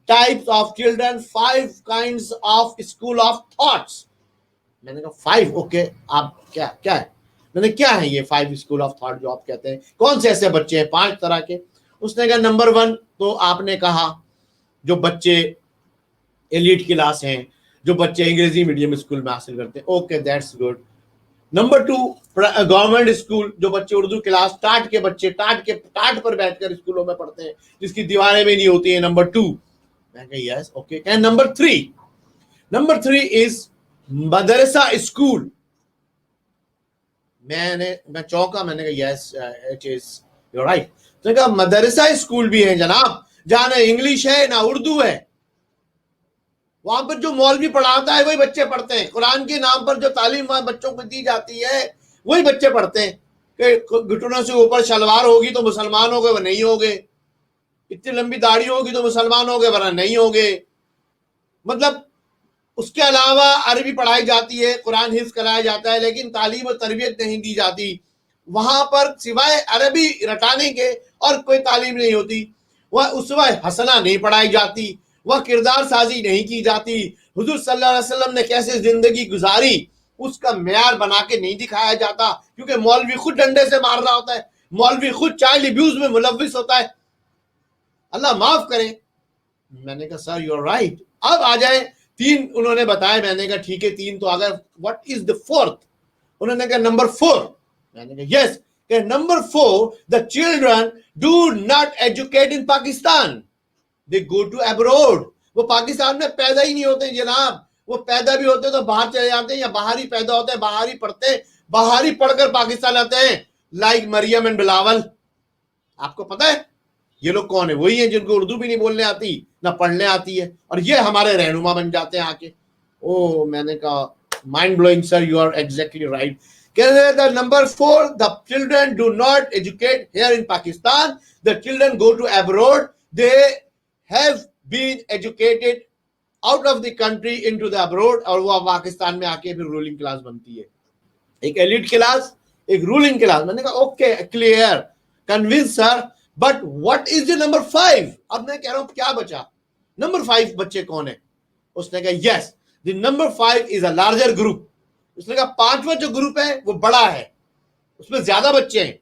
types of children, 5 kinds of school of thoughts. मैंने कहा 5 ओके, आप क्या है? मैंने क्या है ये 5 स्कूल ऑफ थॉट जो आप कहते हैं, कौन से ऐसे बच्चे हैं 5 तरह के? उसने कहा नंबर 1 तो आपने कहा जो बच्चे एलीट क्लास हैं, जो बच्चे अंग्रेजी मीडियम स्कूल में हासिल करते हैं, okay that's good. Number 2 government school, जो बच्चे उर्दू क्लास टाट के बच्चे टाट पर बैठकर स्कूलों में पढ़ते हैं, जिसकी दीवारें भी नहीं होती है, नंबर 2। मैं कहा yes okay. And number 3 is Madrasa school. मैं चौंका, मैंने कहा yes it is you right. तो कहा मदरसा स्कूल भी है जनाब, जहां ना इंग्लिश है ना उर्दू है, वहां पर जो मौलवी पढ़ाता है वही बच्चे पढ़ते हैं, कुरान के नाम पर जो तालीम वहां बच्चों को दी जाती है वही बच्चे पढ़ते हैं। कि घुटनों से ऊपर शलवार होगी तो मुसलमान हो गए, वह नहीं हो गए, इतनी लंबी दाढ़ी होगी तो मुसलमान हो गए, वरना नहीं हो गए। मतलब उसके अलावा अरबी पढ़ाई जाती है, कुरान हिफ्ज कराया जाता है, लेकिन तालीम और तरबियत नहीं दी जाती वहां पर, सिवाय अरबी रटाने के और कोई तालीम नहीं होती। वह उसवा हसना नहीं पढ़ाई जाती, वह किरदार साजी नहीं की जाती, हुजूर सल्लल्लाहु अलैहि वसल्लम ने कैसे जिंदगी गुजारी उसका मेयार बना के नहीं दिखाया जाता, क्योंकि मौलवी खुद डंडे से मार रहा होता है, मौलवी खुद चाइल्ड अब्यूज में मुलव्विस होता है, अल्लाह माफ करे। मैंने कहा सर यू आर राइट। अब आ जाए 3 उन्होंने बताया। मैंने कहा ठीक है 3 तो आ गए, व्हाट इज द 4th? उन्होंने कहा नंबर 4। मैंने कहा yes. Number 4 the children do not educate in Pakistan, they go to abroad. वो पाकिस्तान में पैदा ही नहीं होते जनाब, वो पैदा भी होते तो बाहर चले जाते हैं, या बाहर ही पैदा होते हैं, बाहर ही पढ़ते हैं, बाहर ही पढ़कर पाकिस्तान आते हैं, लाइक मरियम एंड बिलावल। आपको पता है ये लोग कौन है? वही है जिनको उर्दू भी नहीं बोलने आती ना पढ़ने आती है, और ये हमारे रहनुमा बन जाते हैं आके। ओ मैंने कहा mind blowing sir, you are exactly right. Number 4 the children do not educate here in Pakistan, the children go to abroad, they have been educated out of the country into the abroad, और वो पाकिस्तान में आके फिर ruling class बनती है, एक elite class, एक ruling class. मैंने कहा okay clear, convince sir, but what is the number 5? अब मैं कह रहा हूं क्या बचा, नंबर 5 बच्चे कौन है? उसने कहा yes the number 5 is a larger group. उसने कहा 5वां जो ग्रुप है वो बड़ा है, उसमें ज्यादा बच्चे हैं।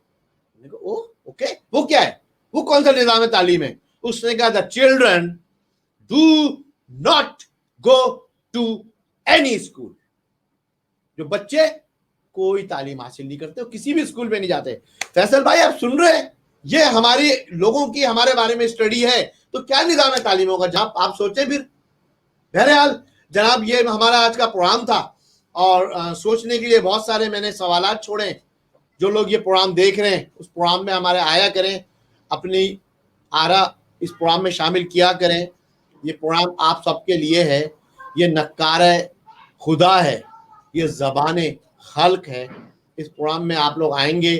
मैंने कहा ओ ओके, वो क्या है, वो कौन सा निजाम तालीम है? उसने कहा the children do not go to any school, जो बच्चे कोई तालीम हासिल नहीं करते, किसी भी स्कूल में नहीं जाते। फैसल भाई आप सुन रहे हैं, ये हमारे लोगों की हमारे बारे में स्टडी है, तो क्या निजाम है तालीम होगा जनाब, आप सोचे फिर। बहरहाल जनाब ये हमारा आज का प्रोग्राम था, और सोचने के लिए बहुत सारे मैंने सवालात छोड़े। जो लोग ये प्रोग्राम देख रहे हैं उस प्रोग्राम में हमारे आया करें, अपनी आरा इस प्रोग्राम में शामिल किया करें। ये प्रोग्राम आप सबके लिए है, ये नक्कार खुदा है, ये ज़बान खल्क है। इस प्रोग्राम में आप लोग आएंगे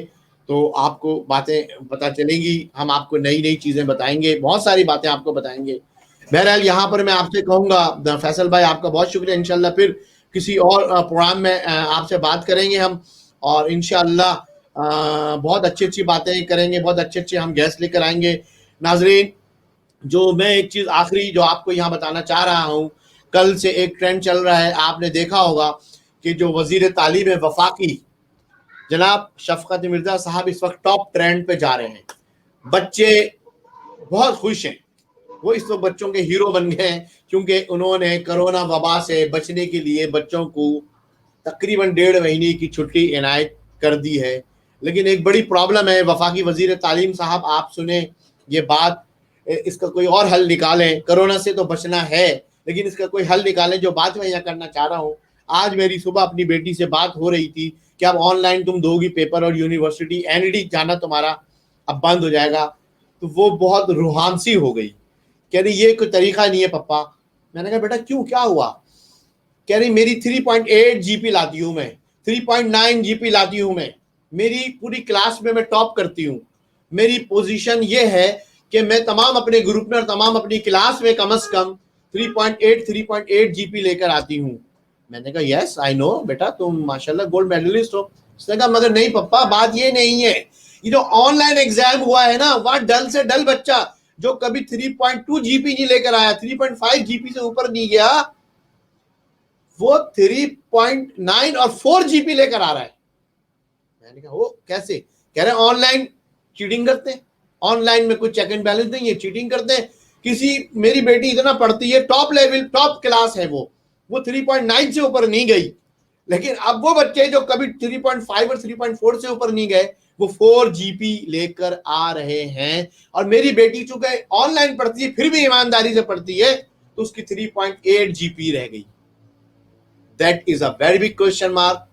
तो आपको बातें पता चलेंगी, हम आपको नई नई चीज़ें बताएंगे, बहुत सारी बातें आपको बताएंगे। बहरहाल यहाँ पर मैं आपसे कहूँगा फैसल भाई आपका बहुत शुक्रिया, इंशाल्लाह फिर किसी और प्रोग्राम में आपसे बात करेंगे हम, और इंशाल्लाह बहुत अच्छी अच्छी बातें करेंगे, बहुत अच्छे अच्छे हम गेस्ट लेकर आएंगे। नाजरीन जो मैं एक चीज़ आखिरी जो आपको यहाँ बताना चाह रहा हूँ, कल से एक ट्रेंड चल रहा है, आपने देखा होगा कि जो वजीर तालीम है वफाकी जनाब शफकत मिर्जा साहब इस वक्त टॉप ट्रेंड पे जा रहे हैं। बच्चे बहुत खुश हैं, वो इस वक्त बच्चों के हीरो बन गए हैं, क्योंकि उन्होंने कोरोना वबा से बचने के लिए बच्चों को तकरीबन 1.5 महीने की छुट्टी इनायत कर दी है। लेकिन एक बड़ी प्रॉब्लम है, वफाकी वजीर तालीम साहब आप सुने ये बात, इसका कोई और हल निकालें। कोरोना से तो बचना है, लेकिन इसका कोई हल निकालें। जो बात मैं यहाँ करना चाह रहा हूँ, आज मेरी सुबह अपनी बेटी से बात हो रही थी कि अब ऑनलाइन तुम दोगी पेपर, और यूनिवर्सिटी एनडी जाना तुम्हारा अब बंद हो जाएगा। तो वो बहुत रूहानसी हो गई, कह रही ये कोई तरीका नहीं है पप्पा। मैंने कहा बेटा क्यों, क्या हुआ? कह रही मेरी 3.8 जीपी लाती हूं मैं, 3.9 जीपी लाती हूं मैं, मेरी पूरी क्लास में मैं टॉप करती हूं, मेरी पोजीशन ये है कि मैं तमाम अपने ग्रुप में और तमाम अपनी क्लास में कम से कम 3.8 जीपी लेकर आती हूं। मैंने कहा यस आई नो बेटा, तुम माशाल्लाह गोल्ड मेडलिस्ट हो। उसने कहा मगर नहीं पप्पा, बात ये नहीं है, ये जो ऑनलाइन एग्जाम हुआ है ना, वहां डल से डल बच्चा जो कभी 3.2 जीपी नहीं लेकर आया, 3.5 जीपी से ऊपर नहीं गया, वो 3.9 और 4 जीपी लेकर आ रहा है। मैंने कहा वो कैसे? कह रहे ऑनलाइन चीटिंग करते हैं, ऑनलाइन में कुछ चेक एंड बैलेंस नहीं है, चीटिंग करते हैं। किसी मेरी बेटी इतना पढ़ती है, टॉप लेवल टॉप क्लास है, वो 3.9 से ऊपर नहीं गई, लेकिन अब वो बच्चे जो कभी 3.5 और 3.4 से ऊपर नहीं गए, वो 4 जीपी लेकर आ रहे हैं। और मेरी बेटी चूंकि ऑनलाइन पढ़ती है, फिर भी ईमानदारी से पढ़ती है, तो उसकी 3.8 जीपी रह गई। That is a very big question mark.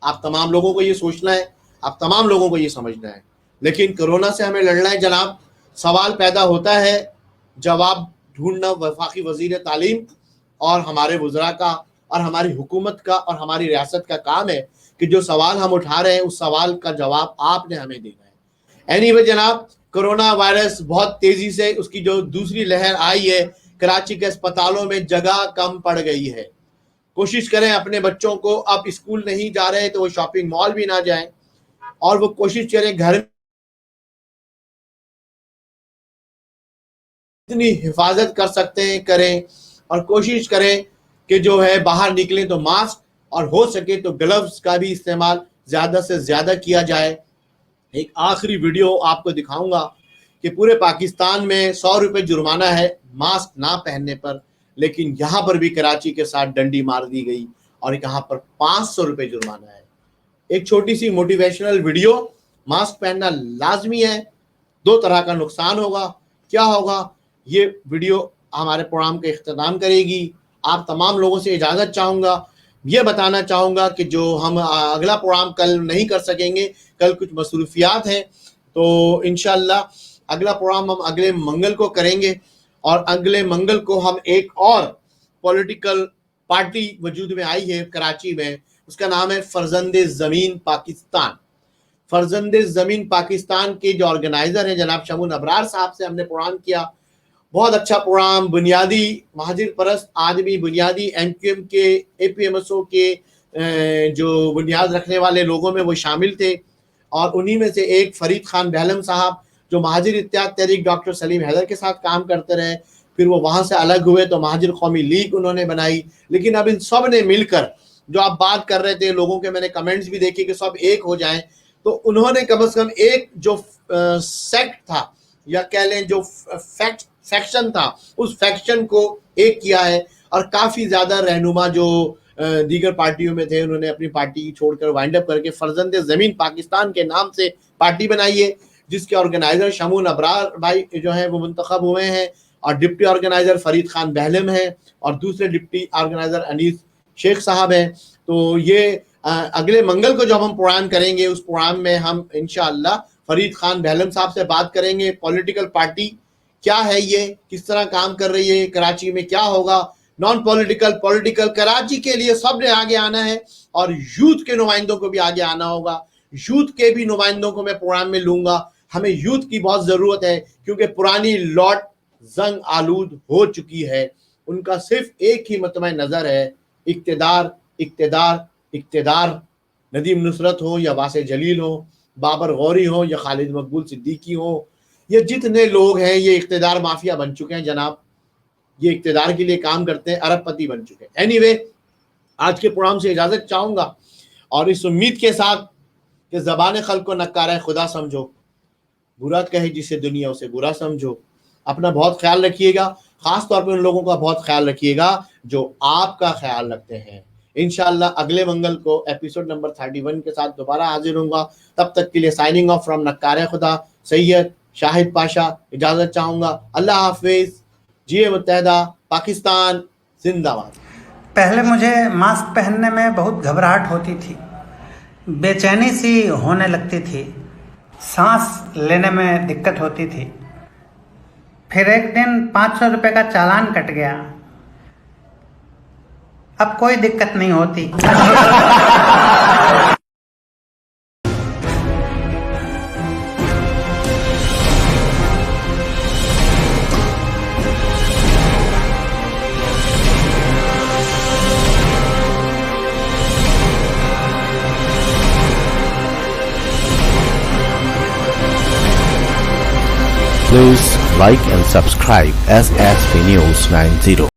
आप तमाम लोगों को ये सोचना है, आप तमाम लोगों को ये समझना है। लेकिन कोरोना से हमें लड़ना है जनाब। सवाल पैदा होता है, जवाब ढूंढना वफाकी वजीर तालीम और हमारे वज़रा का और हमारी हुकूमत का और हमारी रियासत का काम है कि जो सवाल हम उठा रहे हैं उस सवाल का जवाब आपने हमें देना है। एनीवे जनाब, कोरोना वायरस बहुत तेजी से उसकी जो दूसरी लहर आई है, कराची के अस्पतालों में जगह कम पड़ गई है। कोशिश करें अपने बच्चों को, अब स्कूल नहीं जा रहे तो वो शॉपिंग मॉल भी ना जाएं, और वो कोशिश करें घर इतनी हिफाजत कर सकते हैं करें, और कोशिश करें कि जो है बाहर निकलें तो मास्क और हो सके तो ग्लव्स का भी इस्तेमाल ज़्यादा से ज़्यादा किया जाए। एक आखिरी वीडियो आपको दिखाऊंगा कि पूरे पाकिस्तान में 100 रुपये जुर्माना है मास्क ना पहनने पर, लेकिन यहाँ पर भी कराची के साथ डंडी मार दी गई और यहाँ पर 500 रुपये जुर्माना है। एक छोटी सी मोटिवेशनल वीडियो, मास्क पहनना लाजमी है, 2 तरह का नुकसान होगा। क्या होगा? ये वीडियो हमारे प्रोग्राम का इख्तिताम करेगी। आप तमाम लोगों से इजाज़त चाहूँगा, ये बताना चाहूँगा कि जो हम अगला प्रोग्राम कल नहीं कर सकेंगे, कल कुछ मसरूफियात हैं, तो इंशाअल्लाह अगला प्रोग्राम हम अगले मंगल को करेंगे। और अगले मंगल को हम एक और पॉलिटिकल पार्टी वजूद में आई है कराची में, उसका नाम है फर्जंदे ज़मीन पाकिस्तान। फर्जंदे ज़मीन पाकिस्तान के जो ऑर्गेनाइज़र हैं जनाब शमून अबरार साहब से हमने प्रोग्राम किया, बहुत अच्छा प्रोग्राम। बुनियादी महाजिर परस्त आदमी, बुनियादी MQM के APMSO के जो बुनियाद रखने वाले लोगों में वो शामिल थे, और उन्हीं में से एक फरीद खान बहलम साहब जो महाजिर इत्तेहाद तहरीक डॉक्टर सलीम हैदर के साथ काम करते रहे, फिर वो वहाँ से अलग हुए तो महाजिर कौमी लीग उन्होंने बनाई। लेकिन अब इन सब ने मिलकर, जो आप बात कर रहे थे, लोगों के मैंने कमेंट्स भी देखे कि सब एक हो जाएं, तो उन्होंने कम से कम एक जो सेक्ट था या कह लें जो फैक्शन था, उस फैक्शन को एक किया है। और काफ़ी ज़्यादा रहनुमा जो दीगर पार्टियों में थे, उन्होंने अपनी पार्टी छोड़कर वाइंड अप करके फर्जंदे ज़मीन पाकिस्तान के नाम से पार्टी बनाई है, जिसके ऑर्गेनाइज़र शमून अबरार भाई जो हैं वो मुंतखब हुए हैं, और डिप्टी ऑर्गेनाइज़र फरीद खान बहलम हैं, और दूसरे डिप्टी ऑर्गेनाइज़र अनीस शेख साहब हैं। तो ये अगले मंगल को जब हम प्रोग्राम करेंगे, उस प्रोग्राम में हम इंशाअल्लाह फरीद खान बहलम साहब से बात करेंगे। पॉलिटिकल पार्टी क्या है, ये किस तरह काम कर रही है, कराची में क्या होगा, नॉन पॉलिटिकल, पॉलिटिकल, कराची के लिए सब ने आगे आना है, और यूथ के नुमाइंदों को भी आगे आना होगा। यूथ के भी नुमाइंदों को मैं प्रोग्राम में लूंगा। हमें यूथ की बहुत ज़रूरत है, क्योंकि पुरानी लौट जंग आलूद हो चुकी है। उनका सिर्फ एक ही मतमा नज़र है, इक्तदार इक्तदार इक्तदार। नदीम नुसरत हो या वासे जलील हो, बाबर गौरी हो या खालिद मकबूल सिद्दीकी हो, ये जितने लोग हैं ये इक्तदार माफिया बन चुके हैं जनाब, ये इक्तदार के लिए काम करते हैं, अरबपति बन चुके हैं। एनीवे, आज के प्रोग्राम से इजाज़त चाहूँगा, और इस उम्मीद के साथ कि ज़बान खल्क़ को नक्कार खुदा समझो, बुरा कहे जिसे दुनिया उसे बुरा समझो। अपना बहुत ख्याल रखिएगा, ख़ास तौर पर उन लोगों का बहुत ख्याल रखिएगा जो आपका ख्याल रखते हैं। इंशाअल्लाह अगले मंगल को एपिसोड नंबर 31 के साथ दोबारा हाजिर होऊंगा। तब तक के लिए साइनिंग ऑफ फ्रॉम नक्कार खुदा, सैयद शाहिद पाशा इजाज़त चाहूँगा। अल्लाह हाफिज़। जिए मुत्तहदा पाकिस्तान जिंदाबाद। पहले मुझे मास्क पहनने में बहुत घबराहट होती थी, बेचैनी सी होने लगती थी, सांस लेने में दिक्कत होती थी। फिर एक दिन 500 रुपये का चालान कट गया। अब कोई दिक्कत नहीं होती। Please like and subscribe SSP News 90.